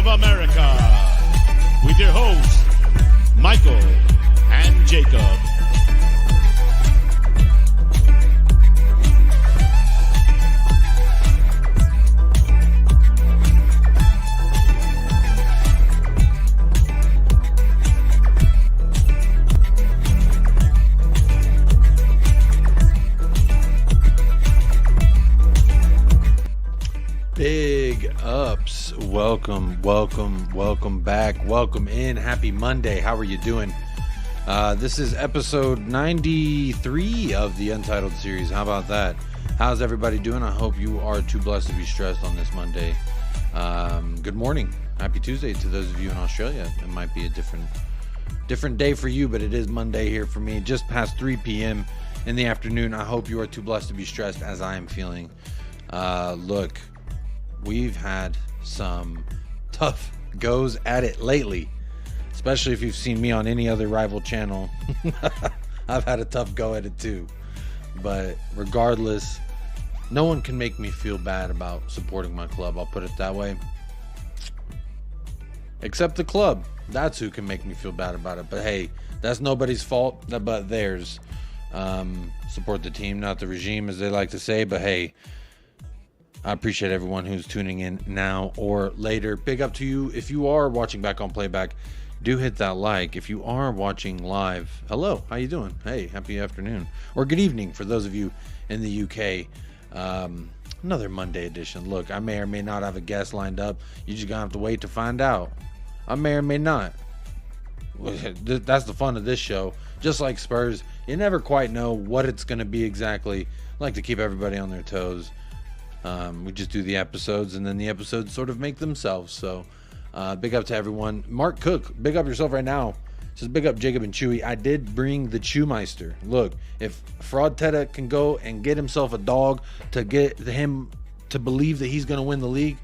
of America, with your hosts, Michael and Jacob. Big ups. Welcome back. Welcome in. Happy Monday. How are you doing? This is episode 93 of the Untitled series. How about that? How's everybody doing? I hope you are too blessed to be stressed on this Monday. Good morning. Happy Tuesday to those of you in Australia. It might be a different day for you, but it is Monday here for me. Just past 3 p.m. in the afternoon. I hope you are too blessed to be stressed as I am feeling. Look, we've had some tough goes at it lately, especially if you've seen me on any other rival channel. I've had a tough go at it too, but regardless, no one can make me feel bad about supporting my club. I'll put it that way, except the club. That's who can make me feel bad about it. But hey, that's nobody's fault but theirs. Support the team, not the regime, as they like to say. But hey, I appreciate everyone who's tuning in now or later. Big up to you. If you are watching back on playback, do hit that like. If you are watching live, hello, how you doing? Hey, happy afternoon or good evening for those of you in the UK. Another Monday edition. Look, I may or may not have a guest lined up. You just gonna have to wait to find out. I may or may not. That's the fun of this show. Just like Spurs, you never quite know what it's gonna be exactly. I like to keep everybody on their toes. We just do the episodes, and then the episodes sort of make themselves. So big up to everyone. Mark Cook, big up yourself right now. Says big up Jacob and Chewy. I did bring the Chewmeister. Look, if Fraud Teta can go and get himself a dog to get him to believe that he's going to win the league,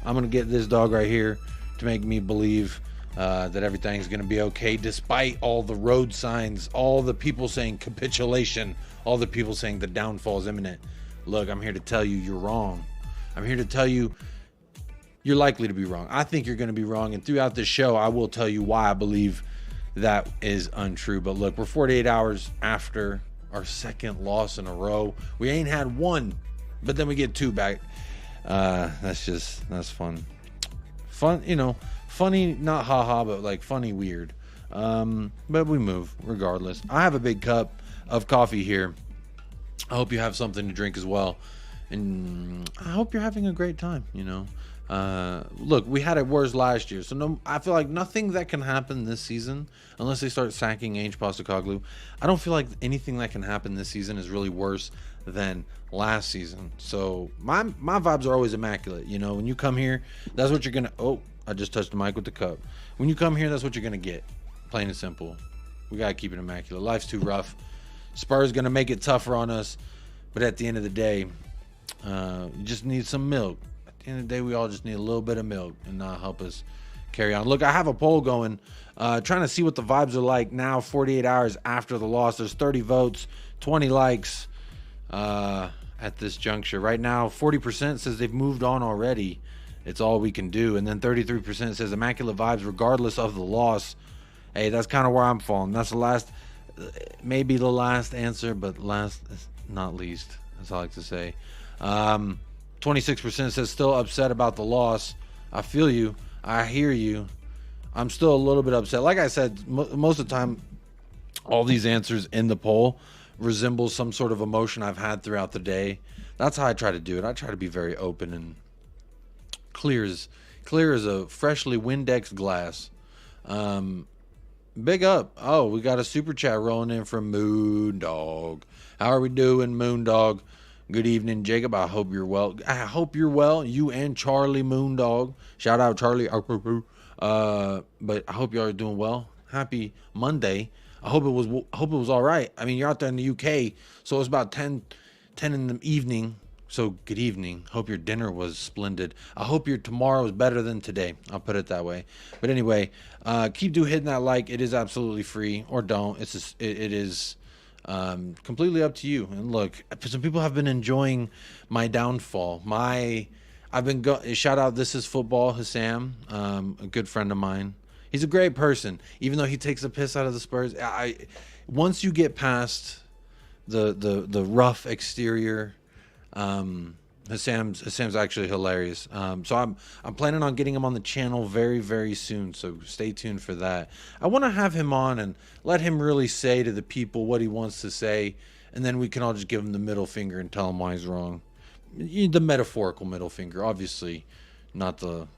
I'm going to get this dog right here to make me believe that everything's going to be okay, despite all the road signs, all the people saying capitulation, all the people saying the downfall is imminent. Look, I'm here to tell you you're wrong. I'm here to tell you you're likely to be wrong. I think you're going to be wrong. And throughout this show, I will tell you why I believe that is untrue. But look, we're 48 hours after our second loss in a row. We ain't had one, but then we get two back. That's fun. Fun, you know, funny, not haha, but like funny, weird. But we move regardless. I have a big cup of coffee here. I hope you have something to drink as well, and I hope you're having a great time. You know, look, we had it worse last year, so I feel like nothing that can happen this season, unless they start sacking ANGE POSTECOGLOU, I don't feel like anything that can happen this season is really worse than last season. So my vibes are always immaculate. You know, when you come here, that's what you're gonna. Oh, I just touched the mic with the cup. When you come here, that's what you're gonna get. Plain and simple. We gotta keep it immaculate. Life's too rough. Spurs going to make it tougher on us, but at the end of the day, you just need some milk. At the end of the day, we all just need a little bit of milk and help us carry on. Look, I have a poll going, trying to see what the vibes are like now, 48 hours after the loss. There's 30 votes, 20 likes at this juncture. Right now, 40% says they've moved on already. It's all we can do. And then 33% says immaculate vibes regardless of the loss. Hey, that's kind of where I'm falling. That's the last... maybe the last answer, but last not least. That's all I like to say. 26% says still upset about the loss. I feel you. I hear you. I'm still a little bit upset. Like I said, most of the time, all these answers in the poll resemble some sort of emotion I've had throughout the day. That's how I try to do it. I try to be very open and clear as a freshly Windex glass. Big up. Oh, we got a super chat rolling in from Moondog. How are we doing, Moondog? Good evening, Jacob. I hope you're well. You and Charlie Moondog. Shout out, Charlie. But I hope you are doing well. Happy Monday. I hope it was all right. I mean, you're out there in the UK, so it's about 10 in the evening. So good evening. Hope your dinner was splendid. I hope your tomorrow is better than today. I'll put it that way. But anyway, keep hitting that like. It is absolutely free, or don't. It is completely up to you. And look, some people have been enjoying my downfall. I I've been shout out This Is Football, Hassam, a good friend of mine. He's a great person, even though he takes a piss out of the Spurs. Once you get past the rough exterior, Hassam's actually hilarious. So I'm planning on getting him on the channel very, very soon. So stay tuned for that. I want to have him on and let him really say to the people what he wants to say, and then we can all just give him the middle finger and tell him why he's wrong. The metaphorical middle finger, obviously, not the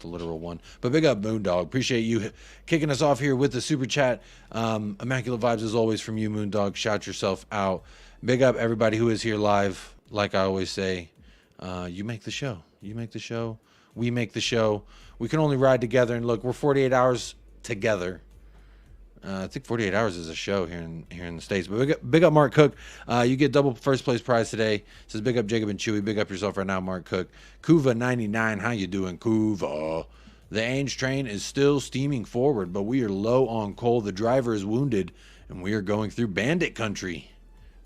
literal one. But big up Moondog. Appreciate you kicking us off here with the super chat. Immaculate vibes as always from you, Moondog. Shout yourself out. Big up everybody who is here live. Like I always say, you make the show. You make the show. We make the show. We can only ride together. And look, we're 48 hours together. I think 48 hours is a show here in the States. But big up Mark Cook. You get double first place prize today. Says big up Jacob and Chewy. Big up yourself right now, Mark Cook. Kuva99, how you doing, Kuva? The Ange train is still steaming forward, but we are low on coal. The driver is wounded, and we are going through bandit country.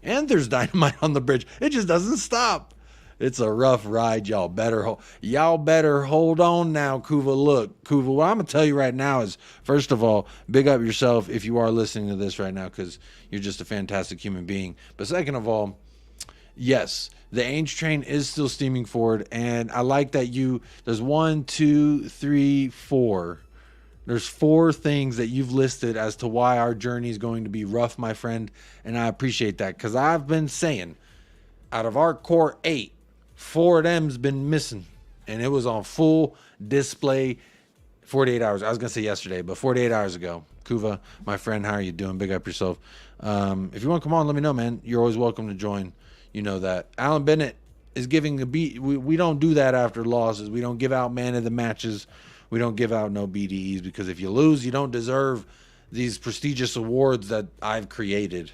And there's dynamite on the bridge. It just doesn't stop. It's a rough ride. Y'all better hold on now, Kuva. Look, Kuva, what I'm going to tell you right now is, first of all, big up yourself if you are listening to this right now, because you're just a fantastic human being. But second of all, yes, the Ange train is still steaming forward. And I like that there's 1, 2, 3, 4. There's 4 things that you've listed as to why our journey is going to be rough, my friend. And I appreciate that, because I've been saying, out of our core 8, 4 of them's been missing, and it was on full display 48 hours. I was going to say yesterday, but 48 hours ago. Kuva, my friend, how are you doing? Big up yourself. If you want to come on, let me know, man. You're always welcome to join. You know that. Alan Bennett is giving the beat. We don't do that after losses. We don't give out man of the matches. We don't give out no BDEs, because if you lose, you don't deserve these prestigious awards that I've created.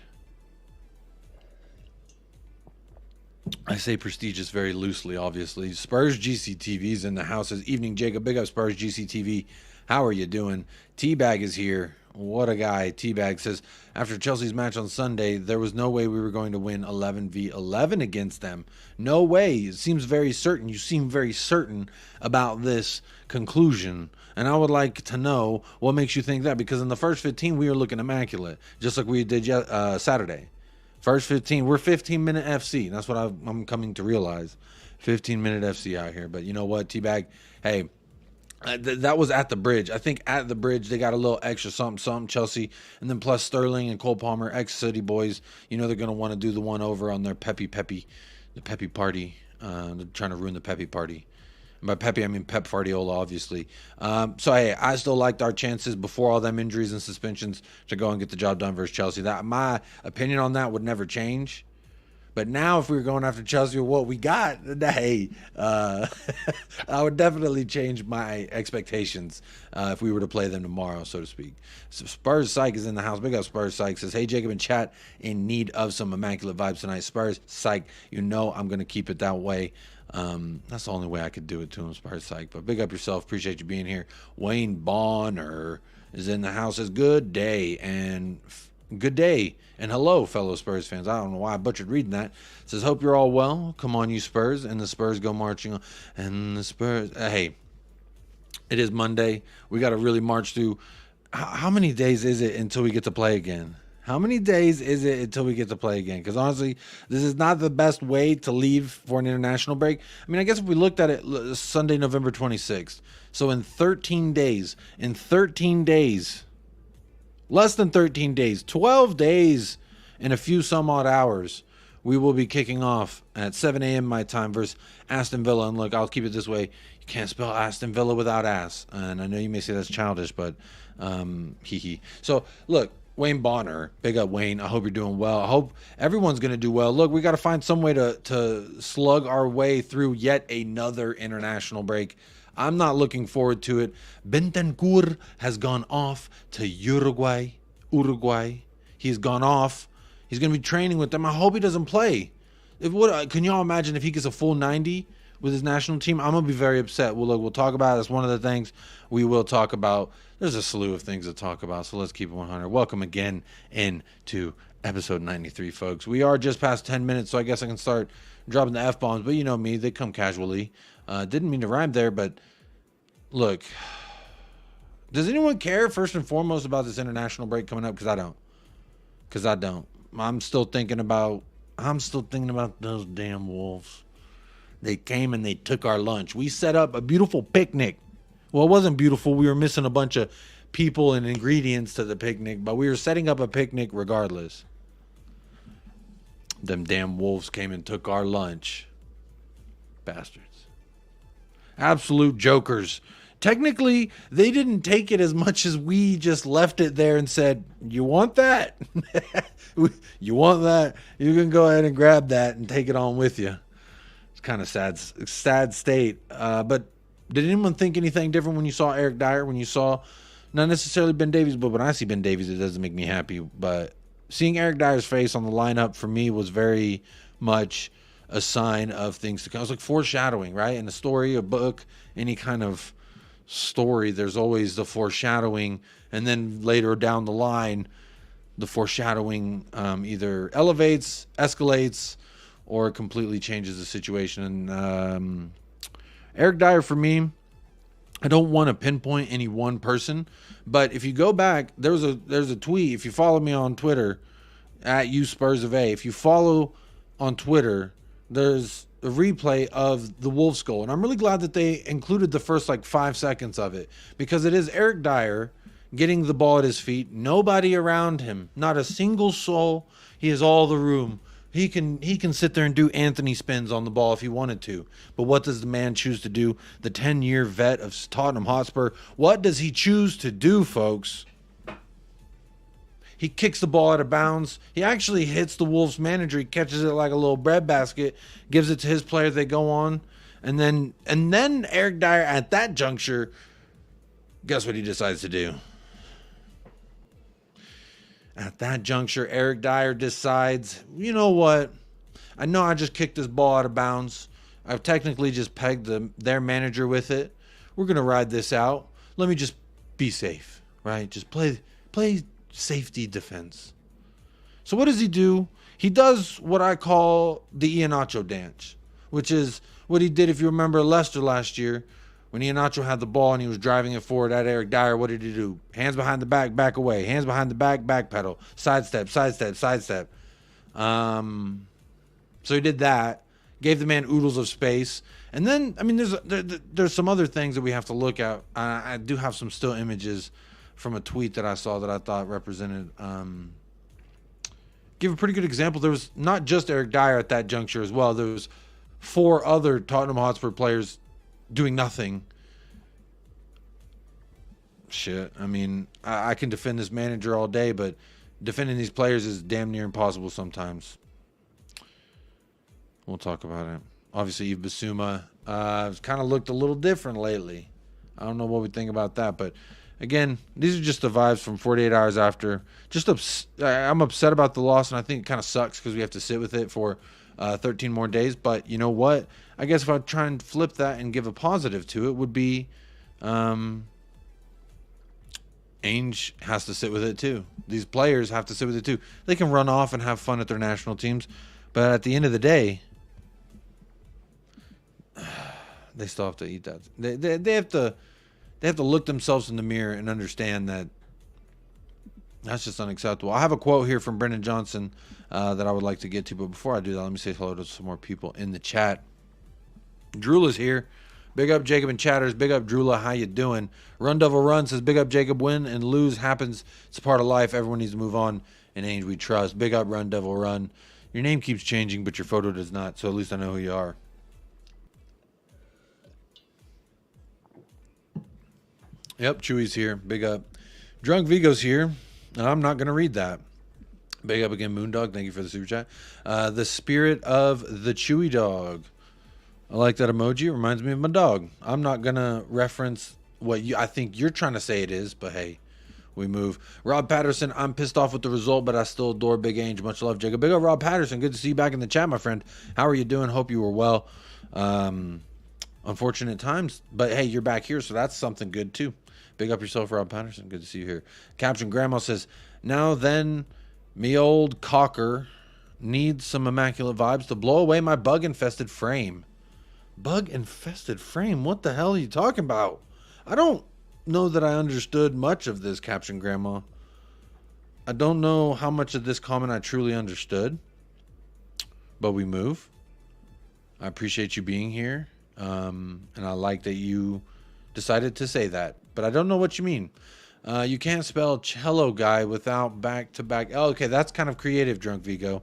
I say prestigious very loosely, obviously. Spurs GCTV's in the house this evening. Jacob, big up Spurs GCTV. How are you doing? T-Bag is here. What a guy. T-Bag says, after Chelsea's match on Sunday, there was no way we were going to win 11v11 against them. No way. It seems very certain. You seem very certain about this conclusion. And I would like to know what makes you think that, because in the first 15, we were looking immaculate, just like we did Saturday. First 15, we're 15-minute FC. That's what I'm coming to realize. 15-minute FC out here. But you know what, T-Bag? Hey, that was at the bridge. I think at the bridge they got a little extra something, Chelsea. And then plus Sterling and Cole Palmer, ex-City boys. You know they're going to want to do the one over on their the Peppy party. They're trying to ruin the Peppy party. And by Pepe, I mean Pep Guardiola, obviously. So, hey, I still liked our chances before all them injuries and suspensions to go and get the job done versus Chelsea. My opinion on that would never change. But now if we were going after Chelsea with what we got, hey, I would definitely change my expectations if we were to play them tomorrow, so to speak. So Spurs Psych is in the house. Big up Spurs Psych. Says, hey, Jacob and chat, in need of some immaculate vibes tonight. Spurs Psych, you know I'm going to keep it that way. That's the only way I could do it to him, Spurs Psych. But big up yourself. Appreciate you being here. Wayne Bonner is in the house. Says, good day and hello, fellow Spurs fans. I don't know why I butchered reading that. Says, hope you're all well. Come on, you Spurs. And the Spurs go marching on. And the Spurs, hey, it is Monday. We got to really march through. How many days is it until we get to play again? How many days is it until we get to play again? Because honestly, this is not the best way to leave for an international break. I mean, I guess if we looked at it, Sunday, November 26th. So in 13 days, less than 13 days, 12 days and a few some odd hours, we will be kicking off at 7 a.m. my time versus Aston Villa. And look, I'll keep it this way. You can't spell Aston Villa without ass. And I know you may say that's childish, but hee. So, look, Wayne Bonner, big up Wayne. I hope you're doing well. I hope everyone's going to do well. Look, we got to find some way to slug our way through yet another international break. I'm not looking forward to it. Bentancur has gone off to Uruguay. He's gone off. He's going to be training with them. I hope he doesn't play. Can y'all imagine if he gets a full 90 with his national team? I'm going to be very upset. Well, look, we'll talk about it. That's one of the things we will talk about. There's a slew of things to talk about, so let's keep it 100. Welcome again into Episode 93, folks. We are just past 10 minutes, so I guess I can start dropping the F-bombs. But you know me, they come casually. Didn't mean to rhyme there, but look. Does anyone care, first and foremost, about this international break coming up? Because I don't. I'm still thinking about those damn Wolves. They came and they took our lunch. We set up a beautiful picnic. Well, it wasn't beautiful. We were missing a bunch of people and ingredients to the picnic, but we were setting up a picnic regardless. Them damn Wolves came and took our lunch. Bastards. Absolute jokers. Technically, they didn't take it as much as we just left it there and said, you want that? You want that? You can go ahead and grab that and take it on with you. It's kind of sad state. But did anyone think anything different when you saw Eric Dyer? When you saw, not necessarily Ben Davies, but when I see Ben Davies, it doesn't make me happy. But seeing Eric Dyer's face on the lineup for me was very much a sign of things to come. It was like foreshadowing, right? In a story, a book, any kind of story, there's always the foreshadowing, and then later down the line, the foreshadowing either elevates, escalates, or completely changes the situation. And Eric Dyer, for me, I don't want to pinpoint any one person, but if you go back, there's a tweet. If you follow me on Twitter at @USpursOfA, if you follow on Twitter, there's a replay of the Wolves goal, and I'm really glad that they included the first 5 seconds of it, because it is Eric Dyer getting the ball at his feet, nobody around him, not a single soul. He has all the room. He can sit there and do Anthony spins on the ball if he wanted to. But what does the man choose to do? The 10-year vet of Tottenham Hotspur. What does he choose to do, folks? He kicks the ball out of bounds. He actually hits the Wolves manager. He catches it like a little breadbasket, gives it to his player. They go on. And then Eric Dyer at that juncture, guess what he decides to do? At that juncture, Eric Dyer decides, you know what? I know I just kicked this ball out of bounds. I've technically just pegged their manager with it. We're going to ride this out. Let me just be safe, right? Just play safety defense. So what does he do? He does what I call the Iheanacho dance, which is what he did, if you remember, Leicester last year. When Iheanacho had the ball and he was driving it forward at Eric Dyer, what did he do? Hands behind the back, back away. Hands behind the back, back pedal. Sidestep, sidestep, sidestep. So he did that. Gave the man oodles of space. And then, I mean, there's some other things that we have to look at. I do have some still images from a tweet that I saw that I thought represented, give a pretty good example. There was not just Eric Dyer at that juncture as well. There was 4 other Tottenham Hotspur players doing nothing. Shit. I mean, I can defend this manager all day, but defending these players is damn near impossible sometimes. We'll talk about it. Obviously, Yves Bissouma kind of looked a little different lately. I don't know what we think about that, but again, these are just the vibes from 48 hours after. I'm upset about the loss, and I think it kind of sucks because we have to sit with it for 13 more days. But you know what? I guess if I try and flip that and give a positive to it, would be Ainge has to sit with it too. These players have to sit with it too. They can run off and have fun at their national teams, but at the end of the day, they still have to eat that. They have to look themselves in the mirror and understand that that's just unacceptable. I have a quote here from Brendan Johnson that I would like to get to, but before I do that, let me say hello to some more people in the chat. Drula's here. Big up Jacob and Chatters. Big up Drula. How you doing? Run Devil Run says, big up Jacob. Win and lose happens. It's a part of life. Everyone needs to move on. And Ainge we trust. Big up Run Devil Run. Your name keeps changing, but your photo does not. So at least I know who you are. Yep, Chewy's here. Big up. Drunk Vigo's here. And I'm not going to read that. Big up again, Moondog. Thank you for the super chat. The spirit of the Chewy dog. I like that emoji. It reminds me of my dog. I'm not going to reference what I think you're trying to say it is, but hey, we move. Rob Patterson, I'm pissed off with the result, but I still adore Big Ange. Much love, Jacob. Big up, Rob Patterson. Good to see you back in the chat, my friend. How are you doing? Hope you were well. Unfortunate times, but hey, you're back here, so that's something good too. Big up yourself, Rob Patterson. Good to see you here. Captain Grandma says, now then, Me old cocker needs some immaculate vibes to blow away my bug-infested frame. Bug-infested frame? What the hell are you talking about? I don't know that I understood much of this, Caption Grandma. I don't know how much of this comment I truly understood. But we move. I appreciate you being here. And I like that you decided to say that. But I don't know what you mean. You can't spell cello guy without back-to-back. Oh, okay, that's kind of creative, Drunk Vigo.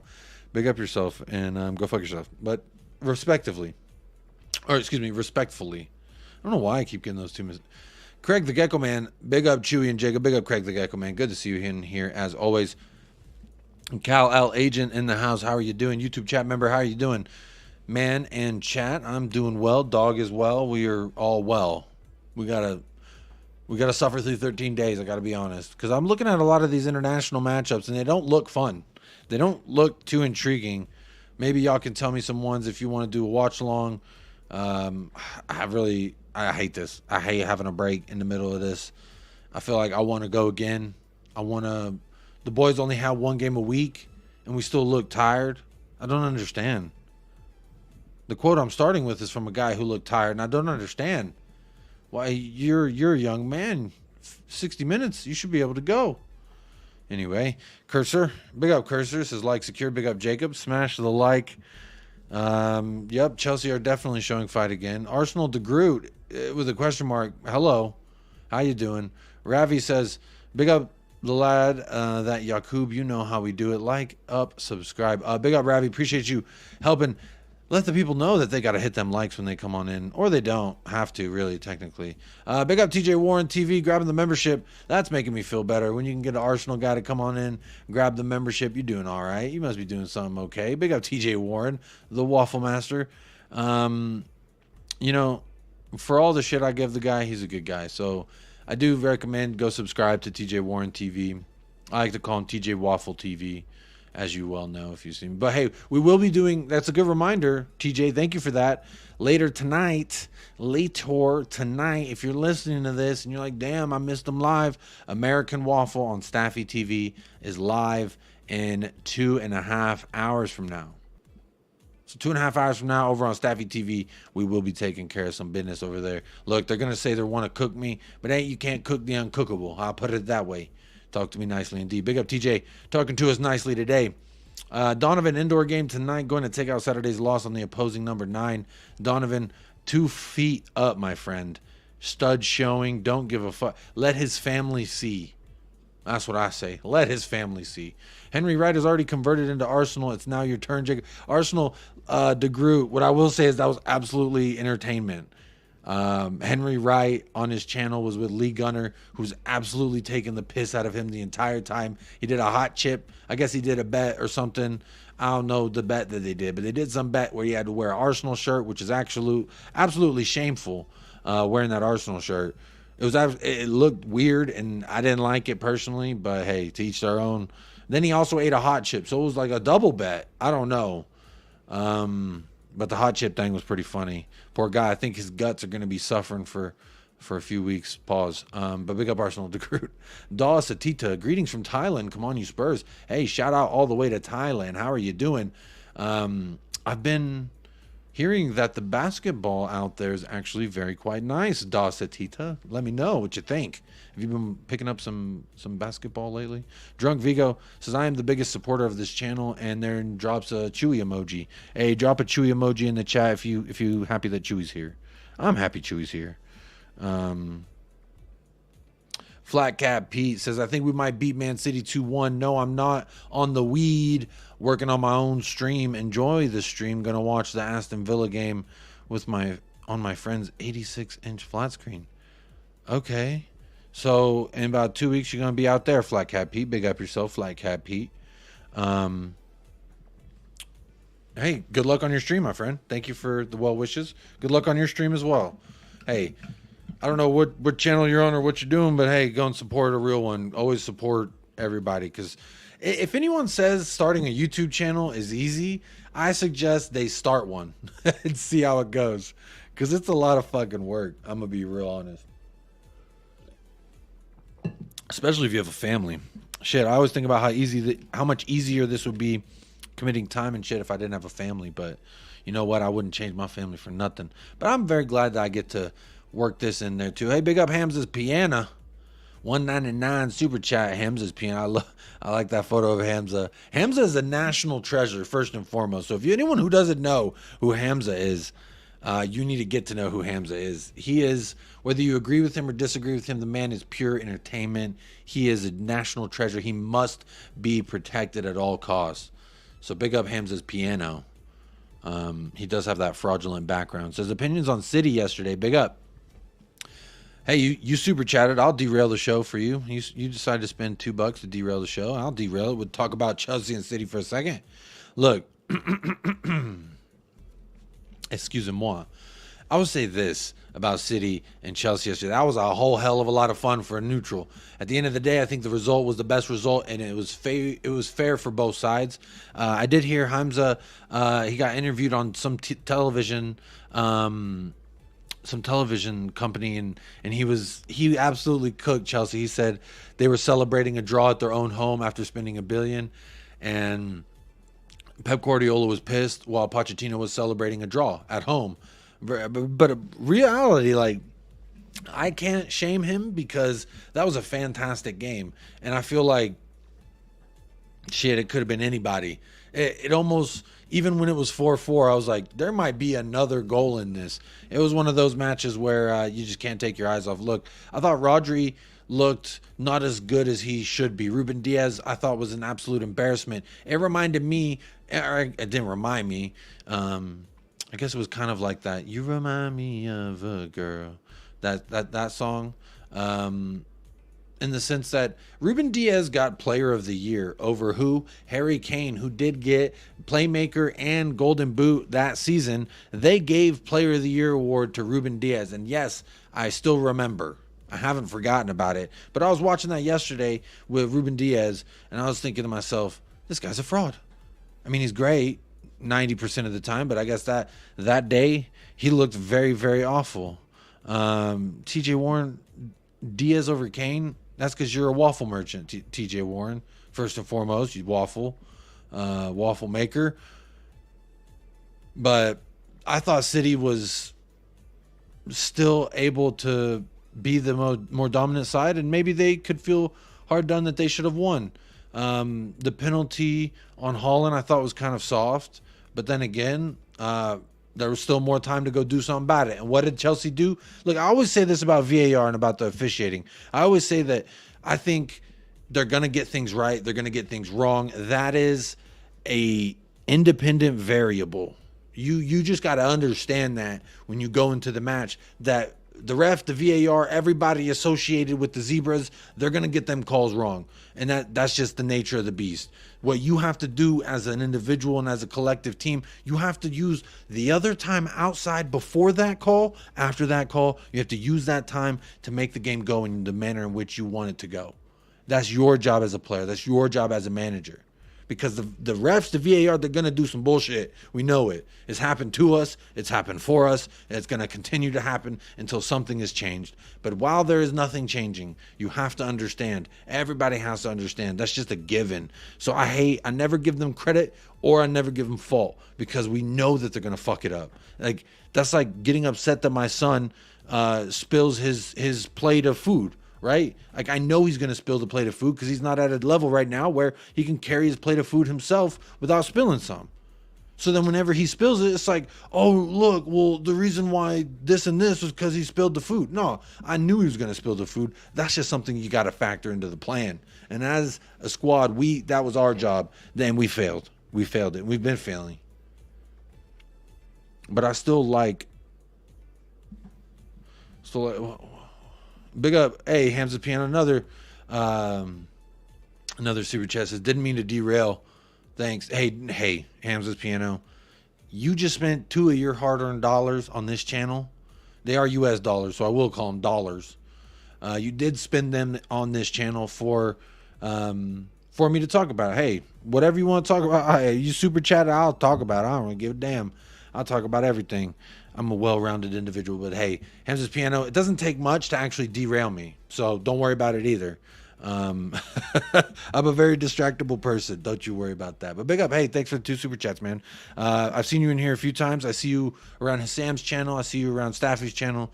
Big up yourself and go fuck yourself. But respectively. Or, excuse me, respectfully. I don't know why I keep getting those two mistakes. Craig the Gecko Man. Big up Chewy and Jacob. Big up Craig the Gecko Man. Good to see you in here as always. Cal L Agent in the house. How are you doing? YouTube chat member, how are you doing? Man and chat, I'm doing well. Dog is well. We are all well. We gotta suffer through 13 days, I gotta be honest. Because I'm looking at a lot of these international matchups and they don't look fun. They don't look too intriguing. Maybe y'all can tell me some ones if you want to do a watch along. I hate this. I hate having a break in the middle of this. I feel like I want to go again. The boys only have one game a week and we still look tired. I don't understand. The quote I'm starting with is from a guy who looked tired, and I don't understand. Why, you're a young man. 60 minutes, you should be able to go. Anyway, Cursor. Big up Cursor. Says like secure. Big up Jacob. Smash the like. Yep, Chelsea are definitely showing fight again. Arsenal de Groot with a question mark. Hello. How you doing? Ravi says, big up the lad, that Yakub, you know how we do it. Like, up, subscribe. Big up Ravi. Appreciate you helping let the people know that they got to hit them likes when they come on in, or they don't have to, really, technically. Big up TJ Warren TV, grabbing the membership. That's making me feel better. When you can get an Arsenal guy to come on in, grab the membership, you're doing all right. You must be doing something okay. Big up TJ Warren, the Waffle Master. You know, for all the shit I give the guy, he's a good guy. So I do recommend go subscribe to TJ Warren TV. I like to call him TJ Waffle TV, as you well know if you've seen me. But hey, we will be doing, that's a good reminder, TJ, thank you for that. Later tonight, if you're listening to this and you're like, damn, I missed them live, American Waffle on Staffy TV is live in 2.5 hours from now. So 2.5 hours from now over on Staffy TV, we will be taking care of some business over there. Look, they're going to say they want to cook me, but hey, you can't cook the uncookable. I'll put it that way. Talk to me nicely indeed. Big up TJ talking to us nicely today. Donovan indoor game tonight, going to take out Saturday's loss on the opposing number 9. Donovan 2 feet up, my friend. Stud showing. Don't give a fuck. Let his family see. That's what I say. Let his family see. Henry Wright has already converted into Arsenal. It's now your turn, Jacob. Arsenal, De Groot. What I will say is that was absolutely entertainment. Henry Wright on his channel was with Lee Gunner, who's absolutely taking the piss out of him the entire time. He did a hot chip. I guess he did a bet or something. I don't know the bet that they did, but they did some bet where he had to wear an Arsenal shirt, which is absolutely shameful, wearing that Arsenal shirt. It looked weird, and I didn't like it personally, but hey, to each their own. Then he also ate a hot chip, so it was like a double bet. I don't know. But the hot chip thing was pretty funny. Poor guy. I think his guts are going to be suffering for a few weeks. Pause. But big up Arsenal de Groot. Daw Satita. Greetings from Thailand. Come on, you Spurs. Hey, shout out all the way to Thailand. How are you doing? I've been hearing that the basketball out there is actually very quite nice. Daw Satita. Let me know what you think. Have you been picking up some basketball lately? Drunk Vigo says, I am the biggest supporter of this channel, and then drops a Chewy emoji. Hey, drop a Chewy emoji in the chat if you happy that Chewy's here. I'm happy Chewy's here. Flat Cap Pete says, I think we might beat Man City 2-1. No, I'm not on the weed. Working on my own stream. Enjoy the stream. Gonna watch the Aston Villa game with on my friend's 86-inch flat screen. Okay. So in about 2 weeks, you're going to be out there, Flat Cat Pete. Big up yourself, Flat Cat Pete. Hey, good luck on your stream, my friend. Thank you for the well wishes. Good luck on your stream as well. Hey, I don't know what channel you're on or what you're doing, but hey, go and support a real one. Always support everybody, because if anyone says starting a YouTube channel is easy, I suggest they start one and see how it goes, because it's a lot of fucking work. I'm going to be real honest. Especially if you have a family. shit, I always think about how much easier this would be committing time and shit if I didn't have a family. But you know what? I wouldn't change my family for nothing. But I'm very glad that I get to work this in there too. Hey, big up Hamza's piano. 199 super chat. Hamza's piano. I like that photo of Hamza. Hamza is a national treasure first and foremost. So if anyone who doesn't know who Hamza is, you need to get to know who Hamza is. He is, whether you agree with him or disagree with him, the man is pure entertainment. He is a national treasure. He must be protected at all costs. So big up Hamza's piano. He does have that fraudulent background. So his opinions on City yesterday, big up. Hey, you super chatted. I'll derail the show for you. You decided to spend $2 to derail the show. I'll derail it. We'll talk about Chelsea and City for a second. Look, excusez-moi. I would say this about City and Chelsea yesterday. That was a whole hell of a lot of fun for a neutral. At the end of the day, I think the result was the best result, and it was fair for both sides. I did hear Hamza. He got interviewed on some television. Some television company, and he absolutely cooked Chelsea. He said they were celebrating a draw at their own home after spending $1 billion, and Pep Guardiola was pissed while Pochettino was celebrating a draw at home. But reality, like, I can't shame him because that was a fantastic game, and I feel like shit, it could have been anybody. It almost, even when it was 4-4, I was like, there might be another goal in this. It was one of those matches where you just can't take your eyes off. Look, I thought Rodri looked not as good as he should be. Ruben Diaz, I thought, was an absolute embarrassment. It reminded me, or it didn't remind me, I guess it was kind of like that. You remind me of a girl. That song. In the sense that Ruben Diaz got Player of the Year over who? Harry Kane, who did get Playmaker and Golden Boot that season. They gave Player of the Year award to Ruben Diaz. And yes, I still remember. I haven't forgotten about it. But I was watching that yesterday with Ruben Diaz, and I was thinking to myself, this guy's a fraud. I mean, he's great 90% of the time, but I guess that day he looked very, very awful. TJ Warren, Diaz over Kane. That's because you're a waffle merchant, TJ Warren. First and foremost, you waffle maker. But I thought City was still able to be the more dominant side, and maybe they could feel hard done that they should have won. The penalty on Haaland I thought was kind of soft, but then again, there was still more time to go do something about it. And what did Chelsea do? Look, I always say this about VAR and about the officiating. I always say that I think they're going to get things right. They're going to get things wrong. That is a independent variable. You just got to understand that when you go into the match, that the ref, the VAR, everybody associated with the Zebras, they're going to get them calls wrong. And that's just the nature of the beast. What you have to do as an individual and as a collective team, you have to use the other time outside before that call, after that call. You have to use that time to make the game go in the manner in which you want it to go. That's your job as a player. That's your job as a manager. Because the refs, the VAR, they're going to do some bullshit. We know it. It's happened to us. It's happened for us. And it's going to continue to happen until something is changed. But while there is nothing changing, you have to understand. Everybody has to understand. That's just a given. So I never give them credit or I never give them fault because we know that they're going to fuck it up. Like, that's like getting upset that my son spills his plate of food. Right? Like, I know he's going to spill the plate of food because he's not at a level right now where he can carry his plate of food himself without spilling some. So then whenever he spills it, it's like, oh, look, well, the reason why this and this was because he spilled the food. No, I knew he was going to spill the food. That's just something you got to factor into the plan. And as a squad, that was our job. Then we failed. We failed it. We've been failing. But I still like... Big up, hey, Hamza Piano, another super chat says, didn't mean to derail. Thanks. Hey, Hamza's Piano. You just spent 2 of your hard-earned dollars on this channel. They are US dollars, so I will call them dollars. You did spend them on this channel for me to talk about it. Hey, whatever you want to talk about, you super chat, I'll talk about it. I don't really give a damn. I'll talk about everything. I'm a well-rounded individual, but hey, Hamza's Piano, it doesn't take much to actually derail me, so don't worry about it either. I'm a very distractible person. Don't you worry about that. But big up. Hey, thanks for the 2 super chats, man. I've seen you in here a few times. I see you around Hassam's channel. I see you around Staffy's channel.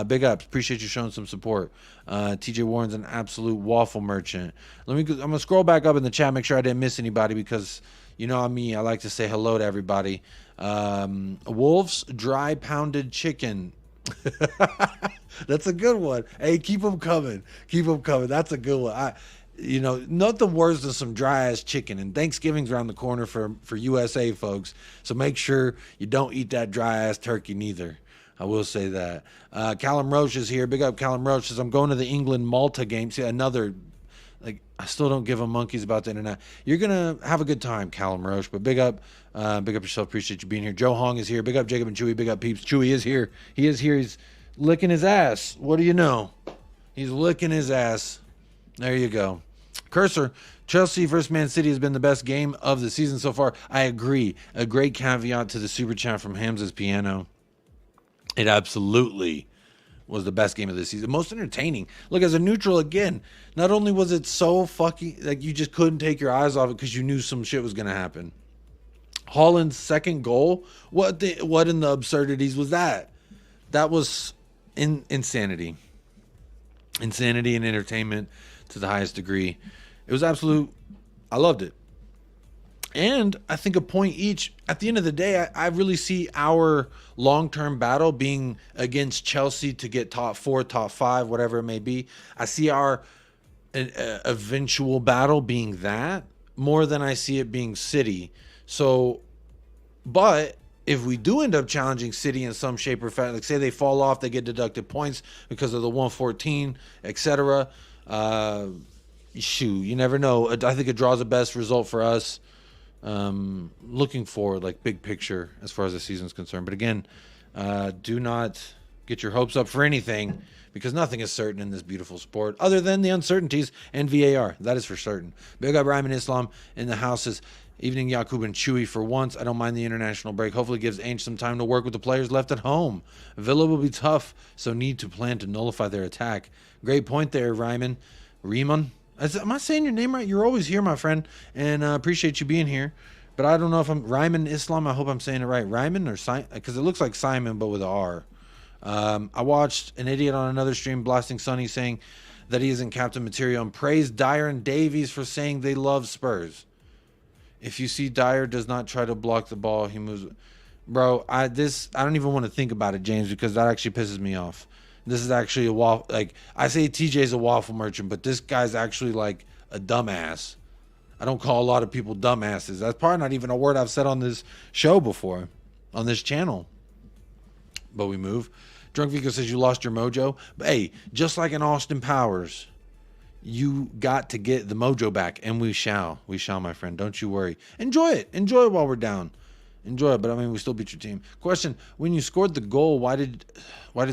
Big ups. Appreciate you showing some support. TJ Warren's an absolute waffle merchant. I'm going to scroll back up in the chat, make sure I didn't miss anybody, because you know me, I like to say hello to everybody. Wolf's dry pounded chicken. That's a good one. Hey, keep them coming. Keep them coming. That's a good one. Nothing worse than some dry ass chicken. And Thanksgiving's around the corner for USA folks. So make sure you don't eat that dry ass turkey neither. I will say that. Callum Roach is here. Big up Callum Roach. Says, I'm going to the England-Malta game. See, another, I still don't give a monkeys about the internet. You're going to have a good time, Callum Roach. But big up yourself. Appreciate you being here. Joe Hong is here. Big up Jacob and Chewy. Big up Peeps. Chewy is here. He is here. He's licking his ass. What do you know? He's licking his ass. There you go. Cursor, Chelsea versus Man City has been the best game of the season so far. I agree. A great caveat to the super chat from Hamza's Piano. It absolutely was the best game of the season. Most entertaining. Look, as a neutral, again, not only was it so fucking, you just couldn't take your eyes off it because you knew some shit was going to happen. Haaland's second goal, what in the absurdities was that? That was insanity. Insanity and entertainment to the highest degree. It was absolute. I loved it. And I think a point each. At the end of the day, I really see our long-term battle being against Chelsea to get top 4, top 5, whatever it may be. I see our eventual battle being that more than I see it being City. So, but if we do end up challenging City in some shape or fashion, like say they fall off, they get deducted points because of the 114, etc. Shoot, you never know. I think it draws the best result for us. Looking forward, big picture as far as the season's concerned. But again, do not get your hopes up for anything, because nothing is certain in this beautiful sport other than the uncertainties and VAR. That is for certain. Big up Ryman Islam in the houses. Evening Yakub and Chewy. For once, I don't mind the international break. Hopefully gives Ainge some time to work with the players left at home. Villa will be tough, so need to plan to nullify their attack. Great point there, Ryman. Riemann? Am I saying your name right? You're always here, my friend, and I appreciate you being here. But I don't know if I'm Ryman Islam. I hope I'm saying it right. Ryman or Simon? Because it looks like Simon, but with an R. I watched an idiot on another stream blasting Sonny saying that he isn't captain material and praised Dyer and Davies for saying they love Spurs. If you see Dyer does not try to block the ball, he moves. Bro, I don't even want to think about it, James, because that actually pisses me off. This is actually a waffle. I say TJ's a waffle merchant, but this guy's actually a dumbass. I don't call a lot of people dumbasses. That's probably not even a word I've said on this show before, on this channel. But we move. Drunk Vico says you lost your mojo. But hey, just like in Austin Powers, you got to get the mojo back, and we shall. We shall, my friend. Don't you worry. Enjoy it. Enjoy it while we're down. Enjoy it, but we still beat your team. Question: when you scored the goal, why did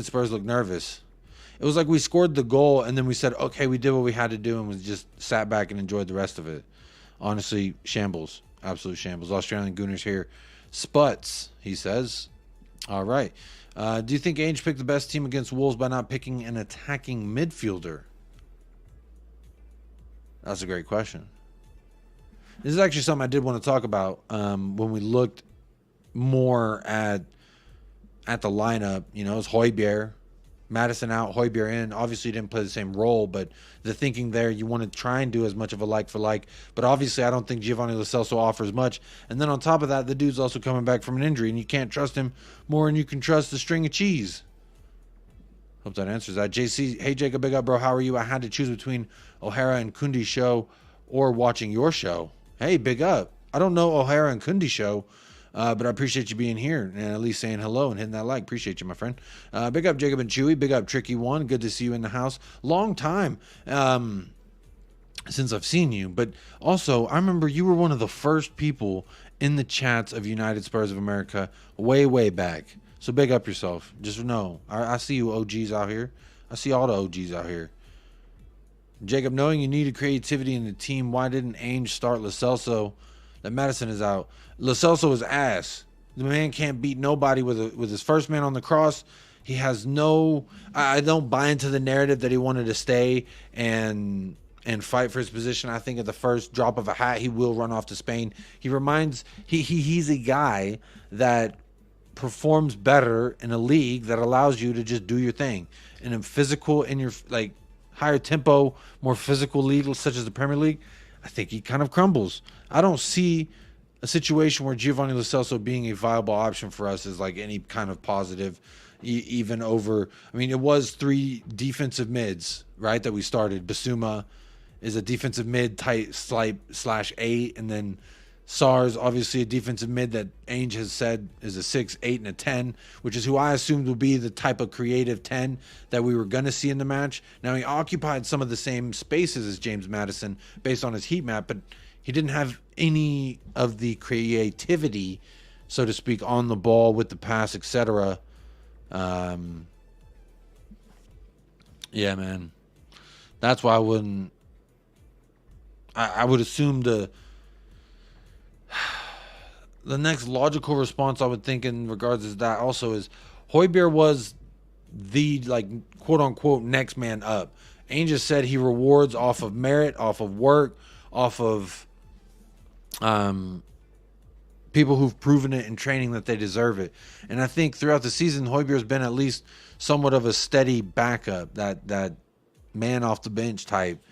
Spurs look nervous? It was like we scored the goal and then we said, okay, we did what we had to do, and we just sat back and enjoyed the rest of it. Honestly, shambles. Absolute shambles. Australian Gooners here. Sputs, he says. All right. Do you think Ainge picked the best team against Wolves by not picking an attacking midfielder? That's a great question. This is actually something I did want to talk about when we looked more at the lineup. It was Højbjerg, Madison out, Højbjerg in. Obviously, he didn't play the same role, but the thinking there, you want to try and do as much of a like for like. But obviously, I don't think Giovanni Lo Celso offers much. And then on top of that, the dude's also coming back from an injury, and you can't trust him more than you can trust the string of cheese. Hope that answers that. JC, hey Jacob, big up, bro. How are you? I had to choose between O'Hara and Kundi's show or watching your show. Hey, big up. I don't know O'Hara and Kundi's show, but I appreciate you being here and at least saying hello and hitting that like. Appreciate you, my friend. Big up Jacob and Chewy. Big up Tricky One. Good to see you in the house. Long time since I've seen you. But also, I remember you were one of the first people in the chats of United Spurs of America way, way back. So big up yourself. Just know, I see you OGs out here. I see all the OGs out here. Jacob, knowing you needed creativity in the team, why didn't Ainge start Lo Celso? That Madison is out. Lo Celso is ass. The man can't beat nobody with his first man on the cross. He has no. I don't buy into the narrative that he wanted to stay and and fight for his position. I think at the first drop of a hat, he will run off to Spain. He's a guy that performs better in a league that allows you to just do your thing. In a physical, in your like higher tempo, more physical league such as the Premier League, I think he kind of crumbles. I don't see a situation where Giovanni Lo Celso being a viable option for us is like any kind of positive, even over. I mean, it was 3 defensive mids, right, that we started. Basuma is a defensive mid tight /8, and then SAR's obviously a defensive mid that Ainge has said is a 6, 8, and a 10, which is who I assumed would be the type of creative 10 that we were going to see in the match. Now, he occupied some of the same spaces as James Maddison based on his heat map, but he didn't have any of the creativity, so to speak, on the ball with the pass, etc. Yeah, man. That's why I wouldn't. I would assume the next logical response I would think in regards to that also is Højbjerg was the, like, quote unquote next man up. Ainge just said he rewards off of merit, off of work, off of people who've proven it in training that they deserve it. And I think throughout the season, Højbjerg's been at least somewhat of a steady backup, that man off the bench type.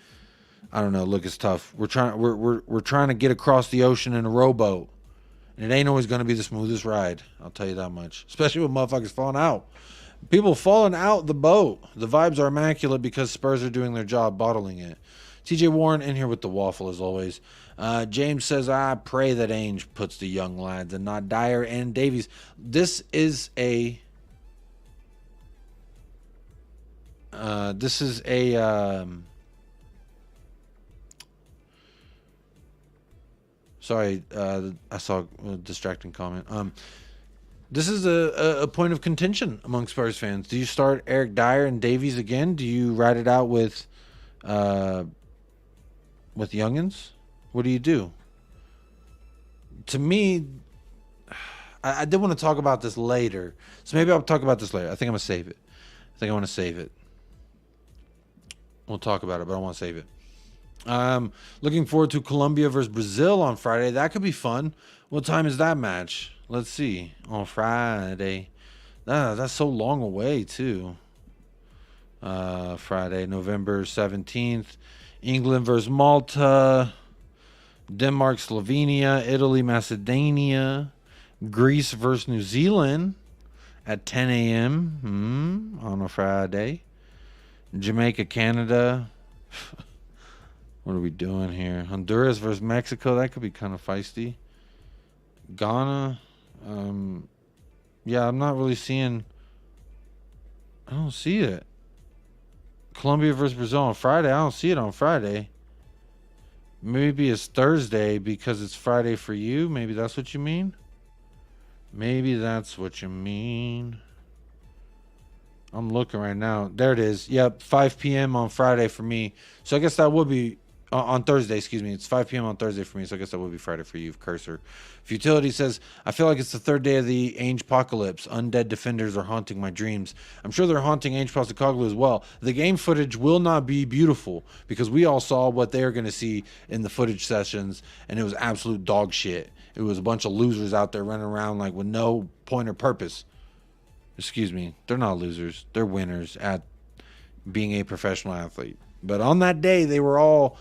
I don't know. Look, it's tough. We're trying to get across the ocean in a rowboat, and it ain't always going to be the smoothest ride. I'll tell you that much. Especially with motherfuckers falling out. People falling out the boat. The vibes are immaculate because Spurs are doing their job bottling it. TJ Warren in here with the waffle as always. James says, I pray that Ainge puts the young lads and not Dyer and Davies. This is a sorry, I saw a distracting comment. This is a point of contention among Spurs fans. Do you start Eric Dyer and Davies again? Do you ride it out with youngins? What do you do? To me, I did want to talk about this later. So maybe I'll talk about this later. I think I'm going to save it. I think I want to save it. We'll talk about it, but I want to save it. Looking forward to Colombia versus Brazil on Friday. That could be fun. What time is that match? Let's see. On Friday. That's so long away, too. Friday, November 17th. England versus Malta. Denmark, Slovenia. Italy, Macedonia. Greece versus New Zealand at 10 a.m. On a Friday. Jamaica, Canada. What are we doing here? Honduras versus Mexico. That could be kind of feisty. Ghana. Yeah, I'm not really seeing. I don't see it. Colombia versus Brazil on Friday. I don't see it on Friday. Maybe it's Thursday because it's Friday for you. Maybe that's what you mean. Maybe that's what you mean. I'm looking right now. There it is. Yep, 5 p.m. on Friday for me. So I guess that would be on Thursday, excuse me. It's 5 p.m. on Thursday for me, so I guess that would be Friday for you, Cursor. Futility says, I feel like it's the third day of the Ainge apocalypse. Undead defenders are haunting my dreams. I'm sure they're haunting Ainge Postecoglou as well. The game footage will not be beautiful because we all saw what they're going to see in the footage sessions, and it was absolute dog shit. It was a bunch of losers out there running around like with no point or purpose. Excuse me. They're not losers. They're winners at being a professional athlete. But on that day, they were all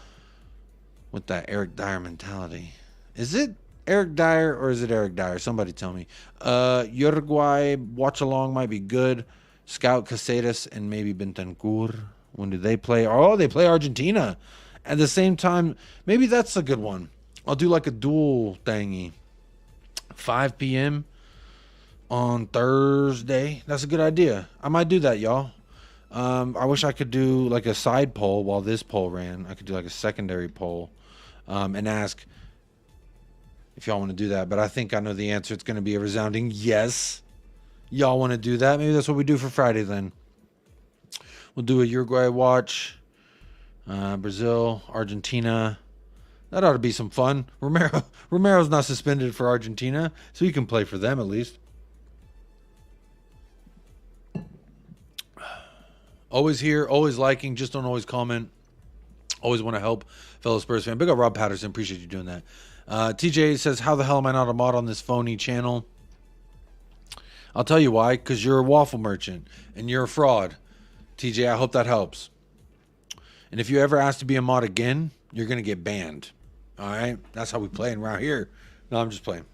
with that Eric Dyer mentality. Is it Eric Dyer or is it Eric Dyer? Somebody tell me. Uruguay watch along might be good. Scout Caceres and maybe Bentancur. When do they play? Oh, they play Argentina at the same time. Maybe that's a good one. I'll do like a dual thingy. 5 p.m. on Thursday. That's a good idea. I might do that, y'all. I wish I could do like a side poll while this poll ran. I could do like a secondary poll and ask if y'all want to do that. But I think I know the answer. It's going to be a resounding yes. Y'all want to do that? Maybe that's what we do for Friday then. We'll do a Uruguay watch. Brazil, Argentina. That ought to be some fun. Romero's not suspended for Argentina, so he can play for them at least. Always here, always liking, just don't always comment. Always want to help fellow Spurs fan. Big up Rob Patterson. Appreciate you doing that. TJ says, how the hell am I not a mod on this phony channel? I'll tell you why. Because you're a waffle merchant and you're a fraud. TJ, I hope that helps. And if you ever ask to be a mod again, you're going to get banned. All right? That's how we play around here. No, I'm just playing.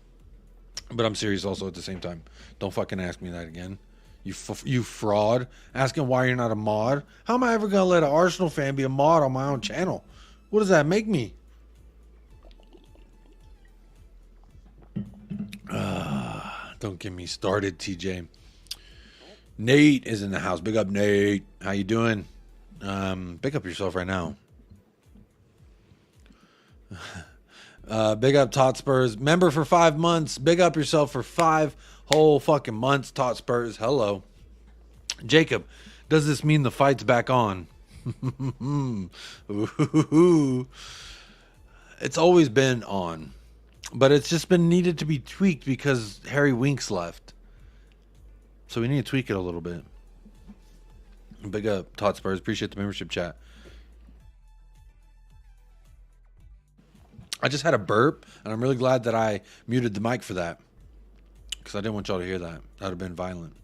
But I'm serious also at the same time. Don't fucking ask me that again. You fraud. Asking why you're not a mod. How am I ever going to let an Arsenal fan be a mod on my own channel? What does that make me? Don't get me started, TJ. Nate is in the house. Big up, Nate. How you doing? Big up yourself right now. Big up Tot Spurs. Member for 5 months. Big up yourself for 5 whole fucking months, Tot Spurs. Hello. Jacob, does this mean the fight's back on? It's always been on. But it's just been needed to be tweaked because Harry Winks left. So we need to tweak it a little bit. Big up Tot Spurs. Appreciate the membership chat. I just had a burp, and I'm really glad that I muted the mic for that. Because I didn't want y'all to hear that. That would have been violent.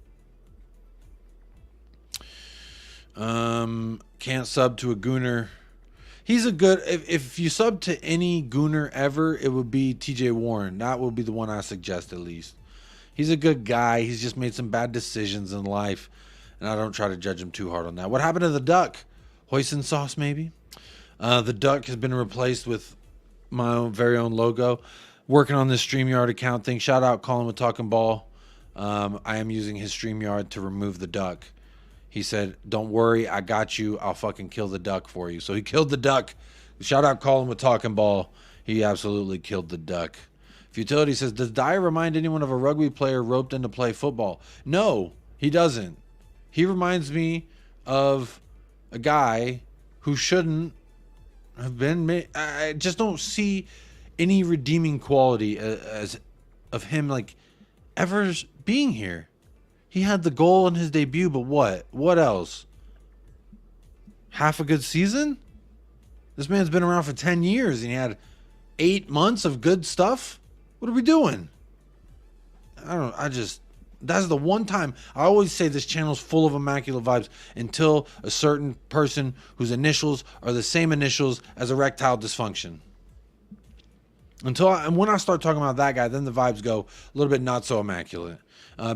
Can't sub to a Gooner. He's a good... If you sub to any Gooner ever, it would be TJ Warren. That would be the one I suggest at least. He's a good guy. He's just made some bad decisions in life. And I don't try to judge him too hard on that. What happened to the duck? Hoisin sauce, maybe? The duck has been replaced with my very own logo. Working on this StreamYard account thing. Shout out Colin with Talking Ball. I am using his StreamYard to remove the duck. He said, don't worry, I got you. I'll fucking kill the duck for you. So he killed the duck. Shout out Colin with Talking Ball. He absolutely killed the duck. Futility says, does Dyer remind anyone of a rugby player roped in to play football? No, he doesn't. He reminds me of a guy who shouldn't have been made. I just don't see any redeeming quality as of him like ever being here. He had the goal in his debut, but what? What else? Half a good season? This man's been around for 10 years and he had 8 months of good stuff? What are we doing? That's the one time I always say this channel's full of immaculate vibes until a certain person whose initials are the same initials as erectile dysfunction. And when I start talking about that guy, then the vibes go a little bit not so immaculate.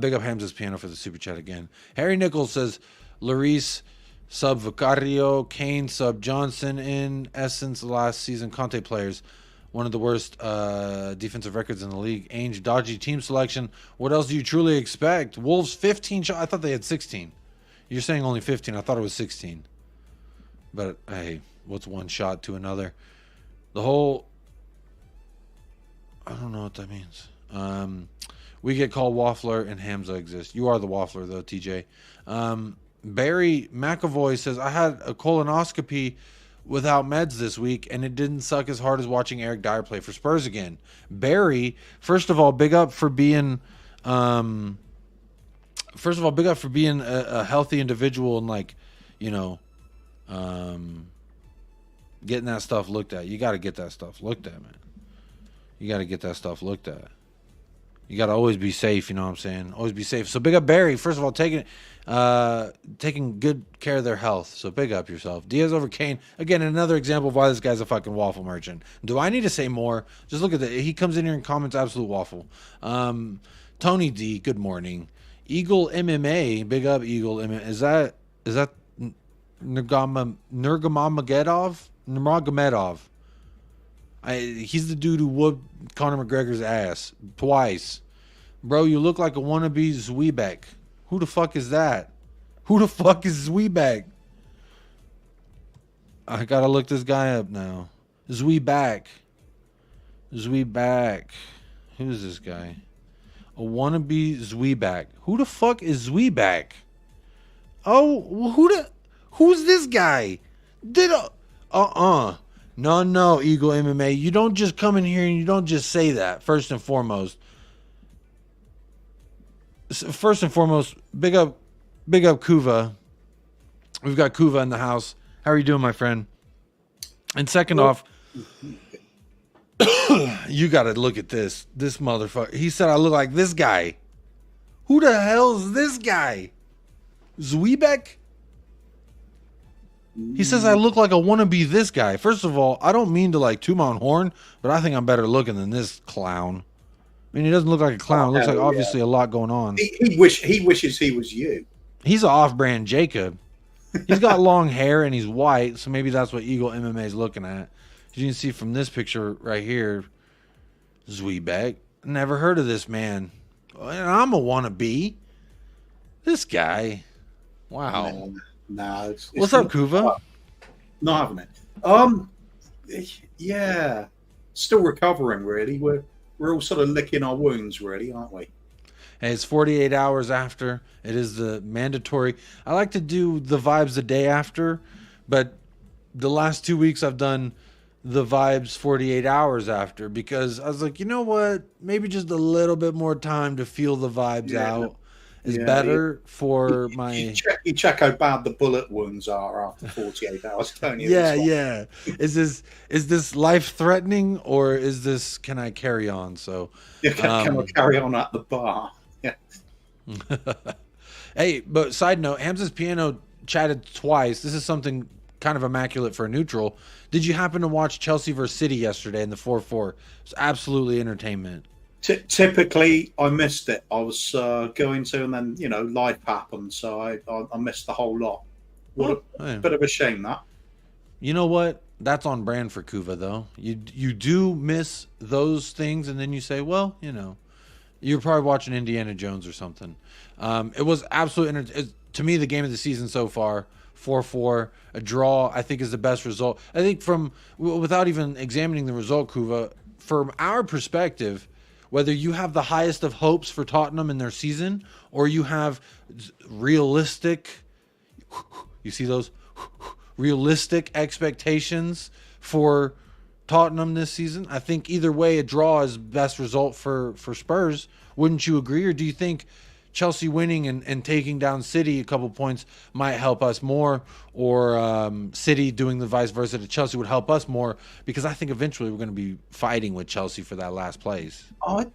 Big up Hamza's Piano for the super chat again. Harry Nichols says, Lloris sub Vicario, Kane sub Johnson in essence last season. Conte players, one of the worst defensive records in the league. Ainge, dodgy team selection. What else do you truly expect? Wolves 15 shots. I thought they had 16. You're saying only 15. I thought it was 16. But hey, what's one shot to another? The whole... I don't know what that means. We get called Waffler and Hamza exists. You are the Waffler though, TJ. Barry McAvoy says, I had a colonoscopy without meds this week and it didn't suck as hard as watching Eric Dyer play for Spurs again. Barry, first of all, big up for being a healthy individual and like, you know, getting that stuff looked at. You got to get that stuff looked at, man. You got to get that stuff looked at. You got to always be safe, you know what I'm saying? Always be safe. So big up Barry, first of all, taking good care of their health. So big up yourself. Diaz over Kane. Again, another example of why this guy's a fucking waffle merchant. Do I need to say more? Just look at that. He comes in here and comments absolute waffle. Tony D, good morning. Eagle MMA, big up Eagle MMA. Is that Nurmagomedov? He's the dude who whooped Conor McGregor's ass twice. Bro, you look like a wannabe Zweebeck. Who the fuck is that? Who the fuck is Zweebeck? I gotta look this guy up now. Zweeback. Who's this guy? A wannabe Zweeback. Who the fuck is Zweeback? Oh, who's this guy? No, Eagle MMA. You don't just come in here and you don't just say that, first and foremost. Big up Kuva. We've got Kuva in the house. How are you doing, my friend? And second off, you got to look at this motherfucker. He said I look like this guy. Who the hell is this guy? Zwebeck? He says I look like a wannabe this guy. First of all, I don't mean to like toot my own horn, but I think I'm better looking than this clown. I mean, he doesn't look like a clown. It looks like obviously a lot going on. He wishes he was you. He's an off-brand Jacob. He's got long hair and he's white, so maybe that's what Eagle MMA is looking at. As you can see from this picture right here, Zwebeck. Never heard of this man. And I'm a wannabe. This guy. Wow. No. What's up, Kuva? Not having it. Yeah. Still recovering, really. We're all sort of licking our wounds, really, aren't we? Hey, it's 48 hours after. It is the mandatory. I like to do the vibes the day after, but the last 2 weeks I've done the vibes 48 hours after because I was like, you know what? Maybe just a little bit more time to feel the vibes out is better for my... You check how bad the bullet wounds are after 48 hours, don't you? Yeah. Is this life-threatening or is this can I carry on? So can I carry on at the bar? Yeah. Hey, but side note, Hamza's Piano chatted twice. This is something kind of immaculate for a neutral. Did you happen to watch Chelsea versus City yesterday in the 4-4? It's absolutely entertainment. Typically, I missed it. I was going to, and then life happened, so I missed the whole lot. What a bit of a shame that. You know what? That's on brand for Kuva, though. You do miss those things, and then you say, well, you're probably watching Indiana Jones or something. It was absolutely to me the game of the season so far. 4-4, a draw, I think is the best result. I think without even examining the result, Kuva, from our perspective, whether you have the highest of hopes for Tottenham in their season or you have realistic, you see those realistic expectations for Tottenham this season, I think either way a draw is best result for Spurs. Wouldn't you agree? Or do you think Chelsea winning and taking down City a couple points might help us more, or City doing the vice versa to Chelsea would help us more? Because I think eventually we're going to be fighting with Chelsea for that last place. I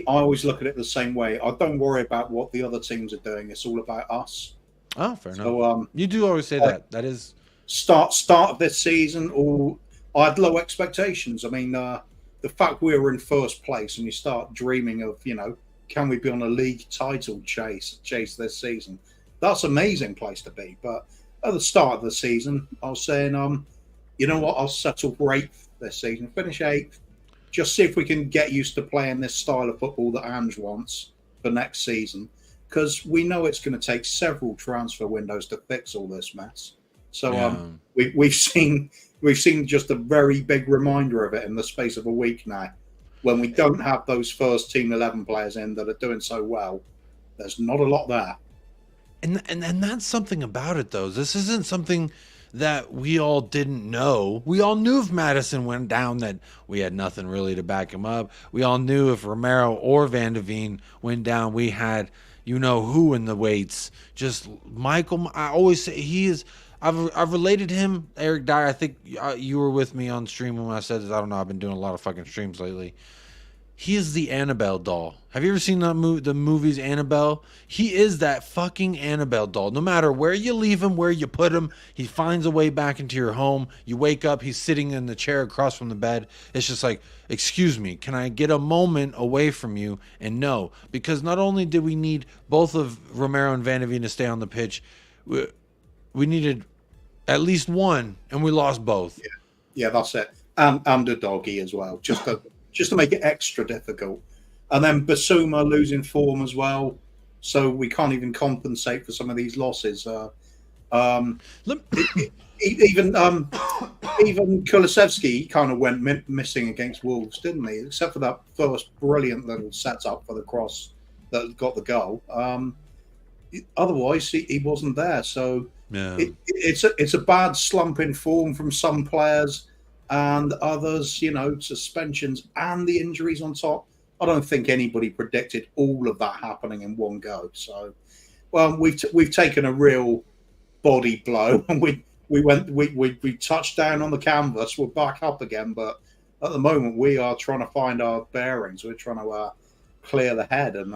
always look at it the same way. I don't worry about what the other teams are doing. It's all about us. Oh, fair enough. So, you do always say that. That is start of this season. I had low expectations. I mean, the fact we were in first place and you start dreaming of, can we be on a league title chase this season? That's an amazing place to be. But at the start of the season, I was saying, you know what? I'll settle for 8th this season, finish 8th, just see if we can get used to playing this style of football that Ange wants for next season. Because we know it's going to take several transfer windows to fix all this mess. So we've seen just a very big reminder of it in the space of a week now. When we don't have those first team 11 players in that are doing so well, there's not a lot there. And that's something about it, though. This isn't something that we all didn't know. We all knew if Madison went down that we had nothing really to back him up. We all knew if Romero or Van de Ven went down, we had who in the weights. Just Michael, I always say he is. I've related him, Eric Dyer. I think you were with me on stream when I said this. I don't know. I've been doing a lot of fucking streams lately. He is the Annabelle doll. Have you ever seen the movies Annabelle? He is that fucking Annabelle doll. No matter where you leave him, where you put him, he finds a way back into your home. You wake up, he's sitting in the chair across from the bed. It's just like, excuse me, can I get a moment away from you? And no, because not only did we need both of Romero and Van de Ven to stay on the pitch, we needed at least one, and we lost both. Yeah, that's it. And a doggy as well, just to make it extra difficult. And then Basuma losing form as well, so we can't even compensate for some of these losses. Even Kulusevski kind of went missing against Wolves, didn't he? Except for that first brilliant little setup for the cross that got the goal. Otherwise, he wasn't there. So it's a bad slump in form from some players. And others, suspensions and the injuries on top. I don't think anybody predicted all of that happening in one go. So, well, we've taken a real body blow, and we touched down on the canvas. We're back up again, but at the moment we are trying to find our bearings. We're trying to clear the head, and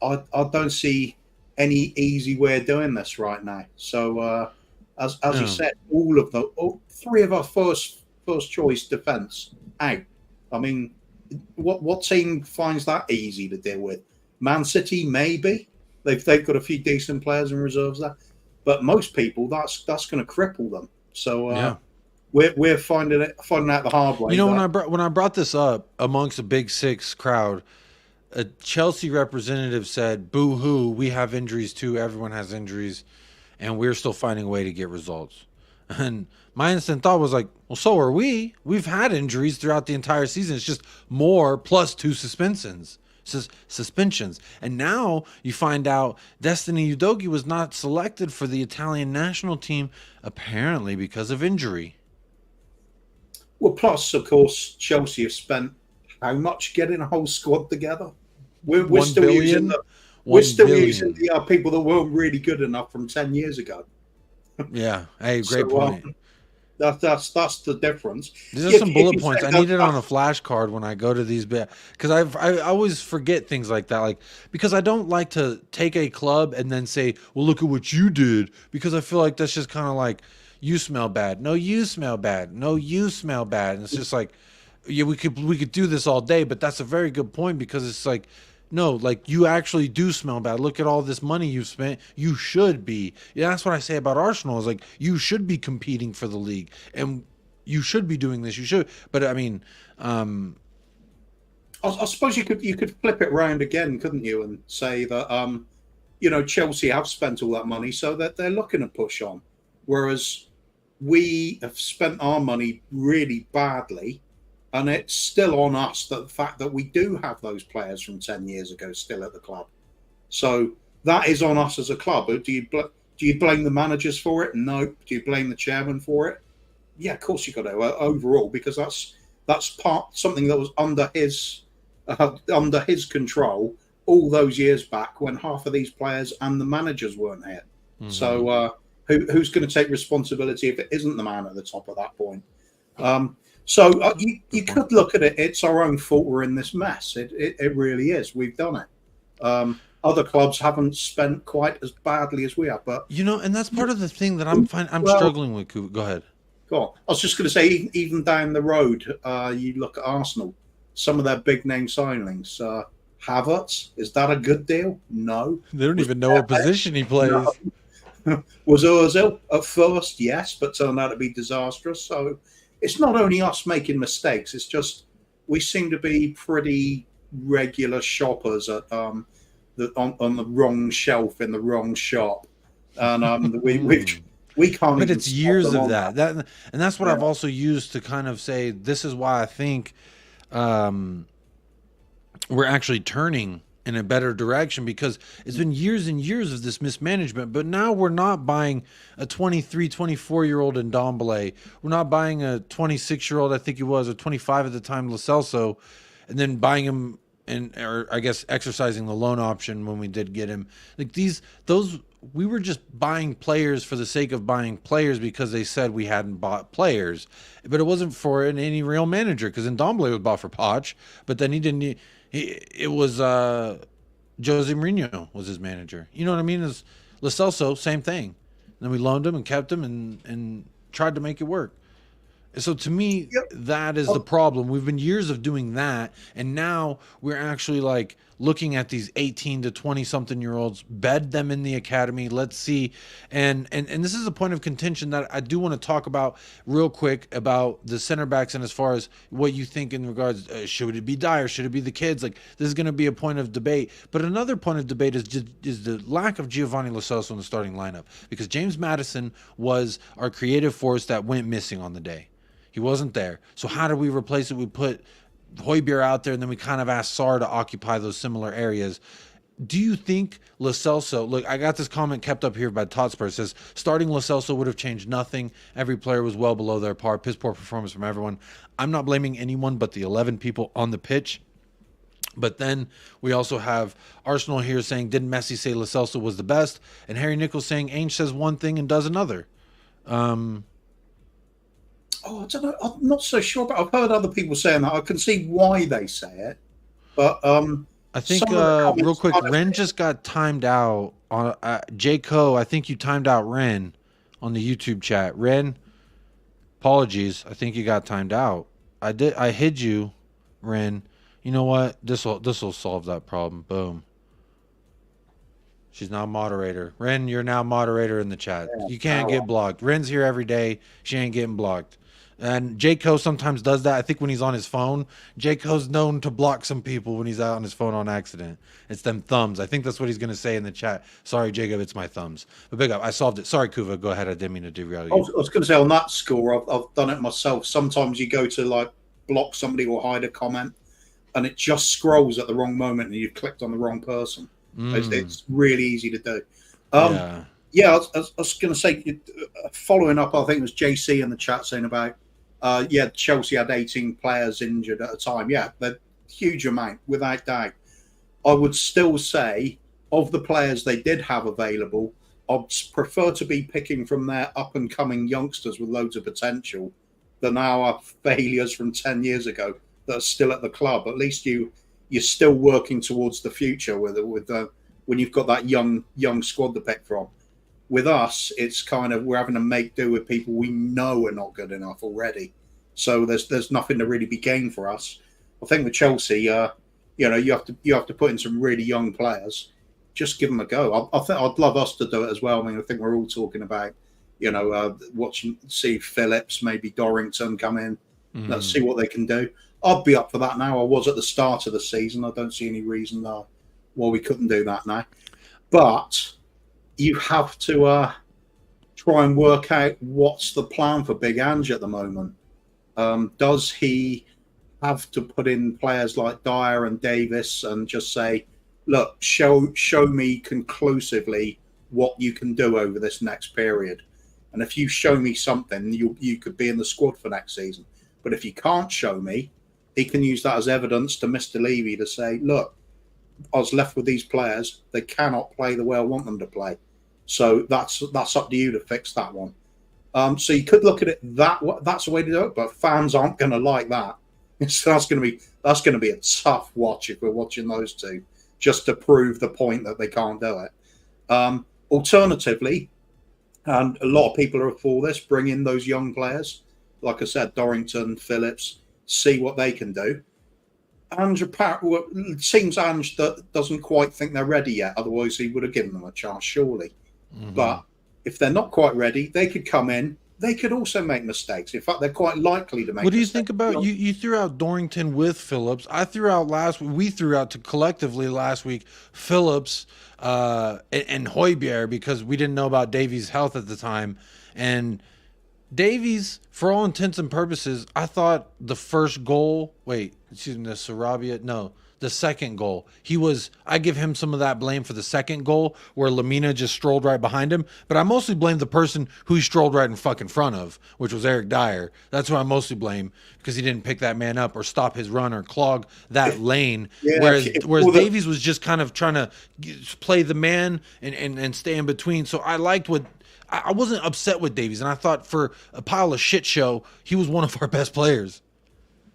I don't see any easy way of doing this right now. So as you said, all three of our first choice defense out. I mean, what team finds that easy to deal with? Man City, maybe. They've got a few decent players in reserves there, but most people that's going to cripple them. So we're finding out the hard way. You know, when I brought this up amongst a Big Six crowd, a Chelsea representative said, "Boo hoo, we have injuries too. Everyone has injuries, and we're still finding a way to get results." And my instant thought was like, well, so are we. We've had injuries throughout the entire season. It's just more plus 2 suspensions. And now you find out Destiny Udogie was not selected for the Italian national team, apparently because of injury. Well, plus, of course, Chelsea have spent how much getting a whole squad together? We're still using the people that weren't really good enough from 10 years ago. Yeah, hey, great point. That's the difference. These are some bullet points. I need it on a flashcard when I go to these, because I always forget things like that. Like, because I don't like to take a club and then say, well, look at what you did, because I feel like that's just kind of like, you smell bad. No, you smell bad. No, you smell bad. And it's just like, yeah, we could do this all day, but that's a very good point, because it's like, no, like, you actually do smell bad. Look at all this money you've spent. You should be. Yeah, that's what I say about Arsenal, is like, you should be competing for the league, and you should be doing this. You should. But I mean, I suppose you could flip it around again, couldn't you, and say that Chelsea have spent all that money, so that they're looking to push on, whereas we have spent our money really badly. And it's still on us, the fact that we do have those players from 10 years ago still at the club. So that is on us as a club. Do you blame the managers for it? No. Do you blame the chairman for it? Yeah, of course you got to overall, because that's something that was under his control all those years back when half of these players and the managers weren't here. Mm-hmm. So who's going to take responsibility if it isn't the man at the top of that point? So you could look at it. It's our own fault we're in this mess. It really is. We've done it. Other clubs haven't spent quite as badly as we have. But and that's part of the thing that I'm struggling with. Go ahead. Go on. I was just going to say, even down the road, you look at Arsenal. Some of their big name signings. Havertz, is that a good deal? No. They don't even know what position he plays. No. Was Ozil at first? Yes, but turned out to be disastrous. So. It's not only us making mistakes. It's just we seem to be pretty regular shoppers at on the wrong shelf in the wrong shop, and we can't. But it's years of that, and that's what I've also used to kind of say, this is why I think we're actually turning in a better direction, because it's been years and years of this mismanagement. But now we're not buying a 23, 24-year-old Ndombele. We're not buying a 26-year-old, I think he was, or 25 at the time, Lo Celso, and then buying him, or I guess exercising the loan option when we did get him. Like we were just buying players for the sake of buying players because they said we hadn't bought players. But it wasn't for any real manager, because Ndombele was bought for Poch, but then he didn't... It was Jose Mourinho was his manager. You know what I mean? As Lo Celso, same thing. And then we loaned him and kept him and tried to make it work. So to me, that is the problem. We've been years of doing that, and now we're actually like looking at these 18 to 20-something-year-olds, bed them in the academy. Let's see. And this is a point of contention that I do want to talk about real quick, about the center backs, and as far as what you think in regards, should it be Dyer? Should it be the kids? Like, this is going to be a point of debate. But another point of debate is the lack of Giovanni Lo Celso in the starting lineup, because James Maddison was our creative force that went missing on the day. He wasn't there. So how do we replace it? We put Højbjerg out there, and then we kind of asked Sarr to occupy those similar areas. Do you think Lo Celso, look, I got this comment kept up here by Totspur, says, starting Lo Celso would have changed nothing. Every player was well below their par. Piss poor performance from everyone. I'm not blaming anyone but the 11 people on the pitch. But then we also have Arsenal here saying, didn't Messi say Lo Celso was the best? And Harry Nichols saying, Ainge says one thing and does another. Oh, I don't know. I'm not so sure, but I've heard other people saying that. I can see why they say it, but I think some of the real comments quick, kind of, Ren just got timed out on J Co. I think you timed out Ren on the YouTube chat. Ren, apologies. I think you got timed out. I hid you, Ren. You know what? This will solve that problem. Boom. She's now moderator. Ren, you're now moderator in the chat. You can't get blocked. Ren's here every day. She ain't getting blocked. And Jayco sometimes does that. I think when he's on his phone, Jayco's known to block some people when he's out on his phone on accident. It's them thumbs. I think that's what he's going to say in the chat. Sorry, Jacob, it's my thumbs. But big up. I solved it. Sorry, Kuva. Go ahead. I didn't mean to derail you. I was going to say on that score, I've done it myself. Sometimes you go to like block somebody or hide a comment, and it just scrolls at the wrong moment, and you've clicked on the wrong person. It's really easy to do. Yeah, I was going to say, following up, I think it was JC in the chat saying about, Chelsea had 18 players injured at a time. Yeah, they're huge amount, without doubt. I would still say, of the players they did have available, I'd prefer to be picking from their up-and-coming youngsters with loads of potential than our failures from 10 years ago that are still at the club. At least you're still working towards the future with when you've got that young squad to pick from. With us, it's kind of we're having to make do with people we know are not good enough already. So there's nothing to really be gained for us. I think with Chelsea, you have to put in some really young players. Just give them a go. I think I'd love us to do it as well. I mean, I think we're all talking about, see Phillips, maybe Dorrington come in. Let's see what they can do. I'd be up for that now. I was at the start of the season. I don't see any reason why we couldn't do that now. But you have to try and work out what's the plan for Big Ange at the moment. Does he have to put in players like Dyer and Davis and just say, look, show me conclusively what you can do over this next period. And if you show me something, you could be in the squad for next season. But if you can't show me, he can use that as evidence to Mr. Levy to say, look, I was left with these players. They cannot play the way I want them to play. So that's up to you to fix that one. So you could look at it that's a way to do it, but fans aren't going to like that. So that's going to be a tough watch if we're watching those two, just to prove the point that they can't do it. Alternatively, and a lot of people are for this, bring in those young players. Like I said, Dorrington, Phillips, see what they can do. It seems Ange that doesn't quite think they're ready yet. Otherwise, he would have given them a chance, surely. But if they're not quite ready, they could come in. They could also make mistakes. In fact, they're quite likely to make mistakes. What do you think about you threw out Dorrington with Phillips? I threw out we threw out collectively last week Phillips and Højbjerg because we didn't know about Davies' health at the time. And Davies, for all intents and purposes, I thought the first goal, the second goal, I give him some of that blame for the second goal where Lamina just strolled right behind him, but I mostly blame the person who he strolled right in fucking front of, which was Eric Dyer. That's who I mostly blame because he didn't pick that man up or stop his run or clog that lane. Whereas Davies was just kind of trying to play the man and stay in between. So I liked what I wasn't upset with Davies, and I thought for a pile of shit show, he was one of our best players.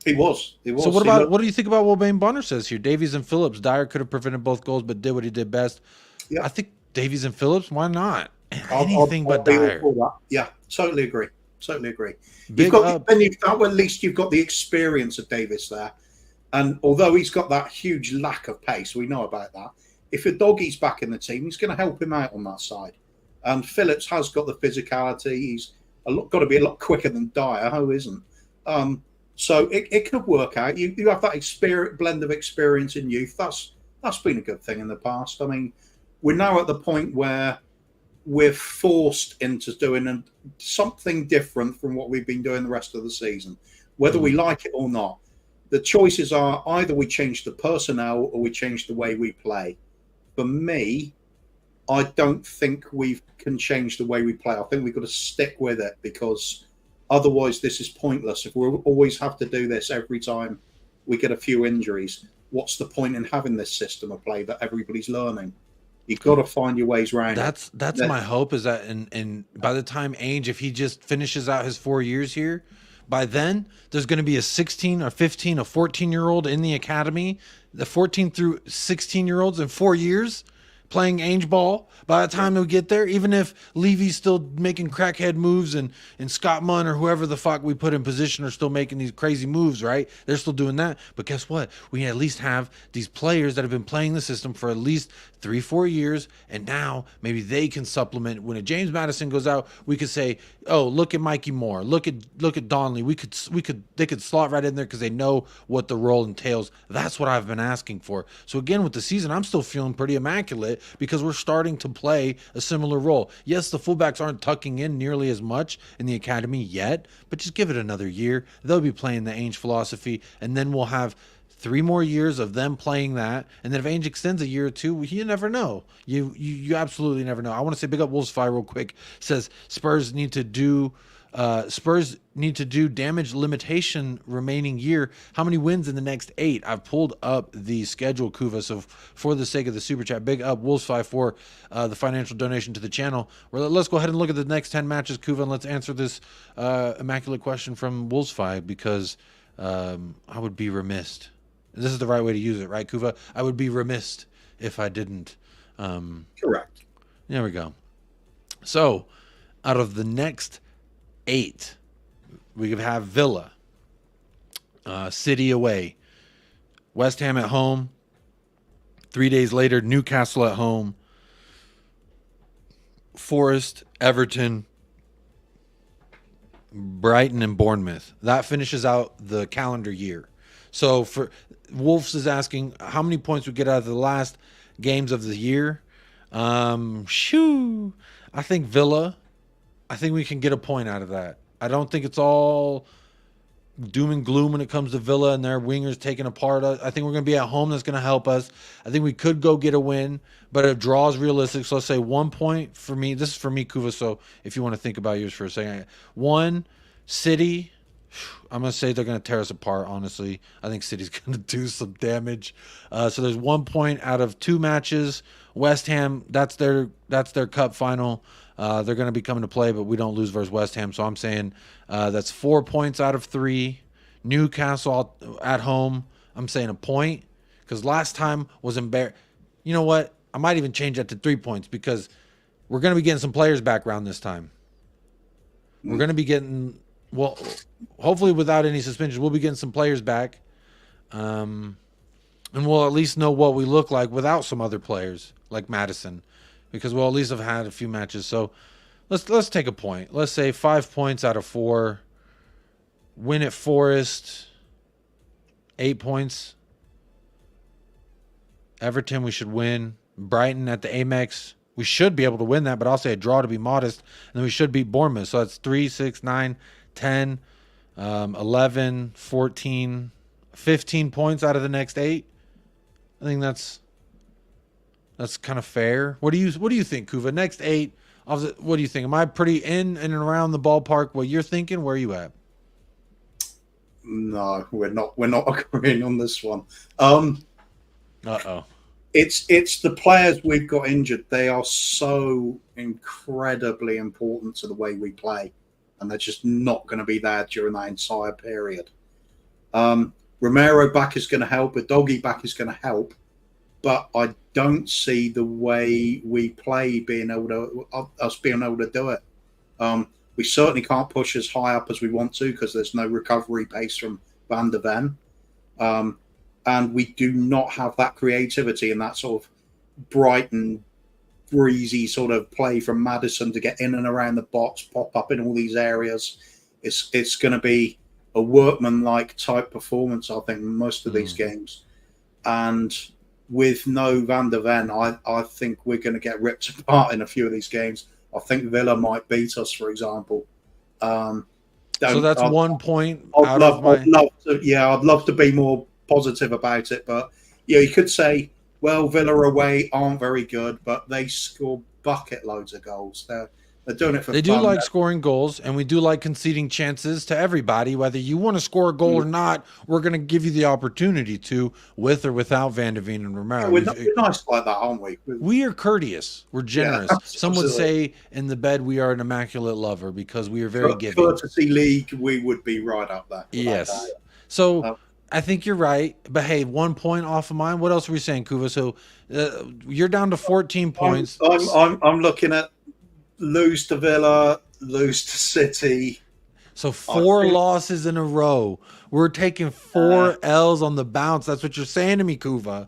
He was. So what do you think about what Wayne Bonner says here? Davies and Phillips. Dyer could have prevented both goals, but did what he did best. Yeah. I think Davies and Phillips. Why not? Anything but Dyer. Yeah, totally agree. At least you've got the experience of Davis there, and although he's got that huge lack of pace, we know about that. If a doggy's back in the team, he's going to help him out on that side. And Phillips has got the physicality. He's got to be a lot quicker than Dyer. Who isn't? So it could work out. You have that blend of experience in youth. That's been a good thing in the past. I mean, we're now at the point where we're forced into doing something different from what we've been doing the rest of the season, whether we like it or not. The choices are either we change the personnel or we change the way we play. For me, I don't think we can change the way we play. I think we've got to stick with it because otherwise this is pointless. If we always have to do this every time we get a few injuries, what's the point in having this system of play that everybody's learning? You've got to find your ways around. That's my hope, is that and by the time Ainge, if he just finishes out his 4 years here, by then there's going to be a 16 or 15 or 14-year-old in the academy, the 14 through 16-year-olds in 4 years playing Ainge ball. By the time we get there, even if Levy's still making crackhead moves and Scott Munn or whoever the fuck we put in position are still making these crazy moves, right? They're still doing that. But guess what? We at least have these players that have been playing the system for at least 3-4 years, and now maybe they can supplement. When a James Madison goes out, we could say, oh, look at Mikey Moore, look at Donnelly. They could slot right in there because they know what the role entails. That's what I've been asking for. So again, with the season, I'm still feeling pretty immaculate because we're starting to play a similar role. Yes, the fullbacks aren't tucking in nearly as much in the academy yet, but just give it another year. They'll be playing the Ainge philosophy, and then we'll have 3 more years of them playing that. And then if Ainge extends a year or two, you never know. You absolutely never know. I want to say big up Wolves Fire real quick. Says Spurs need to do damage limitation remaining year. How many wins in the next 8? I've pulled up the schedule, Kuva. So for the sake of the super chat, big up Wolves Fire for the financial donation to the channel. Let's go ahead and look at the next 10 matches, Kuva, and let's answer this immaculate question from Wolves Fire, because I would be remiss. This is the right way to use it, right, Kuva? I would be remiss if I didn't. Correct. There we go. So, out of the next 8, we could have Villa, City away, West Ham at home, 3 days later, Newcastle at home, Forest, Everton, Brighton, and Bournemouth. That finishes out the calendar year. So for Wolves is asking how many points we get out of the last games of the year. I think Villa. I think we can get a point out of that. I don't think it's all doom and gloom when it comes to Villa and their wingers taking apart. I think we're going to be at home. That's going to help us. I think we could go get a win, but a draw is realistic. So let's say 1 point for me. This is for me, Kuva. So if you want to think about yours for a second. 1, City. I'm going to say they're going to tear us apart, honestly. I think City's going to do some damage. So there's 1 point out of 2 matches. West Ham, that's their cup final. They're going to be coming to play, but we don't lose versus West Ham. So I'm saying that's 4 points out of 3. Newcastle at home, I'm saying a point, because last time was embarrassing. You know what? I might even change that to 3 points, because we're going to be getting some players back around this time. We're going to be getting... Well, hopefully without any suspensions, we'll be getting some players back. And we'll at least know what we look like without some other players like Madison, because we'll at least have had a few matches. So let's take a point. Let's say 5 points out of 4. Win at Forest, 8 points. Everton, we should win. Brighton at the Amex, we should be able to win that, but I'll say a draw to be modest. And then we should beat Bournemouth. So that's 3, 6, 9, 10, 11, 14, 15 points out of the next 8. I think that's kind of fair. What do you think, Kuva? Next 8, what do you think? Am I pretty in and around the ballpark what you're thinking? Where are you at? No, we're not agreeing on this one. It's the players we've got injured. They are so incredibly important to the way we play, and they're just not going to be there during that entire period. Romero back is going to help. A doggy back is going to help, but I don't see the way we play being able to do it. We certainly can't push as high up as we want to, because there's no recovery pace from Van der Ven. And we do not have that creativity and that sort of bright and breezy sort of play from Madison to get in and around the box, pop up in all these areas. It's going to be a workman-like type performance, I think, in most of these games. And with no Van der Ven, I think we're going to get ripped apart in a few of these games. I think Villa might beat us, for example. So that's 1 point I'd love to be more positive about it, but you could say, well, Villa away aren't very good, but they score bucket loads of goals. They're They're doing it for They do fun. like scoring goals, and we do like conceding chances to everybody. Whether you want to score a goal or not, we're going to give you the opportunity to, with or without Van de Ven and Romero. We're nice like that, aren't we? We are courteous. We're generous. Yeah, Some would say in the bed we are an immaculate lover because we are very giving. Courtesy League, we would be right up there. Yes. So I think you're right. But hey, 1 point off of mine. What else were we saying, Kuva? So you're down to 14 points. I'm looking at lose to Villa, lose to City. So 4 losses in a row. We're taking 4 L's on the bounce. That's what you're saying to me, Kuva.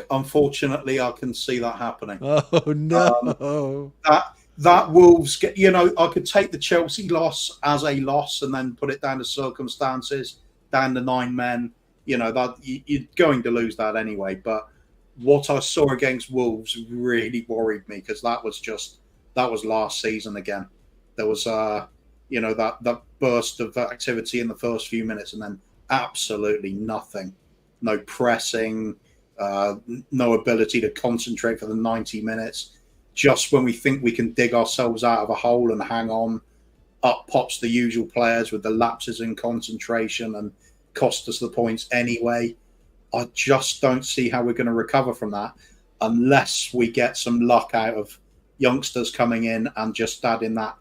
Unfortunately, I can see that happening. Oh no! That Wolves get. You know, I could take the Chelsea loss as a loss and then put it down to circumstances, down to 9 men. You know that you're going to lose that anyway. But what I saw against Wolves really worried me because that was last season again. There was that burst of activity in the first few minutes and then absolutely nothing. No pressing, no ability to concentrate for the 90 minutes. Just when we think we can dig ourselves out of a hole and hang on, up pops the usual players with the lapses in concentration and cost us the points anyway. I just don't see how we're going to recover from that unless we get some luck out of youngsters coming in and just adding that,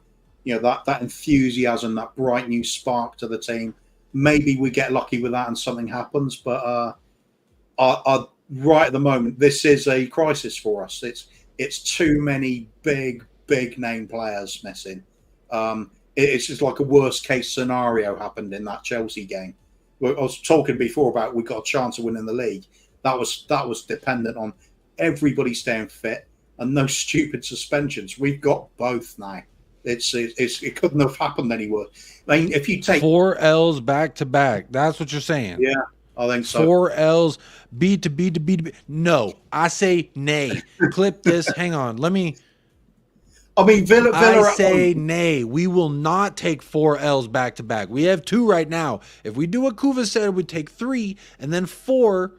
that enthusiasm, that bright new spark to the team. Maybe we get lucky with that and something happens. But right at the moment, this is a crisis for us. It's too many big name players missing. It's just like a worst case scenario happened in that Chelsea game. I was talking before about we got a chance of winning the league. That was dependent on everybody staying fit and no stupid suspensions. We've got both now. It couldn't have happened any worse. I mean, if you take 4 L's back to back, that's what you're saying. Yeah, I think so. 4 L's, B to B to B to B. No, I say nay. Clip this. Hang on. Let me. I mean, Villa I say nay. We will not take 4 L's back to back. We have 2 right now. If we do what Kuva said, we'd take 3 and then 4.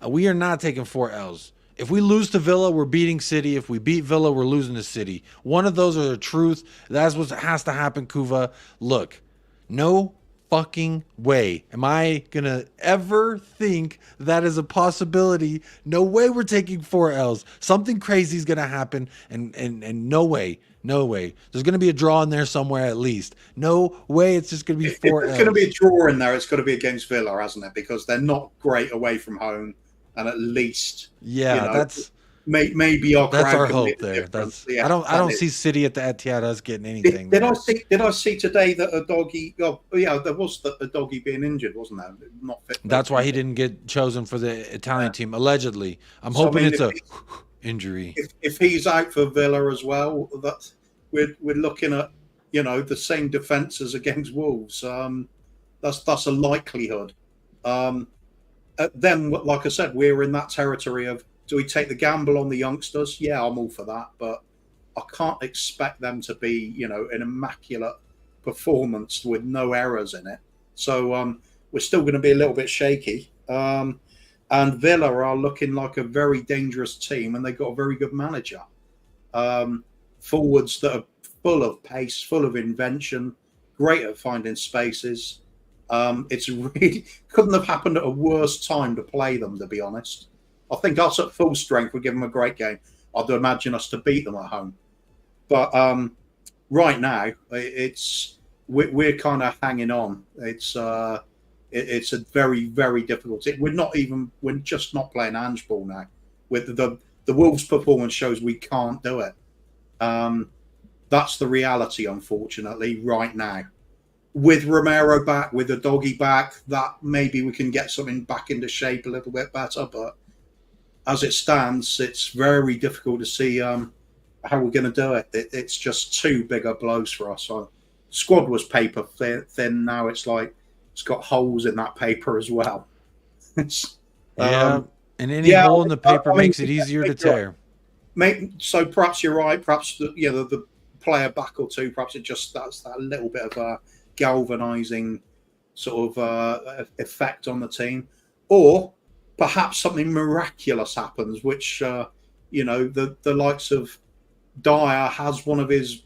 We are not taking 4 L's. If we lose to Villa, we're beating City. If we beat Villa, we're losing to City. One of those are the truth. That's what has to happen, Kuva. Look, no fucking way am I going to ever think that is a possibility. No way we're taking 4 L's. Something crazy is going to happen, and no way. No way. There's going to be a draw in there somewhere at least. No way it's just going to be 4 L's. It's going to be a draw in there. It's got to be against Villa, hasn't it? Because they're not great away from home. And at least, that's maybe our crowd. That's our hope there. I don't see City at the Etihad us getting anything. Did I see today that a doggy? Oh, yeah, there was a doggy being injured, wasn't there? Not fit. That's why he didn't get chosen for the Italian team allegedly. I'm hoping it's a injury. If he's out for Villa as well, that we're looking at the same defence as against Wolves. That's a likelihood. Then, like I said, we're in that territory of, do we take the gamble on the youngsters? Yeah, I'm all for that, but I can't expect them to be, an immaculate performance with no errors in it. So we're still going to be a little bit shaky. And Villa are looking like a very dangerous team, and they've got a very good manager. Forwards that are full of pace, full of invention, great at finding spaces. It's really couldn't have happened at a worse time to play them, to be honest. I think us at full strength would give them a great game. I'd imagine us to beat them at home. But right now, we're kind of hanging on. It's a very, very difficult. We're just not playing Ange ball now. With the Wolves' performance shows we can't do it. That's the reality, unfortunately, right now. With Romero back, with the doggy back, that maybe we can get something back into shape a little bit better. But as it stands, it's very difficult to see how we're going to do it. It's just too big a blows for us. Squad was paper thin. Now it's like it's got holes in that paper as well. And any hole in the paper makes it easier to tear. So perhaps you're right. Perhaps the player back or two. Perhaps that's that little bit of a galvanizing sort of effect on the team, or perhaps something miraculous happens, which the likes of Dyer has one of his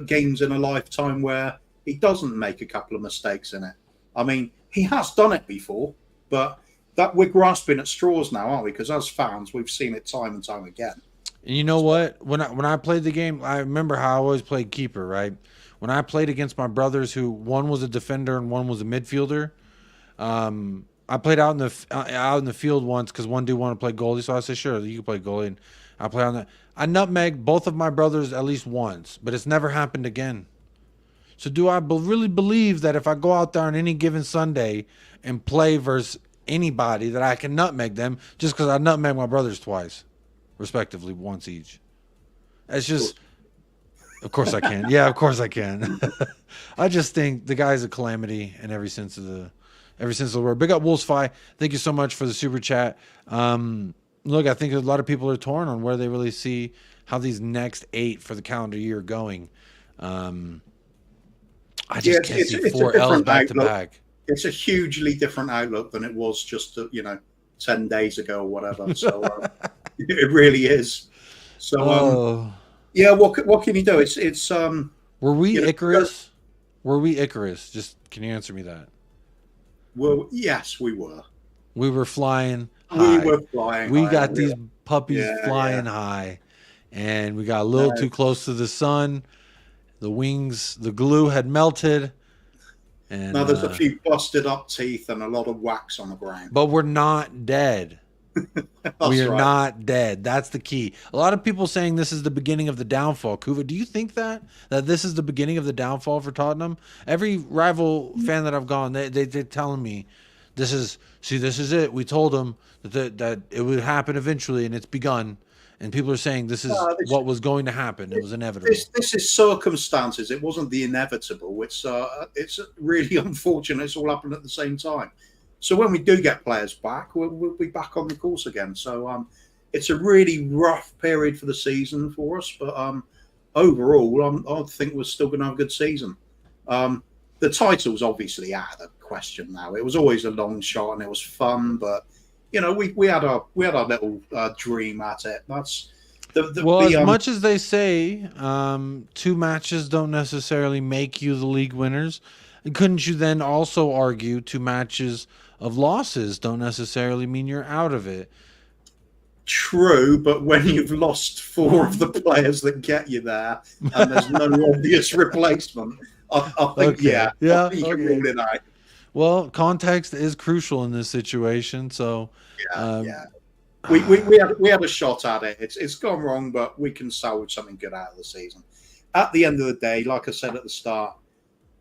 games in a lifetime where he doesn't make a couple of mistakes in it. I mean, he has done it before, but that we're grasping at straws now, aren't we? Because as fans, we've seen it time and time again. And you know what? When I played the game, I remember how I always played keeper, right? When I played against my brothers, who one was a defender and one was a midfielder, I played out in the field once because one dude wanted to play goalie, so I said, "Sure, you can play goalie." And I play on that. I nutmegged both of my brothers at least once, but it's never happened again. So do I really believe that if I go out there on any given Sunday and play versus anybody, that I can nutmeg them just because I nutmeg my brothers twice, respectively, once each? It's just, of course I can. Yeah, of course I can. I just think the guy's a calamity in every sense of the word. Big up Wolfsfi. Thank you so much for the super chat. Look, I think a lot of people are torn on where they really see how these next 8 for the calendar year are going. I just can't see 4 L's back to back. It's a hugely different outlook than it was just 10 days ago or whatever. So it really is. So yeah, what can you do? It's were we Icarus? Were we Icarus? Just can you answer me that? Well, yes, we were. We were flying high. We were flying. We got these puppies flying high, and we got a little too close to the sun. The wings, the glue had melted. And now there's a few busted up teeth and a lot of wax on the ground. But we're not dead. We are not dead. That's the key. A lot of people saying this is the beginning of the downfall. Kuva, do you think that this is the beginning of the downfall for Tottenham? Every rival fan that I've gone, they're telling me this is it. We told them that it would happen eventually, and it's begun. And people are saying this is what was going to happen. It was inevitable. This is circumstances. It wasn't the inevitable. It's really unfortunate. It's all happened at the same time. So when we do get players back, we'll be back on the course again. So it's a really rough period for the season for us. But overall, I think we're still going to have a good season. The title's obviously out of the question now. It was always a long shot and it was fun, but we had our little dream at it. That's as much as they say 2 matches don't necessarily make you the league winners. Couldn't you then also argue 2 matches of losses don't necessarily mean you're out of it? True, but when you've lost 4 of the players that get you there and there's no obvious replacement, I think I think you can rule it out. Well, context is crucial in this situation. So we had a shot at it. It's gone wrong, but we can salvage something good out of the season. At the end of the day, like I said at the start,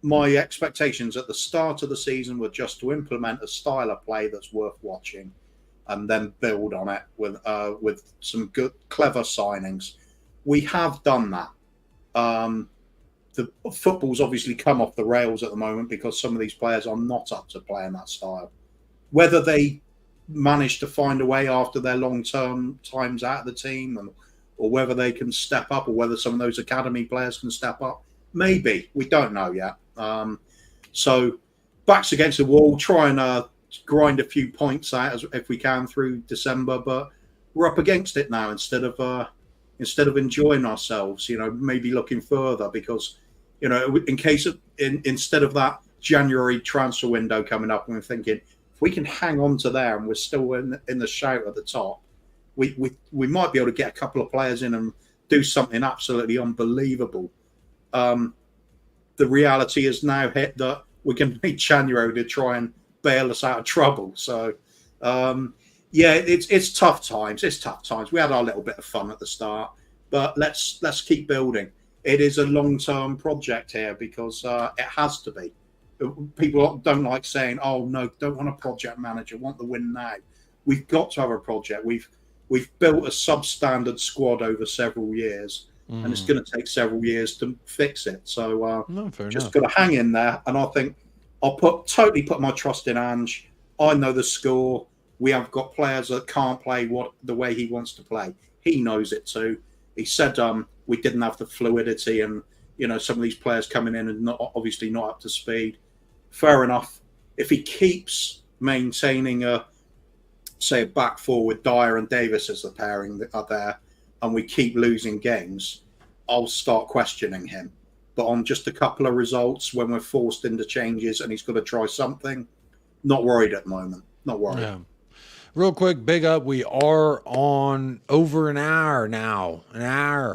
my expectations at the start of the season were just to implement a style of play that's worth watching, and then build on it with some good, clever signings. We have done that. The football's obviously come off the rails at the moment because some of these players are not up to playing that style. Whether they manage to find a way after their long-term times out of the team, or whether they can step up, or whether some of those academy players can step up, maybe. We don't know yet. So backs against the wall, try and grind a few points out if we can through December, but we're up against it now instead of enjoying ourselves, maybe looking further, because instead of that January transfer window coming up, and we're thinking if we can hang on to there and we're still in the shout at the top, we might be able to get a couple of players in and do something absolutely unbelievable. The reality has now hit that we're going to need January to try and bail us out of trouble. So it's tough times. It's tough times. We had our little bit of fun at the start, but let's keep building. It is a long-term project here because it has to be. People don't like saying, "Oh no, don't want a project manager. Want the win now." We've got to have a project. We've built a substandard squad over several years, and it's going to take several years to fix it. So just got to hang in there. And I think I'll totally put my trust in Ange. I know the score. We have got players that can't play the way he wants to play. He knows it too. He said we didn't have the fluidity, and some of these players coming in and obviously not up to speed. Fair enough. If he keeps maintaining a back four with Dyer and Davis as the pairing that are there, and we keep losing games, I'll start questioning him. But on just a couple of results, when we're forced into changes and he's got to try something, not worried at the moment. Not worried. Yeah. Real quick, big up. We are on over an hour now.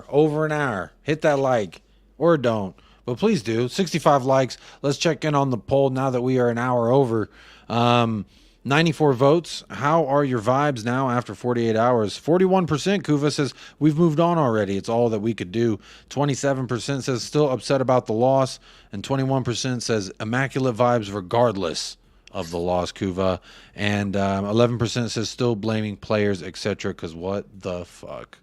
Over an hour. Hit that like or don't. But please do. 65 likes. Let's check in on the poll now that we are an hour over. 94 votes. How are your vibes now after 48 hours? 41% Kuva says we've moved on already. It's all that we could do. 27% says still upset about the loss. And 21% says immaculate vibes regardless of the loss, Kuva. And 11% says still blaming players, etc. Because what the fuck?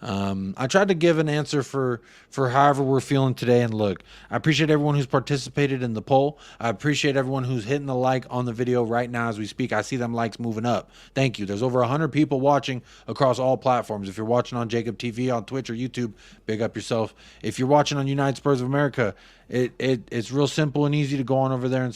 I tried to give an answer for however we're feeling today. And look, I appreciate everyone who's participated in the poll. I appreciate everyone who's hitting the like on the video right now as we speak. I see them likes moving up. Thank you. There's over 100 people watching across all platforms. If you're watching on Jacob TV, on Twitch or YouTube, big up yourself. If you're watching on United Spurs of America, it's real simple and easy to go on over there and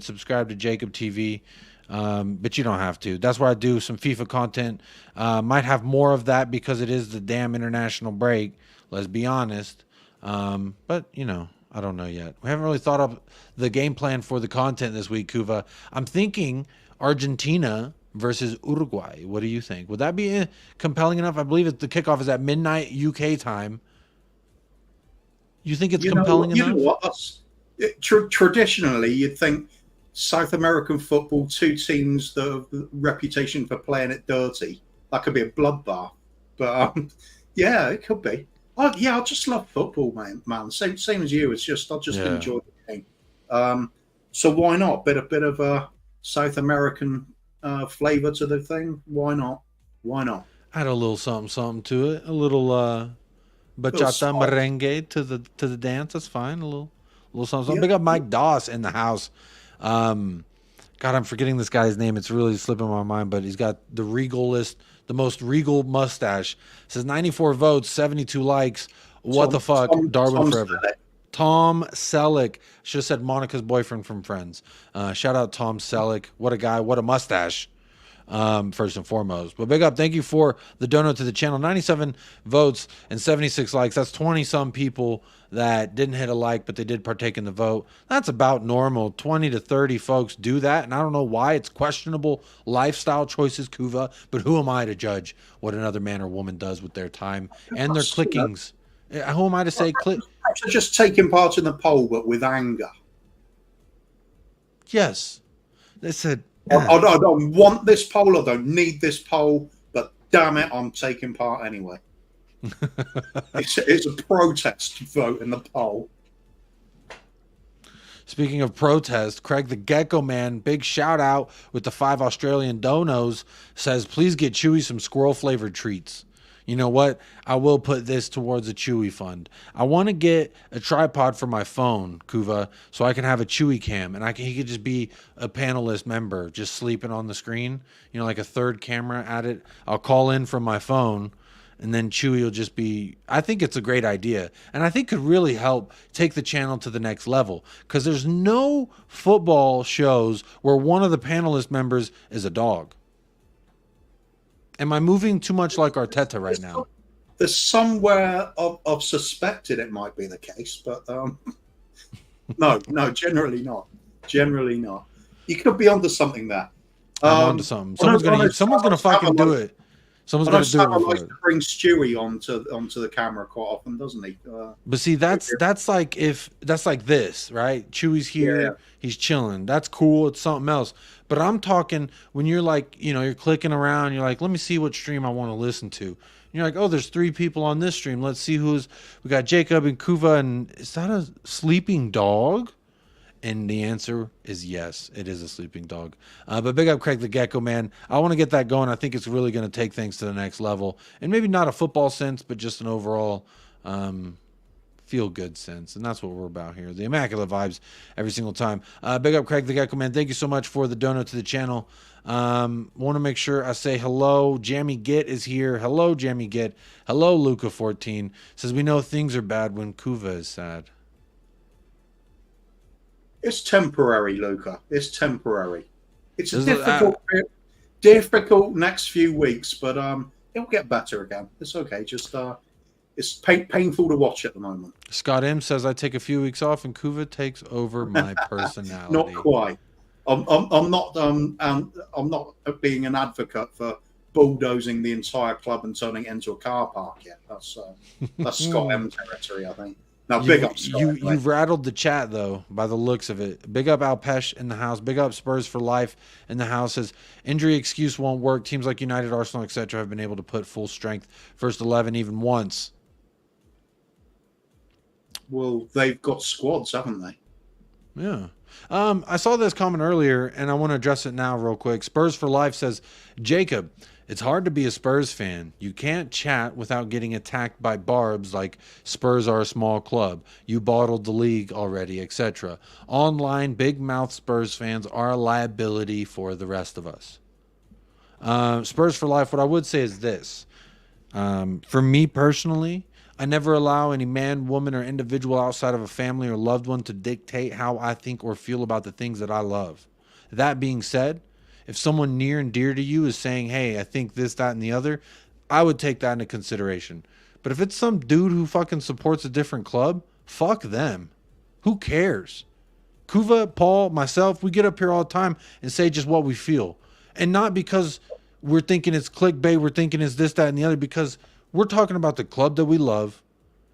subscribe to Jacob TV. But you don't have to. That's where I do some FIFA content. Might have more of that because it is the damn international break. Let's be honest. But, you know, I don't know yet. We haven't really thought of the game plan for the content this week, Kuva. I'm thinking Argentina versus Uruguay. What do you think? Would that be compelling enough? I believe the kickoff is at midnight UK time. You think it's compelling enough? You know what? Traditionally, you'd think South American football, two teams that have a reputation for playing it dirty. That could be a bloodbath. But yeah, it could be. I just love football, man. Same as you. It's just I just enjoy the game. So why not? Bit of a South American flavor to the thing. Why not? Why not? Add a little something to it. A little bachata merengue to the dance. That's fine. A little something. Yeah. Big up Mike Doss in the house. God, I'm forgetting this guy's name. It's really slipping my mind, but he's got the most regal mustache. It says 94 votes, 72 likes. What the fuck? Darwin forever. Tom Selleck. Should have said Monica's boyfriend from Friends. Shout out Tom Selleck. What a guy. What a mustache. First and foremost. But big up. Thank you for the donut to the channel. 97 votes and 76 likes. That's 20 some people that didn't hit a like, but they did partake in the vote. That's about normal. 20 to 30 folks do that. And I don't know why. It's questionable lifestyle choices, Kuva, but who am I to judge what another man or woman does with their time and their clickings? Who am I to say click? Perhaps just taking part in the poll, but with anger. Yes. They said, I don't want this poll. I don't need this poll. But damn it, I'm taking part anyway. It's a protest vote in the poll. Speaking of protest, Craig the Gecko Man, big shout out with the 5 Australian donos, says, please get Chewy some squirrel flavored treats. You know what? I will put this towards a Chewy fund. I want to get a tripod for my phone, Kuva, so I can have a Chewy cam, and he could just be a panelist member, just sleeping on the screen, you know, like a third camera at it. I'll call in from my phone, and then Chewy will just be, I think it's a great idea, and I think could really help take the channel to the next level, because there's no football shows where one of the panelist members is a dog. Am I moving too much like Arteta right now? There's somewhere I've suspected it might be the case, but no, generally not. Generally not. You could be onto something there. I'm onto something. Someone's gonna fucking do it. Someone's gonna do it. Likes to bring Stewie onto the camera quite often, doesn't he? But see, that's like this, right? Chewie's here, he's chilling. That's cool. It's something else. But I'm talking when you're like, you know, you're clicking around. You're like, let me see what stream I want to listen to. And you're like, oh, there's 3 people on this stream. Let's see we got Jacob and Kuva. And is that a sleeping dog? And the answer is yes, it is a sleeping dog. But big up Craig the Gecko Man. I want to get that going. I think it's really going to take things to the next level. And maybe not a football sense, but just an overall feel-good sense. And that's what we're about here. The immaculate vibes every single time. Big up Craig the Gecko Man. Thank you so much for the donut to the channel. Want to make sure I say hello. Jammy Git is here. Hello, Jammy Git. Hello, Luca14. Says, we know things are bad when Kuva is sad. It's temporary, Luca. It's temporary. It's a difficult next few weeks, but it'll get better again. It's okay. Just it's painful to watch at the moment. Scott M says I take a few weeks off and Kuva takes over my personality. Not quite. I'm not being an advocate for bulldozing the entire club and turning it into a car park yet. That's Scott M territory, I think. Now, big up Scott. You've rattled the chat though by the looks of it. Big up Alpesh in the house. Big up Spurs for life in the house. Says injury excuse won't work. Teams like United, Arsenal, etc. have been able to put full strength first 11 even once. Well, they've got squads, haven't they? Yeah. I saw this comment earlier, and I want to address it now real quick. Spurs for Life says, Jacob, it's hard to be a Spurs fan. You can't chat without getting attacked by barbs like Spurs are a small club. You bottled the league already, etc. Online, big mouth Spurs fans are a liability for the rest of us. Spurs for Life, what I would say is this. For me personally, I never allow any man, woman, or individual outside of a family or loved one to dictate how I think or feel about the things that I love. That being said, if someone near and dear to you is saying, hey, I think this, that, and the other, I would take that into consideration. But if it's some dude who fucking supports a different club, fuck them. Who cares? Kuva, Paul, myself, we get up here all the time and say just what we feel. And not because we're thinking it's clickbait, we're thinking it's this, that, and the other, because we're talking about the club that we love,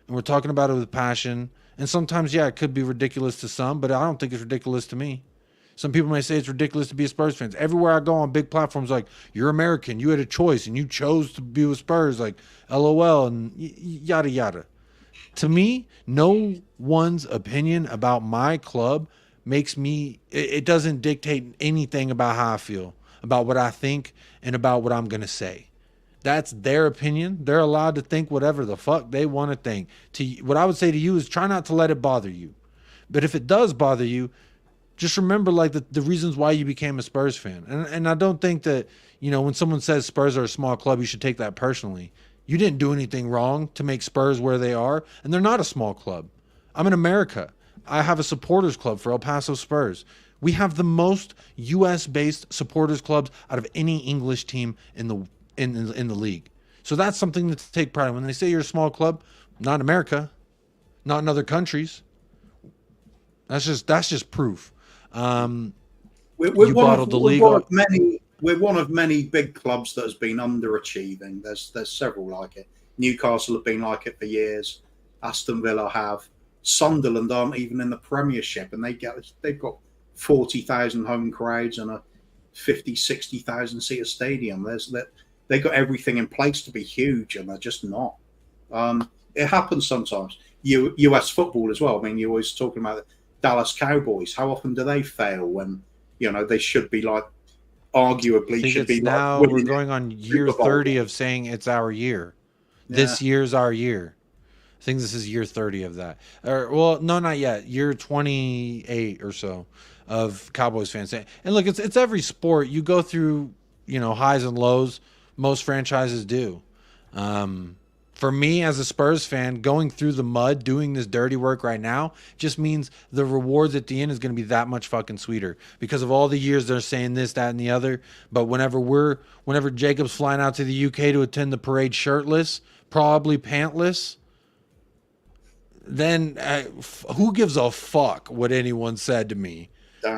and we're talking about it with passion. And sometimes, yeah, it could be ridiculous to some, but I don't think it's ridiculous to me. Some people may say it's ridiculous to be a Spurs fan. Everywhere I go on big platforms, like, you're American, you had a choice, and you chose to be with Spurs, like, LOL, and yada, yada. To me, no one's opinion about my club makes me, it doesn't dictate anything about how I feel, about what I think, and about what I'm going to say. That's their opinion. They're allowed to think whatever the fuck they want to think. What I would say to you is try not to let it bother you. But if it does bother you, just remember like the reasons why you became a Spurs fan. And I don't think that, you know, when someone says Spurs are a small club, you should take that personally. You didn't do anything wrong to make Spurs where they are, and they're not a small club. I'm in America. I have a supporters club for El Paso Spurs. We have the most U.S.-based supporters clubs out of any English team in the league. So that's something to take pride in. When they say you're a small club, not in America, not in other countries. That's just proof. We're one of many big clubs that has been underachieving. There's several like it. Newcastle have been like it for years. Aston Villa have. Sunderland aren't even in the Premiership, and they've got 40,000 home crowds and a 50,000-60,000 seater stadium. They got everything in place to be huge, and they're just not. It happens sometimes. US football as well. I mean, you're always talking about the Dallas Cowboys. How often do they fail when, you know, they should be like, arguably should be now like, we're going on year 30 of saying it's our year. Yeah. This year's our year. I think this is year 30 of that. Or, well, no, not yet. Year 28 or so of Cowboys fans. And look, it's every sport. You go through, you know, highs and lows. Most franchises do. For me as a Spurs fan, going through the mud, doing this dirty work right now, just means the rewards at the end is going to be that much fucking sweeter because of all the years they're saying this, that, and the other. But whenever Jacob's flying out to the UK to attend the parade shirtless, probably pantless, then who gives a fuck what anyone said to me?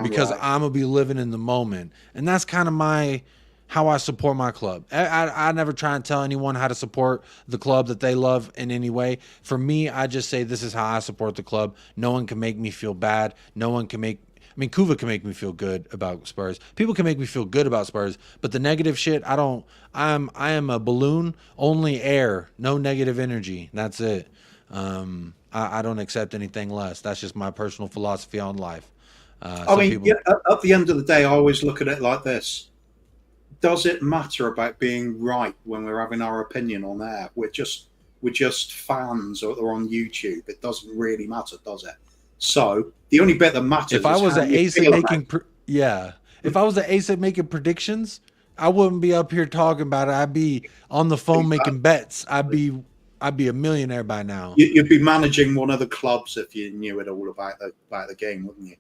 Because I'm going to be living in the moment. And that's kind of how I support my club. I never try and tell anyone how to support the club that they love in any way. For me, I just say this is how I support the club. No one can make me feel bad. No one can Kuva can make me feel good about Spurs. People can make me feel good about Spurs, but the negative shit, I am a balloon, only air, no negative energy. That's it. I don't accept anything less. That's just my personal philosophy on life. At the end of the day, I always look at it like this. Does it matter about being right when we're having our opinion on air? We're just fans or on YouTube. It doesn't really matter, does it? So the only bit that matters. If I was an ace at making, if I was an ace at making predictions, I wouldn't be up here talking about it. I'd be on the phone making bets. I'd be a millionaire by now. You'd be managing one of the clubs if you knew it all about the game, wouldn't you?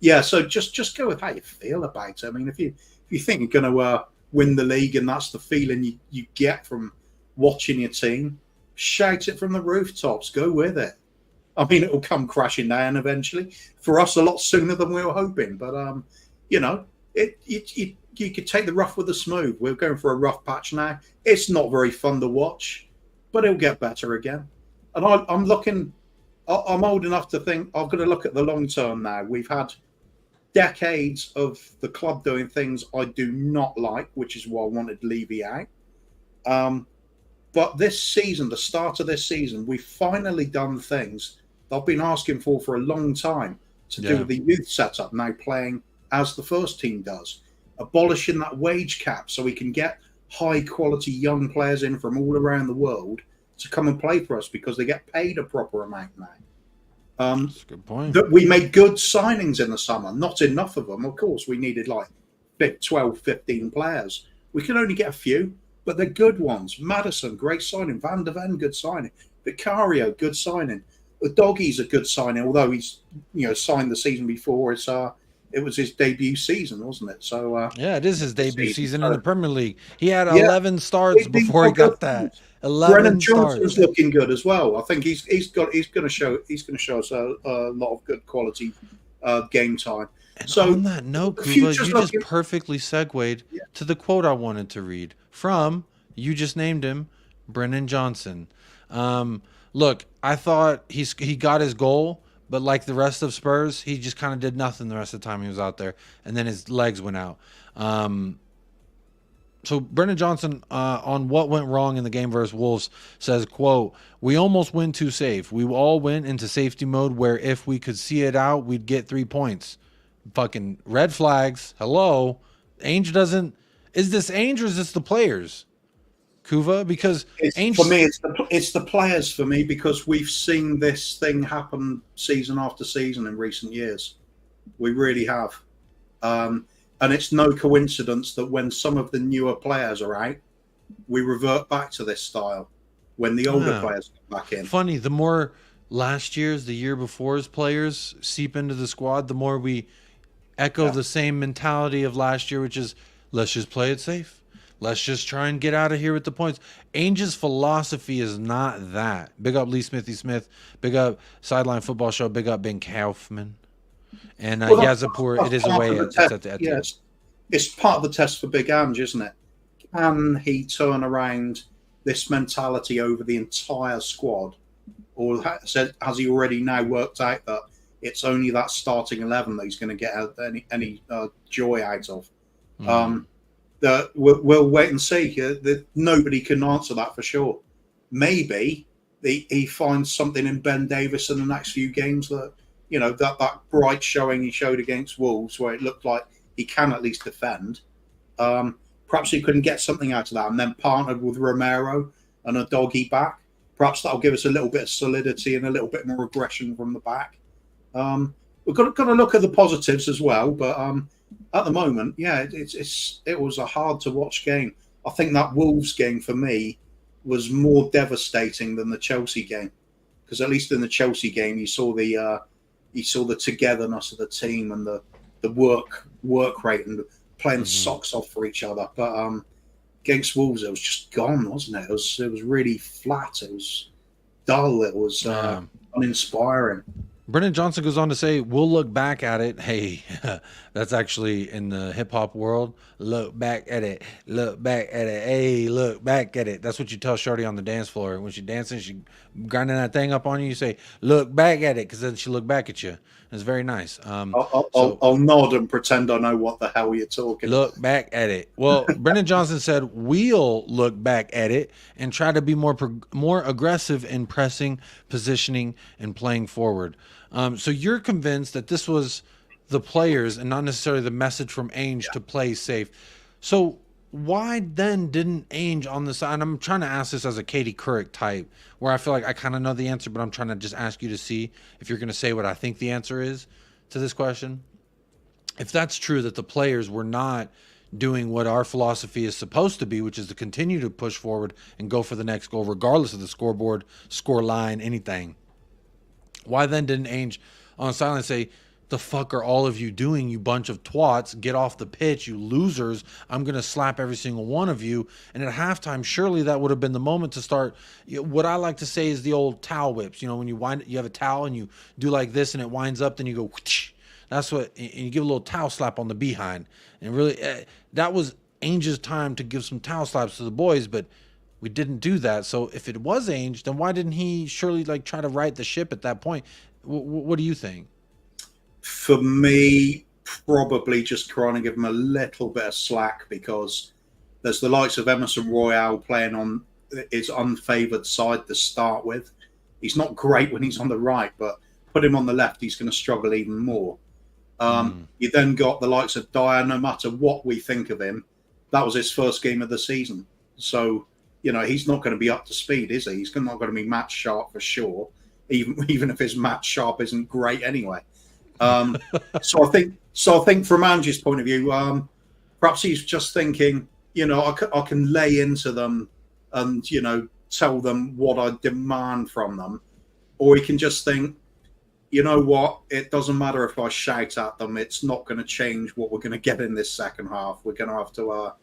Yeah. So just go with how you feel about it. I mean, if you think you're going to win the league, and that's the feeling you get from watching your team, shout it from the rooftops. Go with it. I mean, it will come crashing down eventually. For us, a lot sooner than we were hoping. But you know, you could take the rough with the smooth. We're going for a rough patch now. It's not very fun to watch, but it'll get better again. And I'm looking. I'm old enough to think I've got to look at the long term now. We've had decades of the club doing things I do not like, which is why I wanted Levy out. But this season, the start of this season, we've finally done things that I've been asking for a long time to do with the youth setup, now playing as the first team does, abolishing that wage cap so we can get high quality young players in from all around the world to come and play for us because they get paid a proper amount now. That's a good point. That we made good signings in the summer, not enough of them. Of course, we needed like 12, 15 players. We can only get a few, but they're good ones. Madison, great signing. Van der Ven, good signing. Vicario, good signing. The Doggy's a good signing, although he's signed the season before. It was his debut season, wasn't it? So yeah, it is his debut season in the Premier League. He had 11 starts before he got that. 11 Brennan starts. Johnson's looking good as well. I think he's going to show us a lot of good quality game time. And so on that note, Kuba, you just perfectly segued to the quote I wanted to read from, you just named him, Brennan Johnson. Look, I thought he got his goal, but like the rest of Spurs, he just kind of did nothing the rest of the time he was out there, and then his legs went out. So Brennan Johnson on what went wrong in the game versus Wolves says, quote, "We almost went too safe. We all went into safety mode where if we could see it out, we'd get 3 points." Fucking red flags. Hello. Ainge doesn't... Is this Ainge or is this the players? Kuva? Because Ainge... For me, it's the players for me, because we've seen this thing happen season after season in recent years. We really have. And it's no coincidence that when some of the newer players are out, we revert back to this style when the older players come back in. Funny, the more last year's, the year before's players seep into the squad, the more we echo the same mentality of last year, which is, let's just play it safe. Let's just try and get out of here with the points. Ainge's philosophy is not that. Big up Lee Smithy Smith. Big up Sideline Football Show. Big up Ben Kaufman. And Yazapur, it is a way at the yes, it's part of the test for Big Ange, isn't it? Can he turn around this mentality over the entire squad? Or has he already now worked out that it's only that starting 11 that he's going to get any joy out of? We'll wait and see. Nobody can answer that for sure. Maybe he finds something in Ben Davies in the next few games that, that bright showing he showed against Wolves where it looked like he can at least defend. Perhaps he couldn't get something out of that, and then partnered with Romero and a doggy back. Perhaps that'll give us a little bit of solidity and a little bit more aggression from the back. We've got to look at the positives as well, but at the moment, it was a hard to watch game. I think that Wolves game for me was more devastating than the Chelsea game, because at least in the Chelsea game you saw the togetherness of the team and the work rate and playing socks off for each other. But against Wolves, it was just gone, wasn't it? It was really flat. It was dull. It was uninspiring. Brennan Johnson goes on to say, "We'll look back at it." Hey, that's actually in the hip hop world. Look back at it. Look back at it. Hey, look back at it. That's what you tell Shorty on the dance floor. When she's dancing, she grinding that thing up on you. You say, "Look back at it," because then she look back at you. It's very nice. I'll nod and pretend I know what the hell you're talking about. Look back at it. Well, Brennan Johnson said, "We'll look back at it and try to be more aggressive in pressing, positioning, and playing forward." So you're convinced that this was the players and not necessarily the message from Ainge to play safe. So why then didn't Ainge on the side? And I'm trying to ask this as a Katie Couric type, where I feel like I kind of know the answer, but I'm trying to just ask you to see if you're going to say what I think the answer is to this question. If that's true, that the players were not doing what our philosophy is supposed to be, which is to continue to push forward and go for the next goal, regardless of the scoreboard, score line, anything. Why then didn't Ainge on silent say, the fuck are all of you doing, you bunch of twats? Get off the pitch, you losers. I'm going to slap every single one of you. And at halftime, surely that would have been the moment to start. What I like to say is the old towel whips. You know, when you have a towel and you do like this and it winds up, then you go, whoosh. That's what, and you give a little towel slap on the behind. And really, that was Ainge's time to give some towel slaps to the boys, but we didn't do that. So if it was Ainge, then why didn't he surely like try to right the ship at that point? What do you think? For me, probably just trying to give him a little bit of slack, because there's the likes of Emerson Royale playing on his unfavoured side to start with. He's not great when he's on the right, but put him on the left, he's going to struggle even more. You then got the likes of Dyer. No matter what we think of him, that was his first game of the season. So, you know, he's not going to be up to speed, is he? He's not going to be match sharp for sure, even if his match sharp isn't great anyway. So I think from Ange's point of view, perhaps he's just thinking, you know, I can lay into them and, you know, tell them what I demand from them. Or he can just think, you know what, it doesn't matter if I shout at them, it's not going to change what we're going to get in this second half. We're going to have to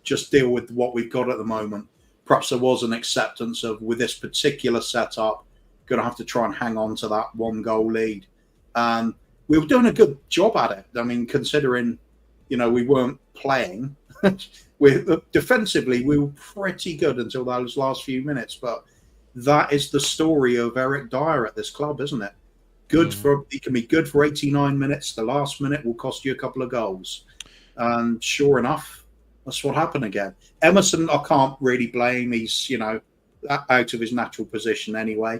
just deal with what we've got at the moment. Perhaps there was an acceptance of, with this particular setup, going to have to try and hang on to that 1-goal lead. And we were doing a good job at it. I mean, considering, you know, we weren't playing. Defensively, we were pretty good until those last few minutes. But that is the story of Eric Dyer at this club, isn't it? He can be good for 89 minutes. The last minute will cost you a couple of goals. And sure enough, that's what happened again. Emerson, I can't really blame. He's, you know, out of his natural position anyway.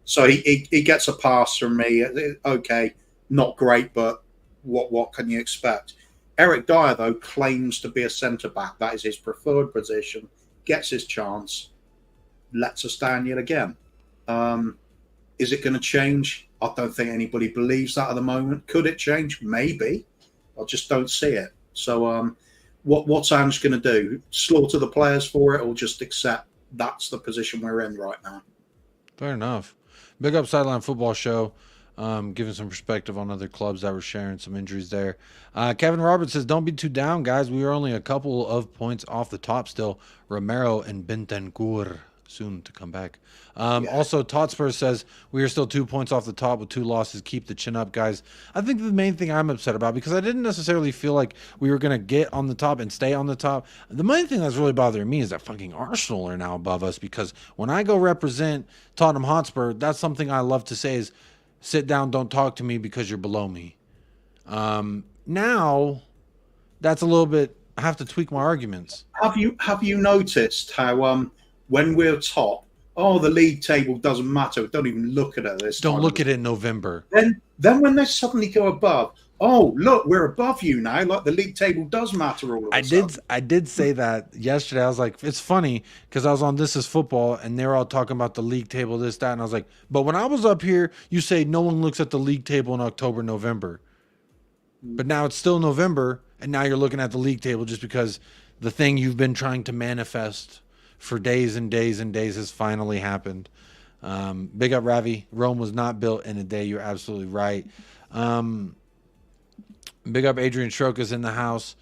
So he gets a pass from me. Okay, not great, but what can you expect? Eric Dyer, though, claims to be a centre-back. That is his preferred position. Gets his chance. Lets us down yet again. Is it going to change? I don't think anybody believes that at the moment. Could it change? Maybe. I just don't see it. So what's Ange going to do? Slaughter the players for it, or just accept that's the position we're in right now? Fair enough. Big up Sideline Football Show, giving some perspective on other clubs that were sharing some injuries there. Kevin Roberts says, don't be too down, guys. We are only a couple of points off the top still. Romero and Bentancur soon to come back. Also, Totspur says, we are still 2 points off the top with 2 losses. Keep the chin up, guys. I think the main thing I'm upset about, because I didn't necessarily feel like we were going to get on the top and stay on the top. The main thing that's really bothering me is that fucking Arsenal are now above us, because when I go represent Tottenham Hotspur, that's something I love to say is, sit down, don't talk to me because you're below me. Now, that's a little bit, I have to tweak my arguments. Have you noticed how when we're top, the league table doesn't matter. Don't even look at it this time. Don't look at it in November. Then when they suddenly go above, look, we're above you now. Like the league table does matter all of a sudden. I did say that yesterday. I was like, it's funny because I was on This Is Football and they're all talking about the league table, this, that. And I was like, but when I was up here, you say no one looks at the league table in October, November. But now it's still November, and now you're looking at the league table just because the thing you've been trying to manifest for days and days and days has finally happened. Big up, Ravi. Rome was not built in a day. You're absolutely right. Big up, Adrian Strokas in the house.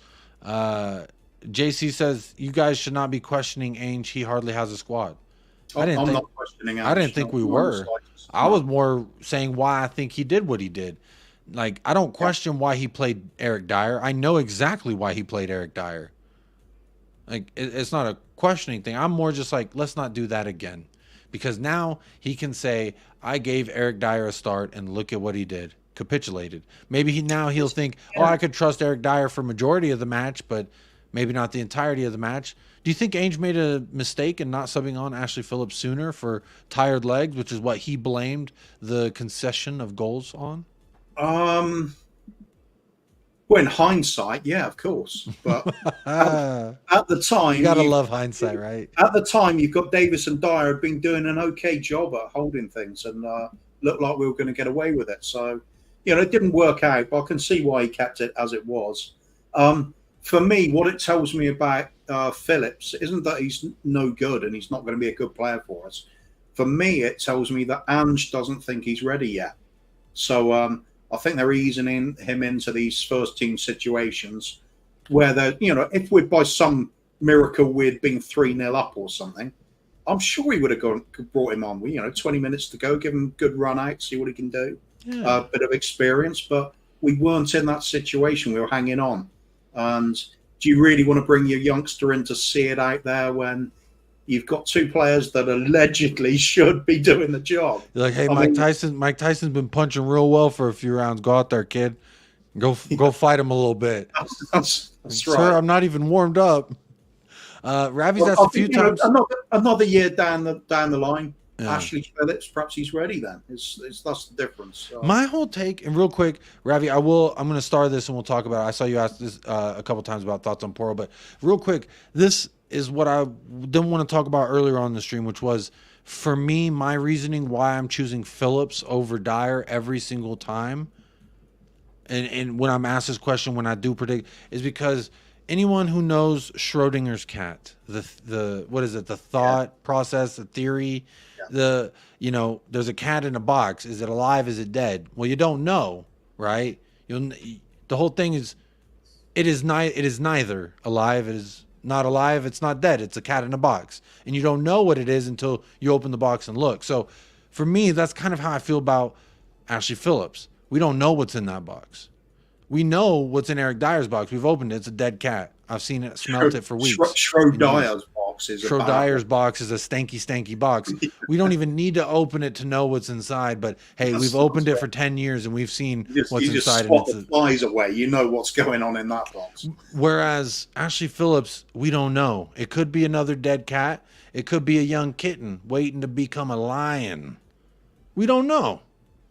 JC says, you guys should not be questioning Ainge. He hardly has a squad. I'm not questioning Ainge. I didn't think we were. I was more saying why I think he did what he did. Like, I don't question why he played Eric Dyer. I know exactly why he played Eric Dyer. Like, it's not a questioning thing. I'm more just like, let's not do that again. Because now he can say, I gave Eric Dyer a start and look at what he did. Capitulated. Maybe he'll think, I could trust Eric Dyer for majority of the match, but maybe not the entirety of the match. Do you think Ainge made a mistake in not subbing on Ashley Phillips sooner for tired legs, which is what he blamed the concession of goals on? Well, in hindsight, yeah, of course. But at the time, you gotta love hindsight, right? At the time, you've got Davis and Dyer had been doing an okay job at holding things and looked like we were going to get away with it. So, it didn't work out, but I can see why he kept it as it was. For me, what it tells me about Phillips isn't that he's no good and he's not going to be a good player for us. For me, it tells me that Ange doesn't think he's ready yet. So I think they're easing him into these first team situations where they're, if we'd by some miracle we'd been 3-0 up or something, I'm sure he would have brought him on. 20 minutes to go, give him a good run out, see what he can do. Yeah. A bit of experience, but we weren't in that situation. We were hanging on. And do you really want to bring your youngster in to see it out there when you've got two players that allegedly should be doing the job? You're like, hey, Mike Tyson's been punching real well for a few rounds. Go out there, kid. Go fight him a little bit. That's Sir, right. I'm not even warmed up. Ravi's asked a few times. Another year down the line, Yeah. Ashley Phillips, perhaps he's ready then. That's the difference. My whole take, and real quick, Ravi, I'm going to start this and we'll talk about it. I saw you ask this a couple times about thoughts on Poro, but real quick, this is what I didn't want to talk about earlier on the stream, which was, for me, my reasoning why I'm choosing Phillips over Dyer every single time. And when I'm asked this question, when I do predict, is because anyone who knows Schrodinger's cat, the what is it, the thought process, the theory, there's a cat in a box. Is it alive? Is it dead? Well, you don't know, right? The whole thing is, it is neither alive. It is not alive. It's not dead. It's a cat in a box, and you don't know what it is until you open the box and look. So, for me, that's kind of how I feel about Ashley Phillips. We don't know what's in that box. We know what's in Eric Dyer's box. We've opened it. It's a dead cat. I've seen it, smelt it for weeks. Schrodinger's box is Schrodinger's box is a stanky box. We don't even need to open it to know what's inside. But hey, we've opened it for 10 years and we've seen what's inside. You just swat the flies away. You know what's going on in that box. Whereas Ashley Phillips, we don't know. It could be another dead cat. It could be a young kitten waiting to become a lion. We don't know.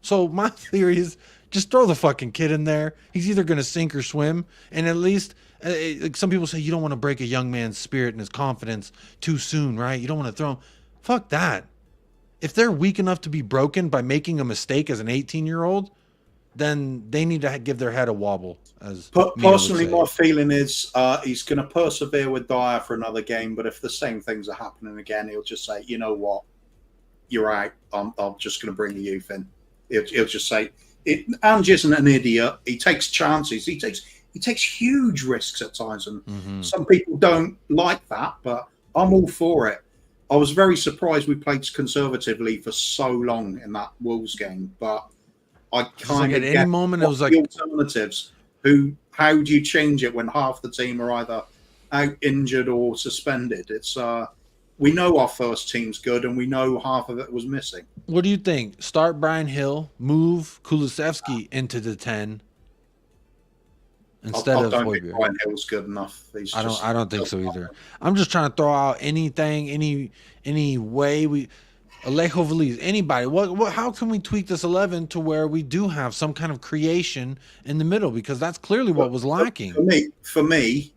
So my theory is, just throw the fucking kid in there. He's either going to sink or swim. And at least, some people say you don't want to break a young man's spirit and his confidence too soon, right? You don't want to throw him. Fuck that. If they're weak enough to be broken by making a mistake as an 18-year-old, then they need to give their head a wobble. Personally, my feeling is he's going to persevere with Dyer for another game. But if the same things are happening again, he'll just say, you know what? You're out. I'm just going to bring the youth in. He'll just say, Ange isn't an idiot. He takes chances. He takes huge risks at times, and some people don't like that. But I'm all for it. I was very surprised we played conservatively for so long in that Wolves game, but I kind of at any moment it was like alternatives. How do you change it when half the team are either out injured or suspended? It's we know our first team's good, and we know half of it was missing. What do you think? Start Brian Hill, move Kulusevski into the 10 instead of don't think Brian Hill's good enough. I don't think so either. I'm just trying to throw out anything, any way we Alejo Veliz, anybody. What? How can we tweak this 11 to where we do have some kind of creation in the middle? Because that's clearly what was lacking. For me,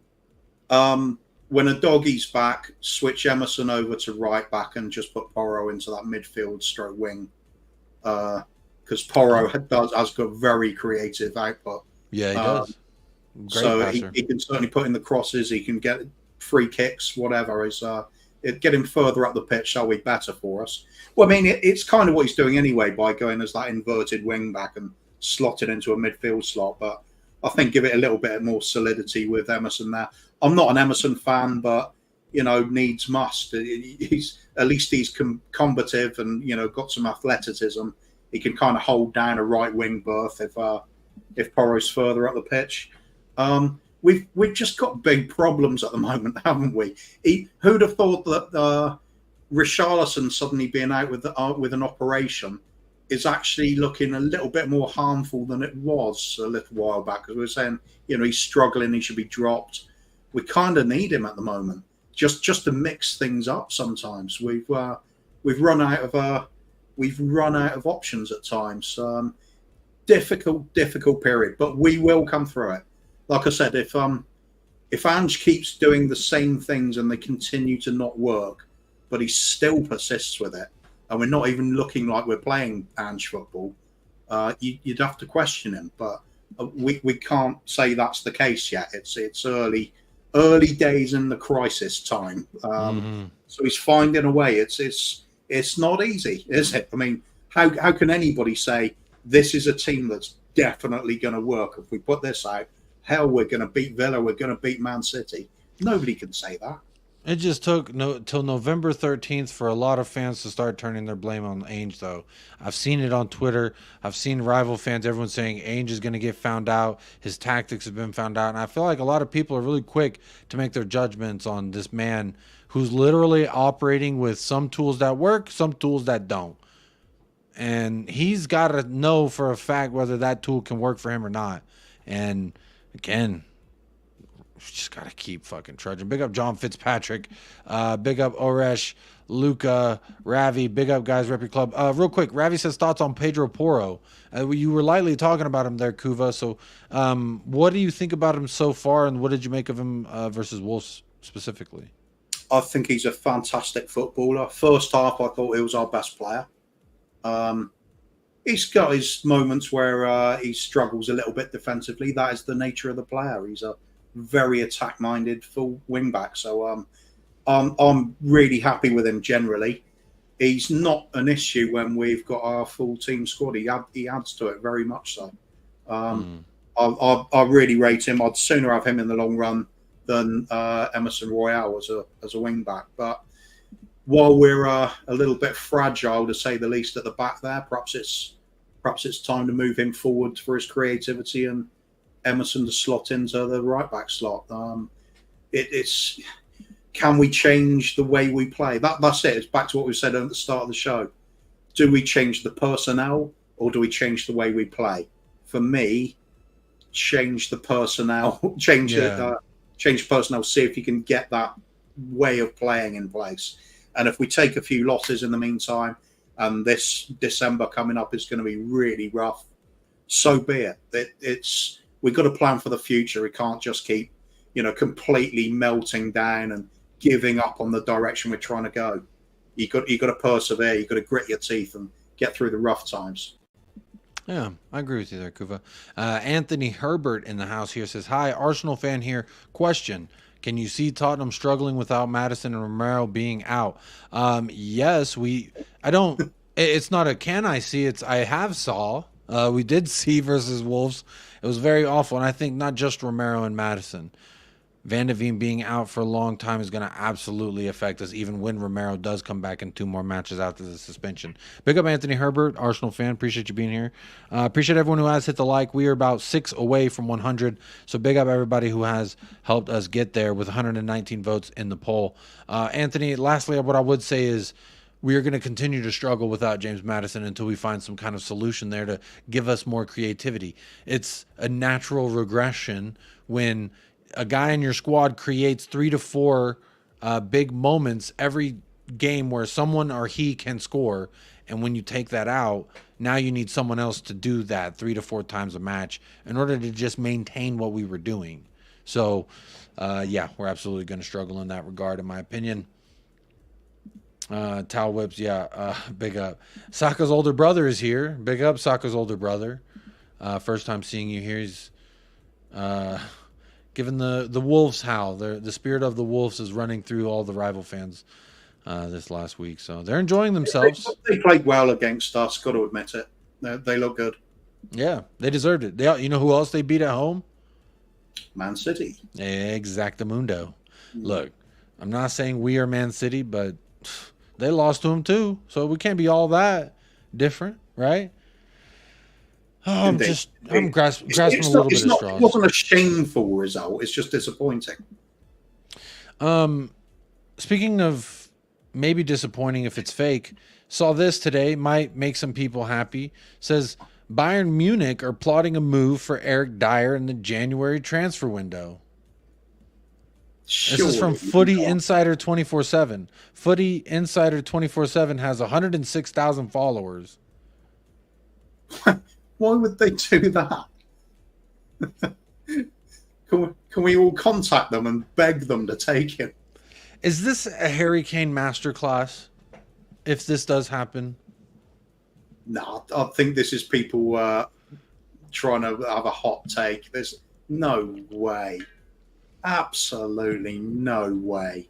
when a doggy's back, switch Emerson over to right back and just put Porro into that midfield stroke wing. Because Porro has got very creative output. Yeah, he does. Great so he can certainly put in the crosses. He can get free kicks, whatever. Get him further up the pitch. That'll be better for us. Well, I mean, it's kind of what he's doing anyway by going as that inverted wing back and slotted into a midfield slot. But I think give it a little bit more solidity with Emerson there. I'm not an Emerson fan, but needs must. He's combative and got some athleticism. He can kind of hold down a right wing berth if Porro's further up the pitch. We've just got big problems at the moment, haven't we? Who'd have thought that Richarlison suddenly being out with an operation is actually looking a little bit more harmful than it was a little while back? Because we were saying, he's struggling, he should be dropped. We kind of need him at the moment, just to mix things up. Sometimes we've run out of options at times. Difficult period, but we will come through it. Like I said, if Ange keeps doing the same things and they continue to not work, but he still persists with it, and we're not even looking like we're playing Ange football, you'd have to question him. But we can't say that's the case yet. It's early days in the crisis time. So he's finding a way. It's not easy, is it? I mean, how can anybody say this is a team that's definitely going to work. If we put this out, hell, we're going to beat Villa, we're going to beat Man City. Nobody can say that. It just took till November 13th for a lot of fans to start turning their blame on Ainge, though. I've seen it on Twitter. I've seen rival fans, everyone saying Ainge is going to get found out. His tactics have been found out. And I feel like a lot of people are really quick to make their judgments on this man who's literally operating with some tools that work, some tools that don't. And he's got to know for a fact whether that tool can work for him or not. And again, just got to keep fucking trudging. Big up John Fitzpatrick. Big up Oresh, Luca, Ravi. Big up, guys. Rep your club. Real quick, Ravi says thoughts on Pedro Porro. You were lightly talking about him there, Kuva. So what do you think about him so far, and what did you make of him versus Wolves specifically? I think he's a fantastic footballer. First half, I thought he was our best player. He's got his moments where he struggles a little bit defensively. That is the nature of the player. He's a very attack-minded full wing-back. So I'm really happy with him generally. He's not an issue when we've got our full team squad. He adds to it very much so. I really rate him. I'd sooner have him in the long run than Emerson Royale as a wing-back. But while we're a little bit fragile, to say the least, at the back there, perhaps it's time to move him forward for his creativity and Emerson to slot into the right back slot. It's can we change the way we play? That's it. It's back to what we said at the start of the show. Do we change the personnel or do we change the way we play? For me, change the personnel. Change personnel. See if you can get that way of playing in place. And if we take a few losses in the meantime, and this December coming up is going to be really rough, so be it. We've got to plan for the future. We can't just keep, completely melting down and giving up on the direction we're trying to go. You got to persevere. You got to grit your teeth and get through the rough times. Yeah, I agree with you there, Kuva. Anthony Herbert in the house here says, "Hi, Arsenal fan here. Question: can you see Tottenham struggling without Maddison and Romero being out?" Yes, I don't. It's not a can I see. It's I have saw. We did see versus Wolves. It was very awful, and I think not just Romero and Maddison. Van de Ven being out for a long time is going to absolutely affect us, even when Romero does come back in 2 more matches after the suspension. Big up Anthony Herbert, Arsenal fan. Appreciate you being here. Appreciate everyone who has hit the like. We are about 6 away from 100, so big up everybody who has helped us get there with 119 votes in the poll. Anthony, lastly, what I would say is we are going to continue to struggle without James Maddison until we find some kind of solution there to give us more creativity. It's a natural regression when a guy in your squad creates 3 to 4 big moments every game where someone or he can score. And when you take that out, now you need someone else to do that 3 to 4 times a match in order to just maintain what we were doing. So, yeah, we're absolutely going to struggle in that regard, in my opinion. Towel whips, yeah, big up. Saka's older brother is here. Big up, Saka's older brother. First time seeing you here. He's giving the Wolves howl. The spirit of the Wolves is running through all the rival fans this last week. So they're enjoying themselves. They played well against us, got to admit it. They look good. Yeah, they deserved it. You know who else they beat at home? Man City. Exactamundo. Look, I'm not saying we are Man City, but they lost to them too. So we can't be all that different, right? Oh, I'm grasping a little bit of straws. It wasn't a shameful result. It's just disappointing. Speaking of maybe disappointing if it's fake, saw this today. Might make some people happy. Says Bayern Munich are plotting a move for Eric Dyer in the January transfer window. This is from Footy Insider 24/7. Footy Insider 24/7 has 106,000 followers. Why would they do that? Can we all contact them and beg them to take him? Is this a Harry Kane masterclass? If this does happen? No, I think this is people trying to have a hot take. There's no way. Absolutely no way.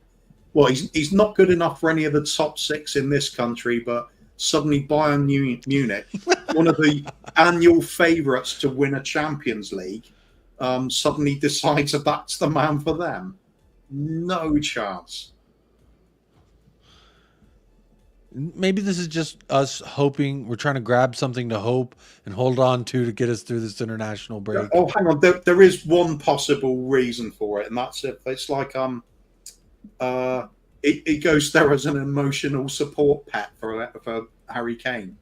Well, he's not good enough for any of the top 6 in this country, but suddenly Bayern Munich, one of the annual favourites to win a Champions League, suddenly decides that that's the man for them? No chance. Maybe this is just us hoping. We're trying to grab something to hope and hold on to get us through this international break. Oh, hang on. There is one possible reason for it, and that's it. It's like it goes there as an emotional support pet for Harry Kane.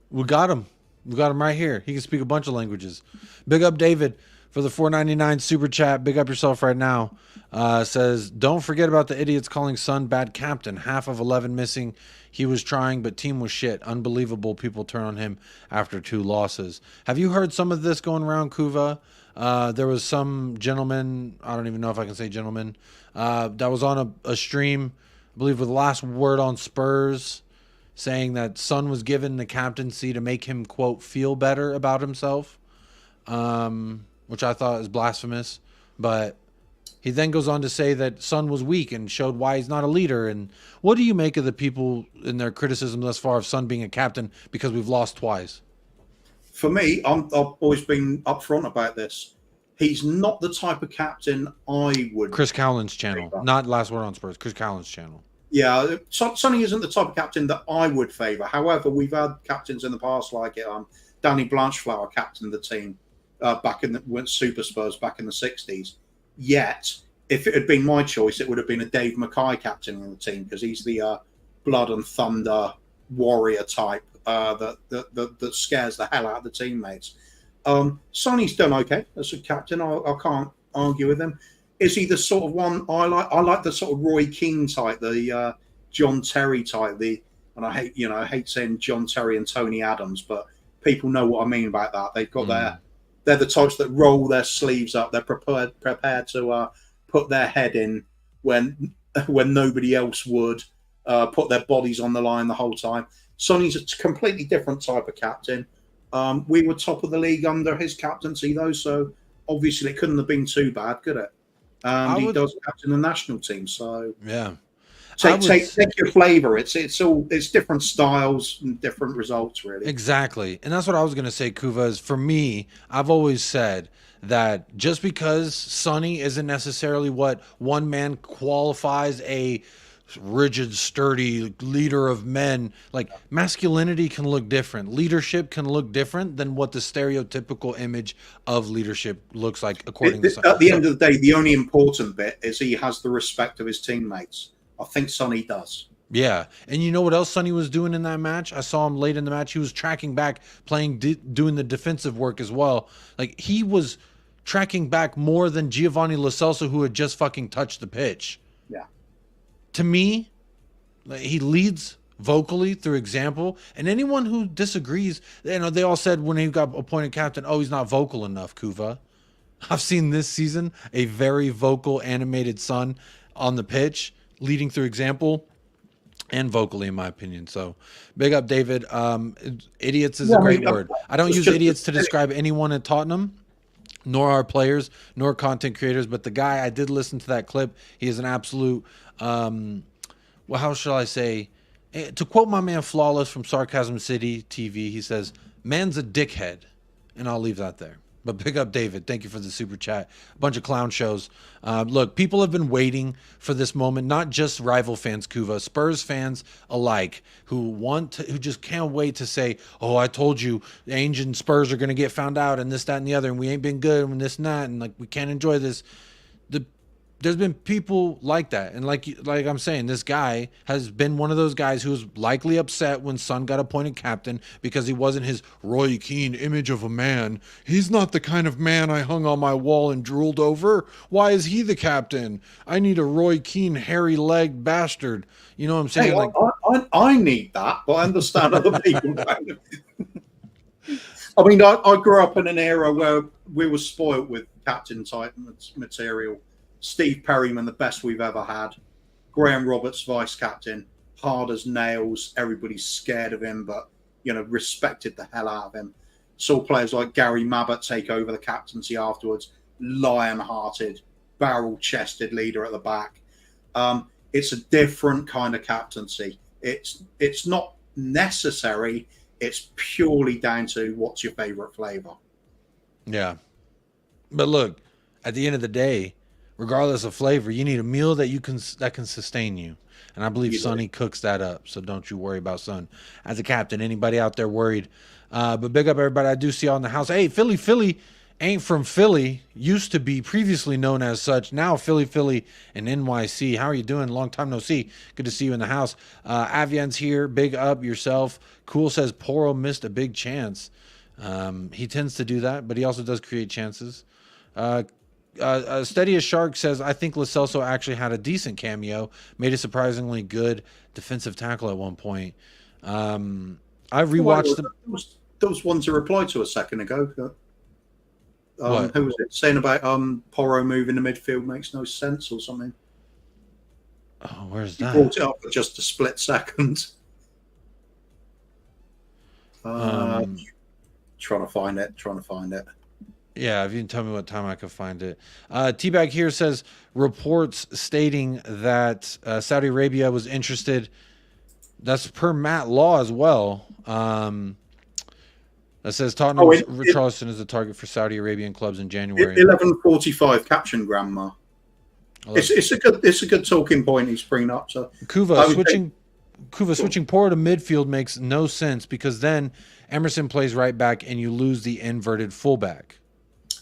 We got him. We got him right here. He can speak a bunch of languages. Big up David for the $4.99 super chat. Big up yourself right now. Says, don't forget about the idiots calling Son bad captain. Half of 11 missing. He was trying, but team was shit. Unbelievable people turn on him after 2 losses. Have you heard some of this going around, Kuva? There was some gentleman, I don't even know if I can say gentleman, that was on a stream, I believe with the last word on Spurs, saying that Son was given the captaincy to make him, quote, feel better about himself, which I thought is blasphemous. But he then goes on to say that Son was weak and showed why he's not a leader. And what do you make of the people in their criticism thus far of Son being a captain because we've lost twice? For me, I've always been upfront about this. He's not the type of captain I would. Chris Cowland's channel, not last word on Spurs. Chris Cowland's channel. Yeah, Sonny isn't the type of captain that I would favour. However, we've had captains in the past like it. Danny Blanchflower captained the team back in when Super Spurs back in the 60s. Yet, if it had been my choice, it would have been a Dave Mackay captaining the team because he's the blood and thunder warrior type that scares the hell out of the teammates. Sonny's done okay as a captain. I can't argue with him. Is he the sort of one I like? I like the sort of Roy Keane type, the John Terry type. And I hate saying John Terry and Tony Adams, but people know what I mean about that. They've got they're the types that roll their sleeves up. They're prepared to put their head in when nobody else would. Put their bodies on the line the whole time. Sonny's a completely different type of captain. We were top of the league under his captaincy, though, so obviously it couldn't have been too bad, could it? And he does captain the national team, so yeah. Take your flavour. It's different styles and different results, really. Exactly, and that's what I was gonna say, Kuva. Is for me, I've always said that just because Sonny isn't necessarily what one man qualifies a rigid, sturdy leader of men, like masculinity can look different, leadership can look different than what the stereotypical image of leadership looks like according to at the end of the day. The only important bit is he has the respect of his teammates. I think Sonny does. Yeah, and you know what else Sonny was doing in that match? I saw him late in the match. He was tracking back, doing the defensive work as well. Like, he was tracking back more than Giovanni Lo Celso, who had just fucking touched the pitch. Yeah. To me, he leads vocally through example, and anyone who disagrees, they all said when he got appointed captain, oh, he's not vocal enough, Kuva. I've seen this season a very vocal, animated Son on the pitch, leading through example and vocally, in my opinion. So big up David. Idiots is a great word. I don't use idiots to describe anyone at Tottenham, nor our players, nor content creators, but the guy, I did listen to that clip. He is an absolute, how shall I say, to quote my man Flawless from Sarcasm City TV, he says, man's a dickhead. And I'll leave that there. But big up David. Thank you for the super chat. A bunch of clown shows. Look, people have been waiting for this moment, not just rival fans, Kuva, Spurs fans alike, who just can't wait to say, oh, I told you, Ainge and Spurs are going to get found out and this, that, and the other, and we ain't been good and this and that, and like we can't enjoy this. There's been people like that, and like I'm saying, this guy has been one of those guys who was likely upset when Son got appointed captain because he wasn't his Roy Keane image of a man. He's not the kind of man I hung on my wall and drooled over. Why is he the captain? I need a Roy Keane hairy-legged bastard. You know what I'm saying? Hey, I need that, but I understand other people don't. I mean, I grew up in an era where we were spoilt with captain type material. Steve Perryman, the best we've ever had. Graham Roberts, vice captain, hard as nails. Everybody's scared of him, but respected the hell out of him. Saw players like Gary Mabbott take over the captaincy afterwards. Lion-hearted, barrel-chested leader at the back. It's a different kind of captaincy. It's not necessary. It's purely down to what's your favorite flavor. Yeah. But look, at the end of the day, regardless of flavor, you need a meal that can sustain you. And I believe Sonny cooks that up. So don't you worry about Son. As a captain, anybody out there worried? But big up everybody. I do see y'all in the house. Hey, Philly ain't from Philly. Used to be previously known as such. Now Philly and NYC. How are you doing? Long time no see. Good to see you in the house. Avian's here. Big up yourself. Cool says Poro missed a big chance. He tends to do that, but he also does create chances. Steady as Shark says, I think Lo Celso actually had a decent cameo, made a surprisingly good defensive tackle at one point. I rewatched them. Those ones I replied to a second ago. What? Who was it saying about Porro moving the midfield makes no sense or something? Oh, where's He that? brought it up for just a split second. Trying to find it. Yeah, if you can tell me what time I can find it. Teabag here says reports stating that Saudi Arabia was interested. That's per Matt Law as well. That says Tottenham Richarlison is the target for Saudi Arabian clubs in January. 11:45 caption grandma. It's a good talking point he's bringing up. So Kuva switching Poro to midfield makes no sense because then Emerson plays right back and you lose the inverted fullback.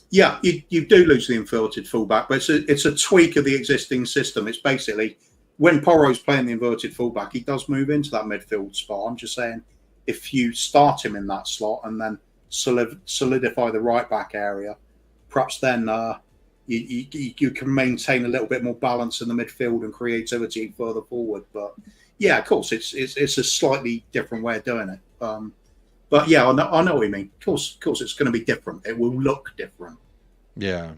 Yeah, you do lose the inverted fullback, but it's a tweak of the existing system. It's basically when Poro's playing the inverted fullback, he does move into that midfield spot. I'm just saying, if you start him in that slot and then solidify the right back area, perhaps then you can maintain a little bit more balance in the midfield and creativity further forward. But yeah, of course, it's a slightly different way of doing it. But yeah, I know what you mean. Of course, it's going to be different. It will look different. Yeah,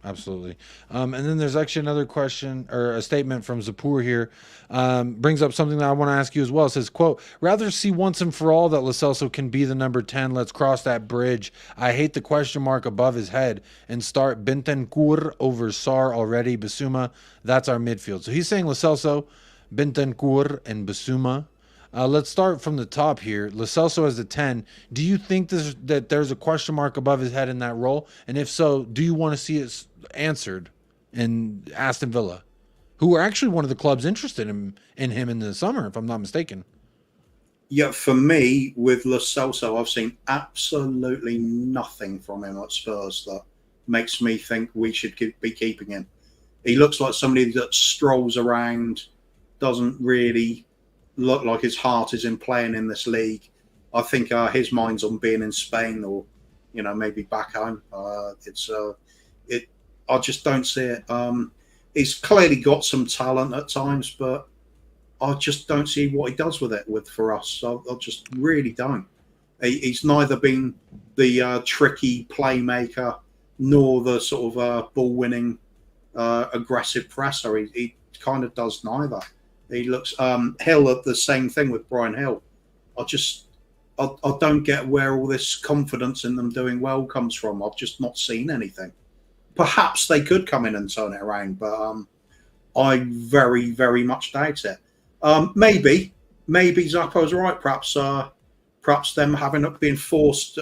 absolutely. And then there's actually another question or a statement from Zapur here. Brings up something that I want to ask you as well. It says, quote, rather see once and for all that Lo Celso can be the number 10. Let's cross that bridge. I hate the question mark above his head and start Bentancur over Sarr already. Basuma, that's our midfield. So he's saying Lo Celso, Bentancur, and Basuma. Let's start from the top here. Lo Celso as a 10. Do you think that there's a question mark above his head in that role? And if so, do you want to see it answered in Aston Villa, who are actually one of the clubs interested in him in the summer, if I'm not mistaken? Yeah, for me, with Lo Celso, I've seen absolutely nothing from him at Spurs that makes me think we should be keeping him. He looks like somebody that strolls around, doesn't really look like his heart is in playing in this league. I think his mind's on being in Spain or, maybe back home. I just don't see it. He's clearly got some talent at times, but I just don't see what he does with it for us. I just really don't. He's neither been the tricky playmaker nor the sort of ball-winning aggressive presser. He kind of does neither. He looks Hill at the same thing with Brian Hill. I don't get where all this confidence in them doing well comes from. I've just not seen anything. Perhaps they could come in and turn it around, but I very, very much doubt it. Maybe Zappo's right. Perhaps them being forced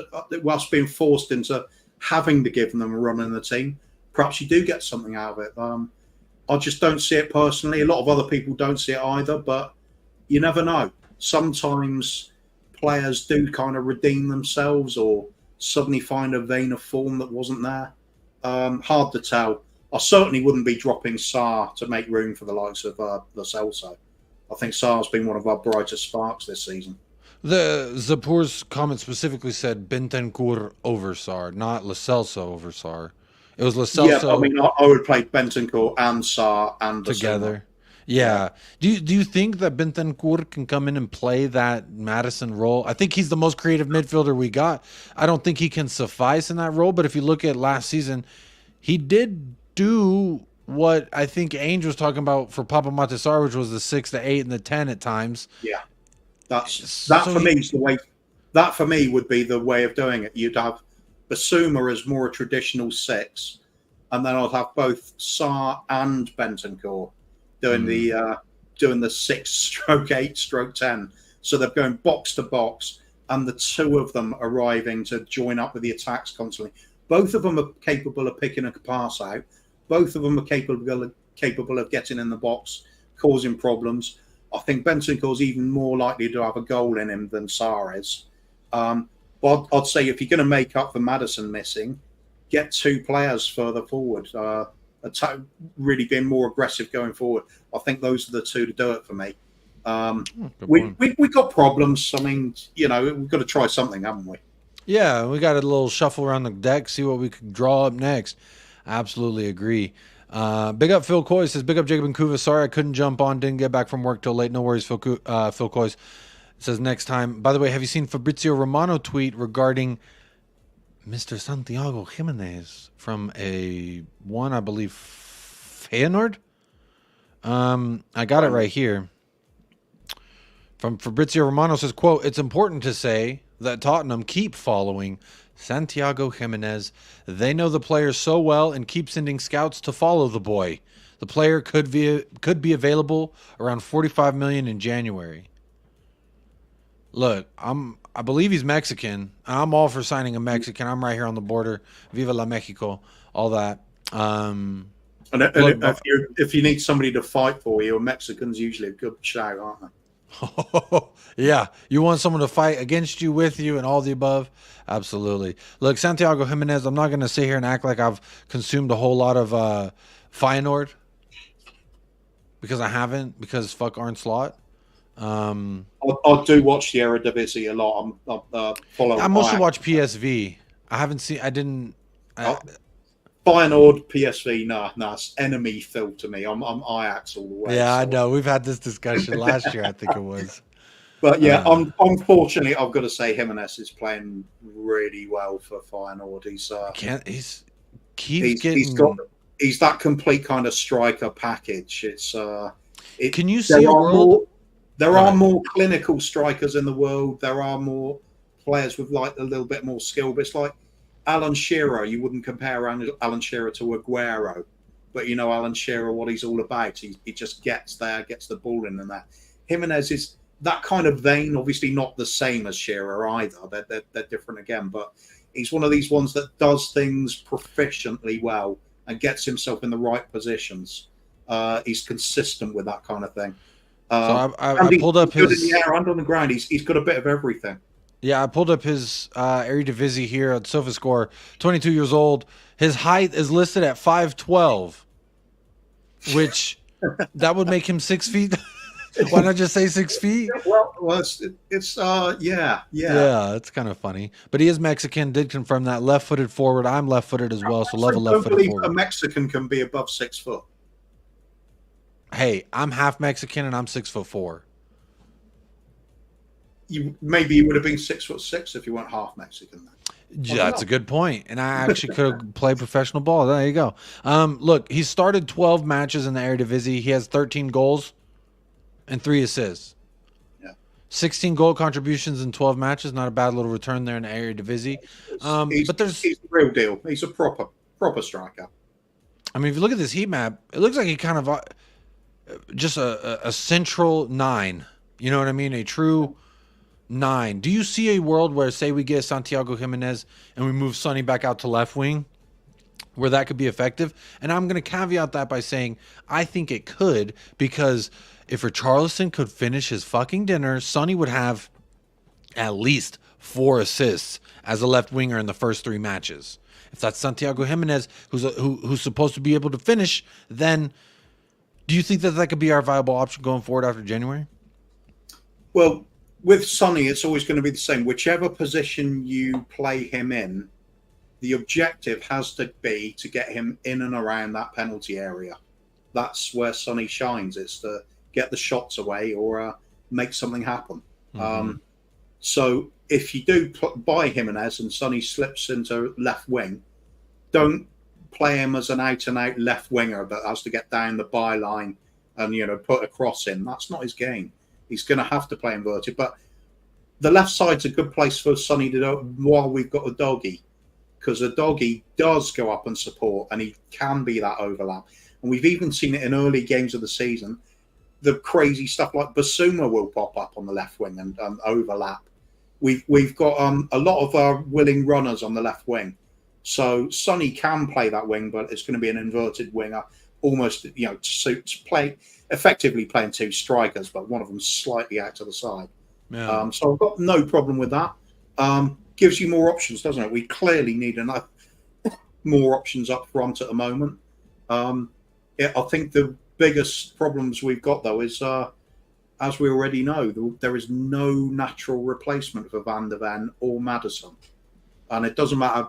into having to give them a run in the team. Perhaps you do get something out of it. I just don't see it personally. A lot of other people don't see it either, but you never know. Sometimes players do kind of redeem themselves or suddenly find a vein of form that wasn't there. Hard to tell. I certainly wouldn't be dropping Sarr to make room for the likes of Lo Celso. I think Sarr's been one of our brightest sparks this season. The Zapur's comment specifically said Bentancur over Sarr, not Lo Celso over Sarr. It was Lo Celso. Yeah, I mean, I would play Bentancur and Sarr and together. Yeah. Do you think that Bentancur can come in and play that Madison role? I think he's the most creative midfielder we got. I don't think he can suffice in that role, but if you look at last season, he did do what I think Ange was talking about for Papa Matasar, which was the 6, the 8, and the 10 at times. Yeah. That for me would be the way of doing it. You'd have Basuma as more a traditional 6, and then I'd have both Sarr and Bentancur doing the doing the 6/8/10. So they're going box to box, and the two of them arriving to join up with the attacks constantly. Both of them are capable of picking a pass out. Both of them are capable of getting in the box, causing problems. I think Bentancur's even more likely to have a goal in him than Sarr is. But I'd say if you're going to make up for Maddison missing, get two players further forward. Really being more aggressive going forward. I think those are the two to do it for me. We got problems. I mean, we've got to try something, haven't we? Yeah, we got a little shuffle around the deck, see what we could draw up next. Absolutely agree. Big up Phil Coy says, big up Jacob and Kuva. Sorry I couldn't jump on, didn't get back from work till late. No worries, Phil Coy says next time. By the way, have you seen Fabrizio Romano tweet regarding Mr. Santiago Jimenez from I believe, Feyenoord? I got it right here. From Fabrizio Romano says, quote, "It's important to say that Tottenham keep following Santiago Jimenez. They know the player so well and keep sending scouts to follow the boy. The player could be available around 45 million in January." Look, I believe he's Mexican. I'm all for signing a Mexican. I'm right here on the border. Viva la Mexico, all that. If you need somebody to fight for you, Mexicans usually a good shout, aren't they? Yeah, you want someone to fight against you, with you, and all the above? Absolutely. Look, Santiago Jimenez, I'm not going to sit here and act like I've consumed a whole lot of Feyenoord, because I haven't, because fuck Arne Slot. I do watch the Eredivisie a lot. I mostly watch PSV. I didn't. Feyenoord, PSV, nah, it's enemy Phil to me. I'm Ajax all the way. Yeah, so. I know. We've had this discussion last year, I think it was. But yeah, unfortunately, I've got to say Jimenez is playing really well for Feyenoord. He's that complete kind of striker package. Can you see a world? There are more clinical strikers in the world. There are more players with like a little bit more skill. But it's like Alan Shearer. You wouldn't compare Alan Shearer to Aguero, but you know Alan Shearer, what he's all about. He just gets there, gets the ball in, and that. Jimenez is that kind of vein. Obviously not the same as Shearer either. They're different again, but he's one of these ones that does things proficiently well and gets himself in the right positions. He's consistent with that kind of thing. So I pulled up his in the air and on the ground. He's got a bit of everything. Yeah, I pulled up his Eredivisie here at SofaScore. 22 years old. His height is listed at 5'12", which that would make him 6 feet. Why not just say 6 feet? Well, it's yeah. Yeah, it's kind of funny. But he is Mexican. Did confirm that. Left-footed forward. I'm left-footed as well, so love a left-footed forward. A Mexican can be above 6 foot. Hey, I'm half Mexican and I'm 6'4". Maybe you would have been 6'6" if you weren't half Mexican. Yeah, that's a good point. And I actually could have played professional ball. There you go. Look, he started 12 matches in the Eredivisie. He has 13 goals and 3 assists. Yeah. 16 goal contributions in 12 matches. Not a bad little return there in the Eredivisie. He's the real deal. He's a proper striker. I mean, if you look at this heat map, it looks like he kind of just a central 9. You know what I mean? A true 9. Do you see a world where, say, we get Santiago Jimenez and we move Sonny back out to left wing, where that could be effective? And I'm going to caveat that by saying I think it could, because if Richarlison could finish his fucking dinner, Sonny would have at least 4 assists as a left winger in the first 3 matches. If that's Santiago Jimenez, who's supposed to be able to finish, then do you think that could be our viable option going forward after January? Well, with Sonny, it's always going to be the same. Whichever position you play him in, the objective has to be to get him in and around that penalty area. That's where Sonny shines. It's to get the shots away or make something happen. Mm-hmm. So if you do buy Jimenez and Sonny slips into left wing, don't play him as an out-and-out left winger that has to get down the byline and put a cross in. That's not his game. He's going to have to play inverted. But the left side's a good place for Sonny to do while we've got a doggy, because a doggy does go up and support, and he can be that overlap. And we've even seen it in early games of the season. the crazy stuff like Basuma will pop up on the left wing and overlap. We've got a lot of our willing runners on the left wing, so Sonny can play that wing, but it's going to be an inverted winger, almost to play effectively playing two strikers, but one of them slightly out to the side. Yeah. So I've got no problem with that. Gives you more options, doesn't it? We clearly need enough more options up front at the moment. I think the biggest problems we've got, though, is as we already know, there is no natural replacement for Van der Ven or Maddison. And it doesn't matter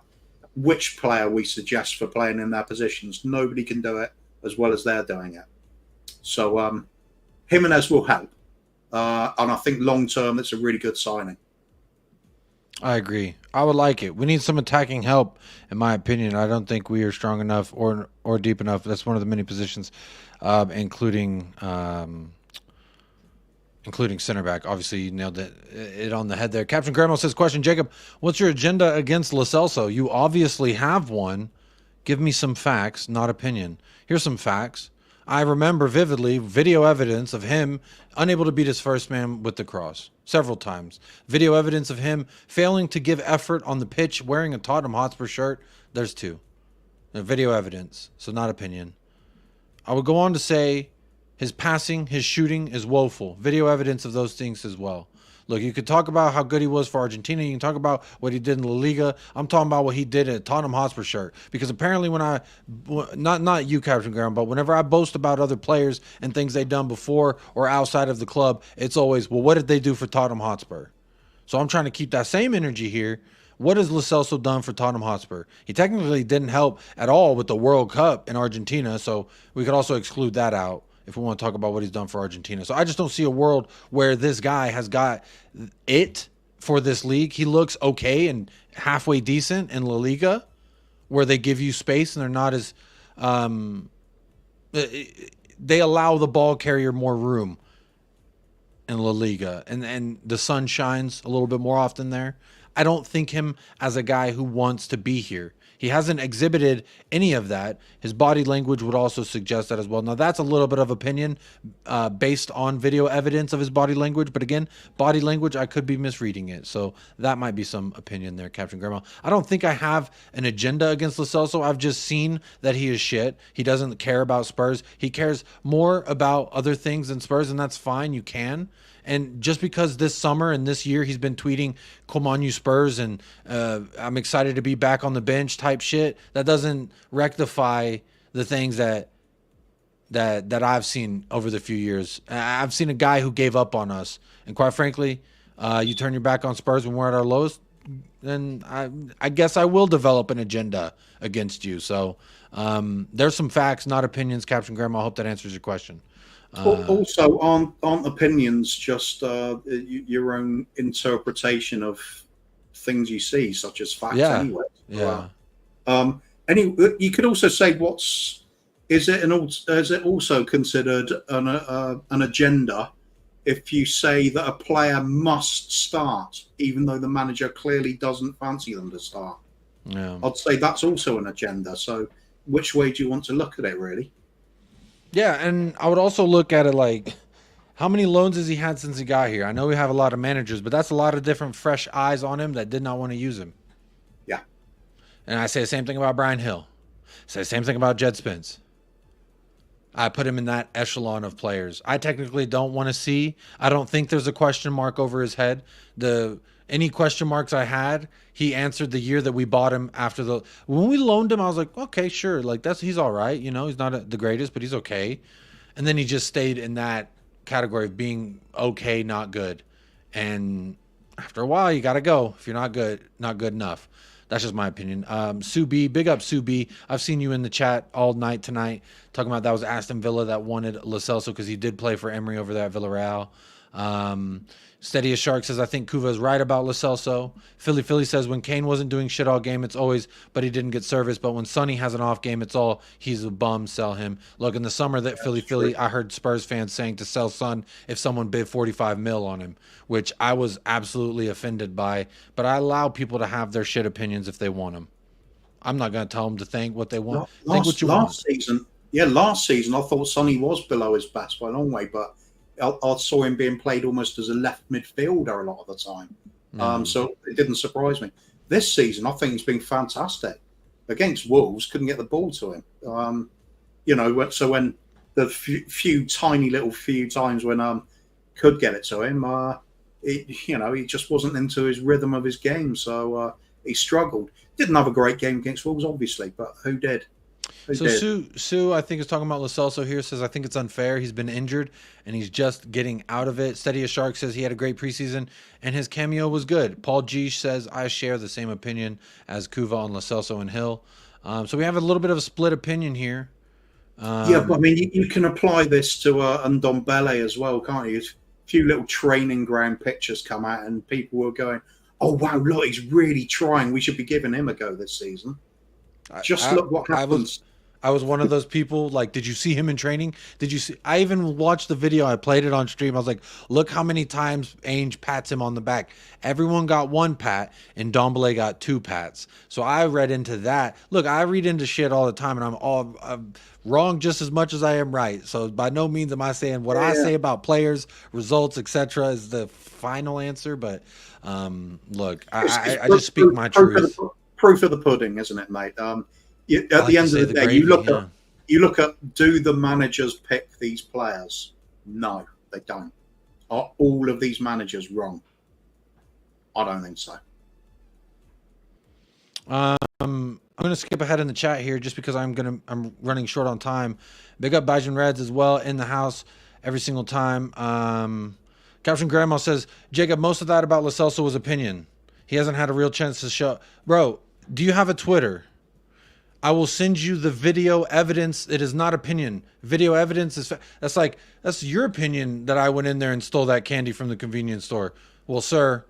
which player we suggest for playing in their positions. Nobody can do it as well as they're doing it. So Jimenez will help. And I think long-term, it's a really good signing. I agree. I would like it. We need some attacking help, in my opinion. I don't think we are strong enough or deep enough. That's one of the many positions, including center back. Obviously, you nailed it on the head there. Captain Grandma says, question, Jacob, what's your agenda against Lo Celso? You obviously have one. Give me some facts, not opinion. Here's some facts. I remember vividly video evidence of him unable to beat his first man with the cross several times. Video evidence of him failing to give effort on the pitch wearing a Tottenham Hotspur shirt. There's two. Video evidence, so not opinion. I would go on to say his passing, his shooting is woeful. Video evidence of those things as well. Look, you could talk about how good he was for Argentina. You can talk about what he did in La Liga. I'm talking about what he did at Tottenham Hotspur shirt. Because apparently when not you, Captain Graham, but whenever I boast about other players and things they've done before or outside of the club, it's always, well, what did they do for Tottenham Hotspur? So I'm trying to keep that same energy here. What has Lo Celso done for Tottenham Hotspur? He technically didn't help at all with the World Cup in Argentina, so we could also exclude that out if we want to talk about what he's done for Argentina. So I just don't see a world where this guy has got it for this league. He looks okay and halfway decent in La Liga, where they give you space and they're not as they allow the ball carrier more room in La Liga, and the sun shines a little bit more often there. I don't think him as a guy who wants to be here. He hasn't exhibited any of that. His body language would also suggest that as well. Now, that's a little bit of opinion based on video evidence of his body language. But again, body language, I could be misreading it. So that might be some opinion there, Captain Grandma. I don't think I have an agenda against Lo Celso. I've just seen that he is shit. He doesn't care about Spurs. He cares more about other things than Spurs, and that's fine. You can. And just because this summer and this year he's been tweeting, come on, you Spurs, and I'm excited to be back on the bench type shit, that doesn't rectify the things that I've seen over the few years. I've seen a guy who gave up on us. And quite frankly, you turn your back on Spurs when we're at our lowest, then I guess I will develop an agenda against you. So there's some facts, not opinions, Captain Grandma. I hope that answers your question. Also, aren't opinions just your own interpretation of things you see, such as facts? Yeah. Anyway. Yeah. You could also say, is it also considered an agenda if you say that a player must start, even though the manager clearly doesn't fancy them to start? Yeah. I'd say that's also an agenda. So, which way do you want to look at it, really? Yeah, and I would also look at it like, how many loans has he had since he got here? I know we have a lot of managers, but that's a lot of different fresh eyes on him that did not want to use him. Yeah. And I say the same thing about Brian Hill. Say the same thing about Jed Spence. I put him in that echelon of players. I technically don't want to see. I don't think there's a question mark over his head. Any question marks I had, he answered the year that we bought him after when we loaned him, I was like, okay, sure. Like he's all right. You know, he's not the greatest, but he's okay. And then he just stayed in that category of being okay, not good. And after a while, you got to go. If you're not good enough. That's just my opinion. Sue B, big up Sue B. I've seen you in the chat all night tonight talking about that was Aston Villa that wanted Lo Celso because he did play for Emery over there at Villarreal. Steady as Shark says, I think Kuva is right about Lo Celso. Philly says, when Kane wasn't doing shit all game, it's always, but he didn't get service. But when Sonny has an off game, it's all, he's a bum, sell him. Look, in the summer that Philly, I heard Spurs fans saying to sell Son if someone bid 45 mil on him, which I was absolutely offended by. But I allow people to have their shit opinions if they want them. I'm not going to tell them to think what they want. Think what you want. Last season, I thought Sonny was below his best by a long way, but I saw him being played almost as a left midfielder a lot of the time. So it didn't surprise me. This season, I think he's been fantastic. Against Wolves, couldn't get the ball to him. So when the few tiny little times when could get it to him, he just wasn't into his rhythm of his game. So he struggled. Didn't have a great game against Wolves, obviously, but who did? Sue, I think, is talking about Lo Celso here. Says, I think it's unfair. He's been injured, and he's just getting out of it. Steady as Shark says he had a great preseason, and his cameo was good. Paul G says, I share the same opinion as Kuva on Lo Celso and Hill. So we have a little bit of a split opinion here. But I mean, you can apply this to Ndombele as well, can't you? A few little training ground pictures come out, and people were going, oh, wow, look, he's really trying. We should be giving him a go this season. Look what happens. I was one of those people, like, did you see him in training? Did you see? I even watched the video. I played it on stream. I was like, look how many times Ainge pats him on the back. Everyone got one pat, and Ndombele got two pats. So I read into that. Look, I read into shit all the time, and I'm wrong just as much as I am right. So by no means am I saying what I say about players, results, etc. is the final answer. But look, I just speak my truth. Proof of the pudding, isn't it, mate? At the end of the day, you look at do the managers pick these players? No, they don't. Are all of these managers wrong? I don't think so. I'm going to skip ahead in the chat here just because I'm running short on time. Big up Bajan Reds as well in the house every single time. Captain Grandma says, Jacob, most of that about Lo Celso was opinion. He hasn't had a real chance to show. Bro, do you have a Twitter? I will send you the video evidence. It is not opinion. Video evidence is that's your opinion that I went in there and stole that candy from the convenience store. Well, sir,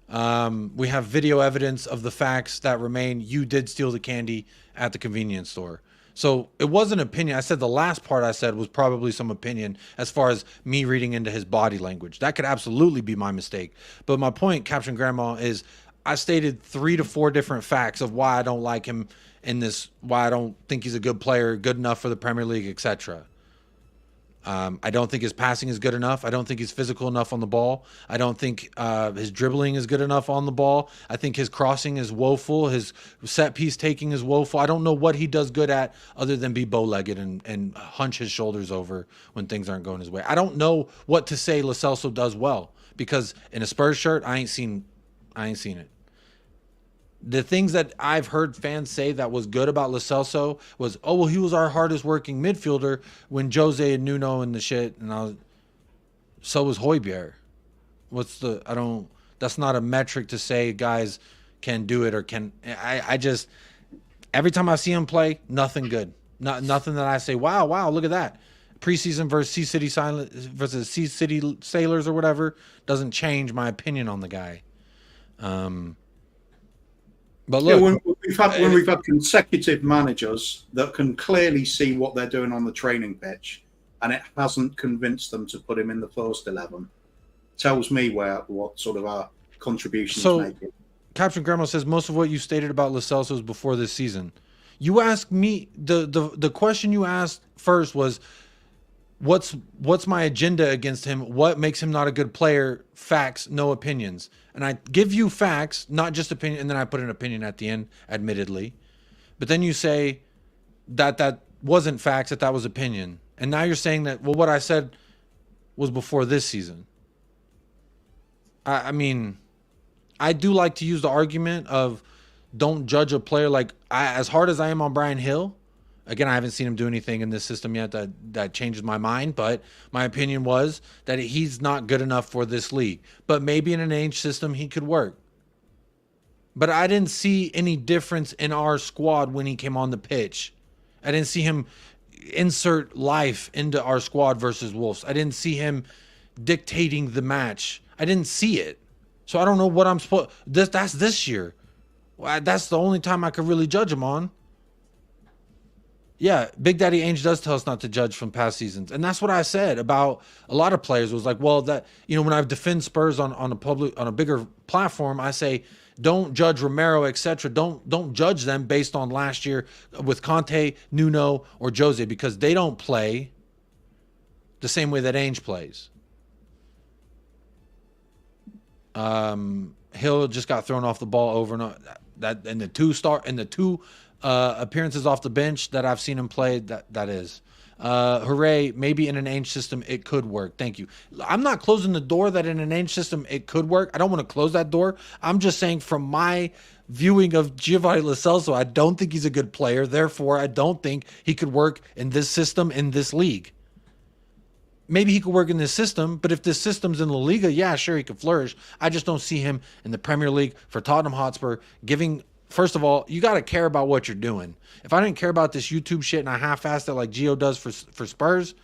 we have video evidence of the facts that remain. You did steal the candy at the convenience store. So it wasn't opinion. I said the last part I said was probably some opinion as far as me reading into his body language. That could absolutely be my mistake. But my point, Captain Grandma, is I stated 3 to 4 different facts of why I don't like him in this, why I don't think he's a good player, good enough for the Premier League, etc. I don't think his passing is good enough. I don't think he's physical enough on the ball. I don't think his dribbling is good enough on the ball. I think his crossing is woeful. His set piece taking is woeful. I don't know what he does good at other than be bow-legged and hunch his shoulders over when things aren't going his way. I don't know what to say Lo Celso does well, because in a Spurs shirt, I ain't seen it. The things that I've heard fans say that was good about Lo Celso was, oh, well, he was our hardest working midfielder when Jose and Nuno and the shit. And so was Højbjerg. That's not a metric to say guys can do it or can. I just, every time I see him play, nothing good. Nothing that I say, wow, look at that. Preseason versus Sea City Sailors or whatever doesn't change my opinion on the guy. But look, when we've had consecutive managers that can clearly see what they're doing on the training pitch, and it hasn't convinced them to put him in the first 11, tells me what sort of a contribution he's making. Captain Grandma says most of what you stated about Lo Celso is before this season. You asked me the question you asked first was, what's my agenda against him? What makes him not a good player? Facts, no opinions. And I give you facts, not just opinion, and then I put an opinion at the end, admittedly. But then you say that wasn't facts, that was opinion. And now you're saying that, well, what I said was before this season. I mean, I do like to use the argument of don't judge a player like as hard as I am on Brian Hill. Again, I haven't seen him do anything in this system yet that changes my mind, but my opinion was that he's not good enough for this league. But maybe in an Ainge system, he could work. But I didn't see any difference in our squad when he came on the pitch. I didn't see him insert life into our squad versus Wolves. I didn't see him dictating the match. I didn't see it. So I don't know what I'm supposed. That's this year. That's the only time I could really judge him on. Yeah, Big Daddy Ainge does tell us not to judge from past seasons. And that's what I said about a lot of players. It was like, well, that, you know, when I defend Spurs on a bigger platform, I say, don't judge Romero, etc. Don't judge them based on last year with Conte, Nuno, or Jose, because they don't play the same way that Ainge plays. Hill just got thrown off the ball over and over. That in the two appearances off the bench that I've seen him play. That is. Hooray, maybe in an Ainge system it could work. Thank you. I'm not closing the door that in an Ainge system it could work. I don't want to close that door. I'm just saying from my viewing of Giovanni Lo Celso, I don't think he's a good player. Therefore, I don't think he could work in this system, in this league. Maybe he could work in this system, but if this system's in La Liga, yeah, sure, he could flourish. I just don't see him in the Premier League for Tottenham Hotspur giving... First of all, you got to care about what you're doing. If I didn't care about this YouTube shit and I half-assed it like Gio does for Spurs,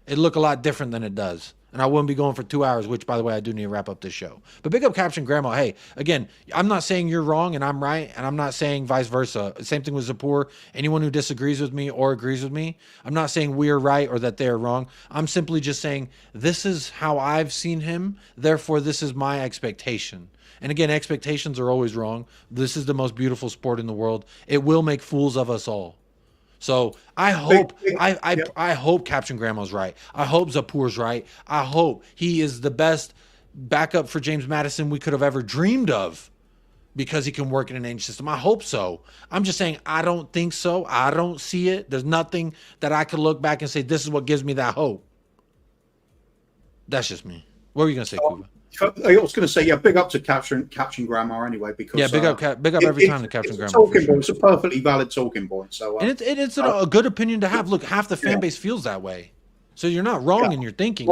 it'd look a lot different than it does. And I wouldn't be going for 2 hours, which, by the way, I do need to wrap up this show. But big up Caption Grandma. Hey, again, I'm not saying you're wrong and I'm right, and I'm not saying vice versa. Same thing with Zapur. Anyone who disagrees with me or agrees with me, I'm not saying we're right or that they're wrong. I'm simply just saying this is how I've seen him. Therefore, this is my expectation. And again, expectations are always wrong. This is the most beautiful sport in the world. It will make fools of us all. So I hope I hope Caption Grandma's right. I hope Zapur's right. I hope he is the best backup for James Maddison we could have ever dreamed of because he can work in an Ainge system. I hope so. I'm just saying I don't think so. I don't see it. There's nothing that I could look back and say this is what gives me that hope. That's just me. What were you going to say, Kuba? I was going to say, yeah, big up to Caption Grandma anyway, because big up every time to Caption Grandma. Sure. It's a perfectly valid talking point. So, and it's a good opinion to have. Look, half the fan base feels that way, so you're not wrong in your thinking.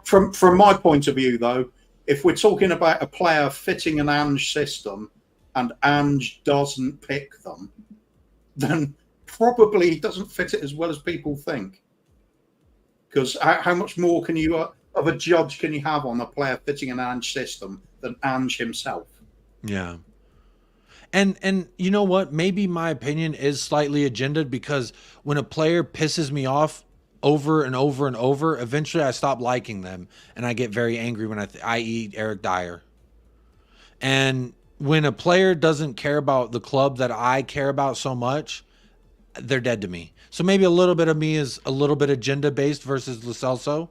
From my point of view, though, if we're talking about a player fitting an Ange system and Ange doesn't pick them, then probably he doesn't fit it as well as people think. Because how much more can you? Of a judge can you have on a player fitting an Ange system than Ange himself? Yeah. And you know what? Maybe my opinion is slightly agendaed because when a player pisses me off over and over and over, eventually I stop liking them and I get very angry when I eat Eric Dyer. And when a player doesn't care about the club that I care about so much, they're dead to me. So maybe a little bit of me is a little bit agenda based versus Lo Celso.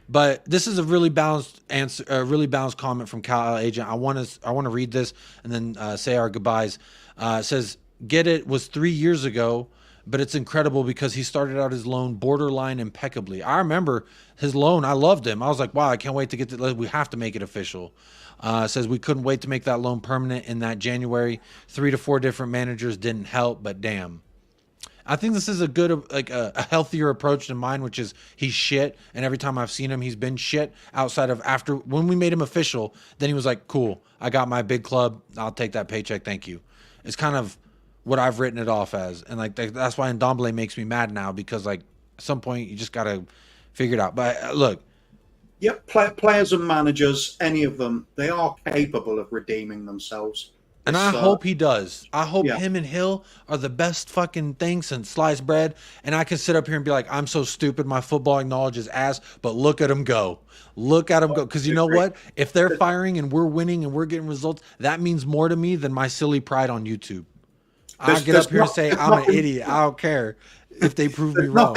But this is a really balanced answer, a really balanced comment from Cal Agent. I want to read this and then say our goodbyes. It says, "Get it was 3 years ago, but it's incredible because he started out his loan borderline impeccably. I remember his loan. I loved him. I was like, wow, I can't wait to get to. We have to make it official." Says we couldn't wait to make that loan permanent in that January. 3 to 4 different managers didn't help, but damn. I think this is a good, like a healthier approach than mine, which is he's shit. And every time I've seen him, he's been shit outside of after when we made him official. Then he was like, cool, I got my big club. I'll take that paycheck. Thank you. It's kind of what I've written it off as. And like, that's why Ndombele makes me mad now because like at some point you just got to figure it out. But look. Yep. Players and managers, any of them, they are capable of redeeming themselves. And I hope he does. I hope him and Hill are the best fucking thing since sliced bread. And I can sit up here and be like, I'm so stupid. My footballing knowledge is ass. But look at him go. Look at him go. Because you know what? If they're firing and we're winning and we're getting results, that means more to me than my silly pride on YouTube. I'll get up here and say, I'm an idiot. I don't care if they prove me wrong.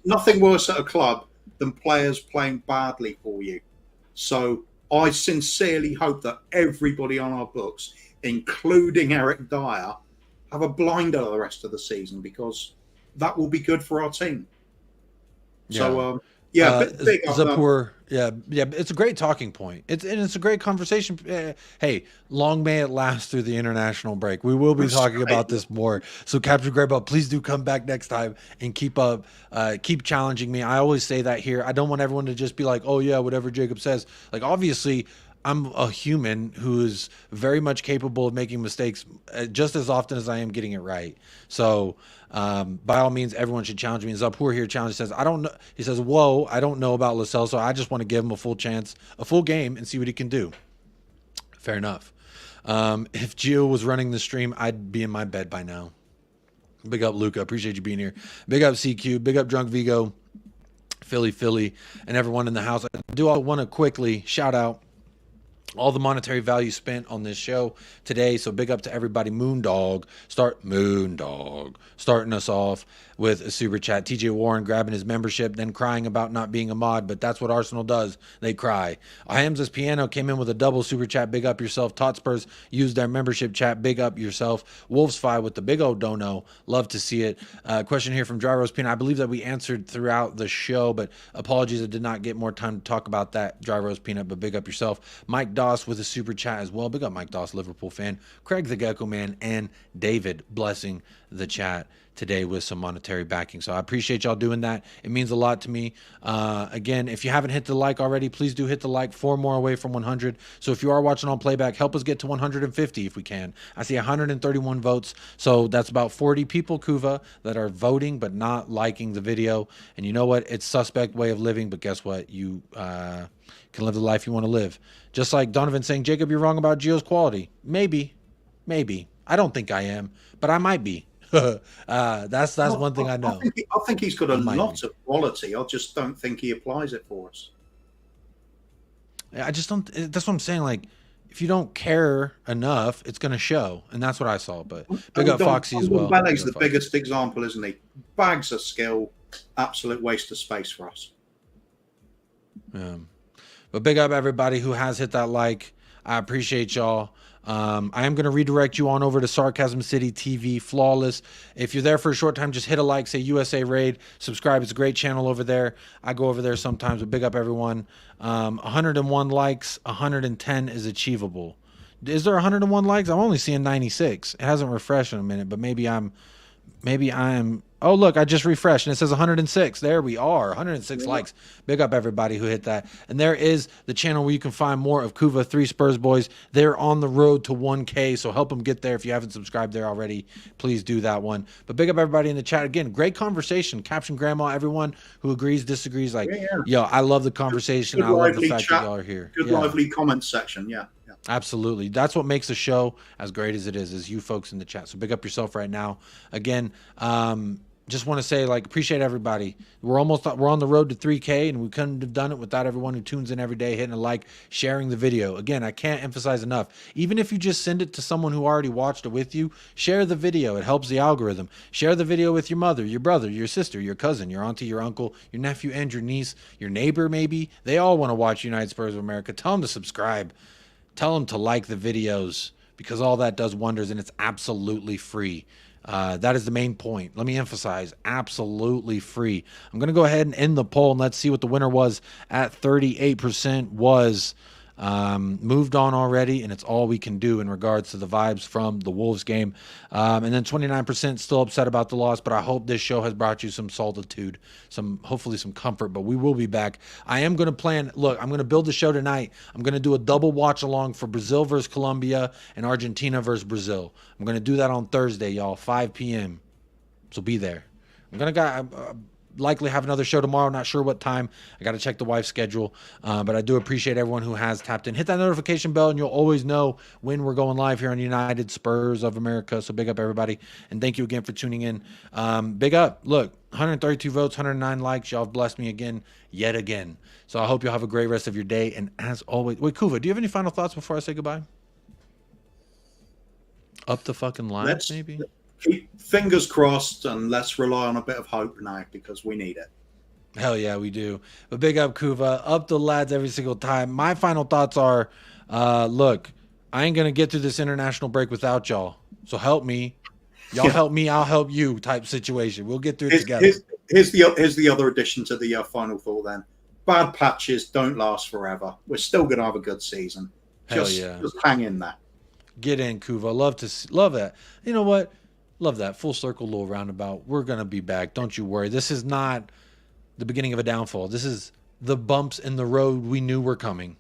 Nothing worse at a club than players playing badly for you. So I sincerely hope that everybody on our books, including Eric Dyer, have a blinder the rest of the season because that will be good for our team. Yeah. So, big Zapur, yeah, it's a great talking point. It's a great conversation. Hey, long may it last through the international break. We will be talking about this more. So, Captain Grandpa, please do come back next time and keep challenging me. I always say that here. I don't want everyone to just be like, oh yeah, whatever Jacob says. Like, obviously, I'm a human who is very much capable of making mistakes just as often as I am getting it right. So by all means, everyone should challenge me. And Zapur here challenge says, I don't know. He says, whoa, I don't know about Lo Celso. I just want to give him a full chance, a full game and see what he can do. Fair enough. If Gio was running the stream, I'd be in my bed by now. Big up, Luca. Appreciate you being here. Big up, CQ. Big up, Drunk Vigo, Philly, and everyone in the house. I do want to quickly shout out all the monetary value spent on this show today. So big up to everybody. Moondog starting us off with a super chat. TJ Warren grabbing his membership, then crying about not being a mod, but that's what Arsenal does. They cry. Hamza's Piano came in with a double super chat. Big up yourself. Totspurs used their membership chat. Big up yourself. Wolfsfi with the big old dono. Love to see it. Question here from Dry Roast Piano. I believe that we answered throughout the show, but apologies, I did not get more time to talk about that, Dry Roast Peanut, but big up yourself. Mike Doss with a super chat as well. Big up Mike Doss, Liverpool fan. Craig the Gecko Man, and David blessing the chat today with some monetary backing. So I appreciate y'all doing that. It means a lot to me. Again, if you haven't hit the like already, please do hit the like. 4 more away from 100. So if you are watching on playback, help us get to 150 if we can. I see 131 votes. So that's about 40 people, Kuva, that are voting but not liking the video. And you know what? It's suspect way of living, but guess what? You can live the life you want to live. Just like Donovan saying, Jacob, you're wrong about Gio's quality. Maybe. I don't think I am, but I might be. That's one thing I know. I think he's got a lot of quality. I just don't think he applies it for us. I just don't. That's what I'm saying. Like, if you don't care enough, it's going to show, and that's what I saw. But big up Foxy as well. Ballet's the biggest example, isn't he? Bags of skill, absolute waste of space for us. But big up everybody who has hit that like. I appreciate y'all. I am going to redirect you on over to Sarcasm City TV, Flawless. If you're there for a short time, just hit a like, say USA Raid, subscribe. It's a great channel over there. I go over there sometimes, but big up everyone. 101 likes, 110 is achievable. Is there 101 likes? I'm only seeing 96. It hasn't refreshed in a minute, but maybe I'm, oh, look, I just refreshed and it says 106. There we are, 106 likes. Big up everybody who hit that. And there is the channel where you can find more of Kuva 3 Spurs Boys. They're on the road to 1K, so help them get there. If you haven't subscribed there already, please do that one. But big up everybody in the chat. Again, great conversation. Caption Grandma, everyone who agrees, disagrees. Like, yo, I love the conversation. I love the fact that y'all are here. Good lively comment section, yeah. Absolutely. That's what makes the show as great as it is you folks in the chat. So big up yourself right now. Again, just want to say, like, appreciate everybody. We're on the road to 3K, and we couldn't have done it without everyone who tunes in every day, hitting a like, sharing the video. Again, I can't emphasize enough. Even if you just send it to someone who already watched it with you, share the video. It helps the algorithm. Share the video with your mother, your brother, your sister, your cousin, your auntie, your uncle, your nephew, and your niece, your neighbor maybe. They all want to watch United Spurs of America. Tell them to subscribe. Tell them to like the videos, because all that does wonders, and it's absolutely free. That is the main point. Let me emphasize, absolutely free. I'm going to go ahead and end the poll, and let's see what the winner was at 38% was moved on already, and it's all we can do in regards to the vibes from the Wolves game. And then 29% still upset about the loss, but I hope this show has brought you some solitude, hopefully some comfort, but we will be back. I am going to plan, look, I'm going to build the show tonight. I'm going to do a double watch along for Brazil versus Colombia and Argentina versus Brazil. I'm going to do that on Thursday, y'all, 5 p.m. So be there. I'm going to likely have another show tomorrow. Not sure what time. I got to check the wife's schedule. But I do appreciate everyone who has tapped in. Hit that notification bell, and you'll always know when we're going live here on United Spurs of America. So big up, everybody. And thank you again for tuning in. Big up. Look, 132 votes, 109 likes. Y'all have blessed me yet again. So I hope you'll have a great rest of your day. And as always, wait, Kuva, do you have any final thoughts before I say goodbye? Up the fucking line, maybe? Keep fingers crossed, and let's rely on a bit of hope now, because we need it. Hell yeah, we do. But big up, Kuva. Up the lads every single time. My final thoughts are, look, I ain't going to get through this international break without y'all. So help me. Y'all help me, I'll help you type situation. We'll get through it together. Here's the other addition to the final thought then. Bad patches don't last forever. We're still going to have a good season. Just hang in there. Get in, Kuva. Love that. You know what? Love that. Full circle, little roundabout. We're going to be back. Don't you worry. This is not the beginning of a downfall. This is the bumps in the road we knew were coming.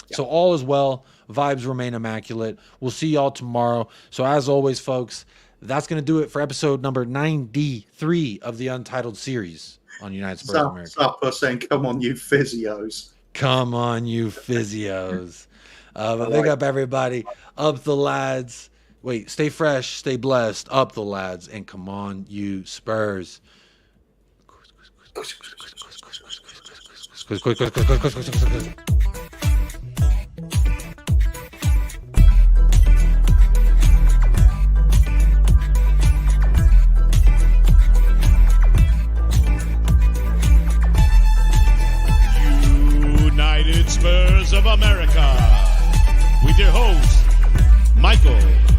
Yeah. So all is well. Vibes remain immaculate. We'll see y'all tomorrow. So as always, folks, that's going to do it for episode number 93 of the Untitled series on United Spurs of America. Stop us saying, come on, you physios. Come on, you physios. But big up, everybody. Up the lads. Wait, stay fresh, stay blessed. Up the lads. And come on, you Spurs. Quick. Michael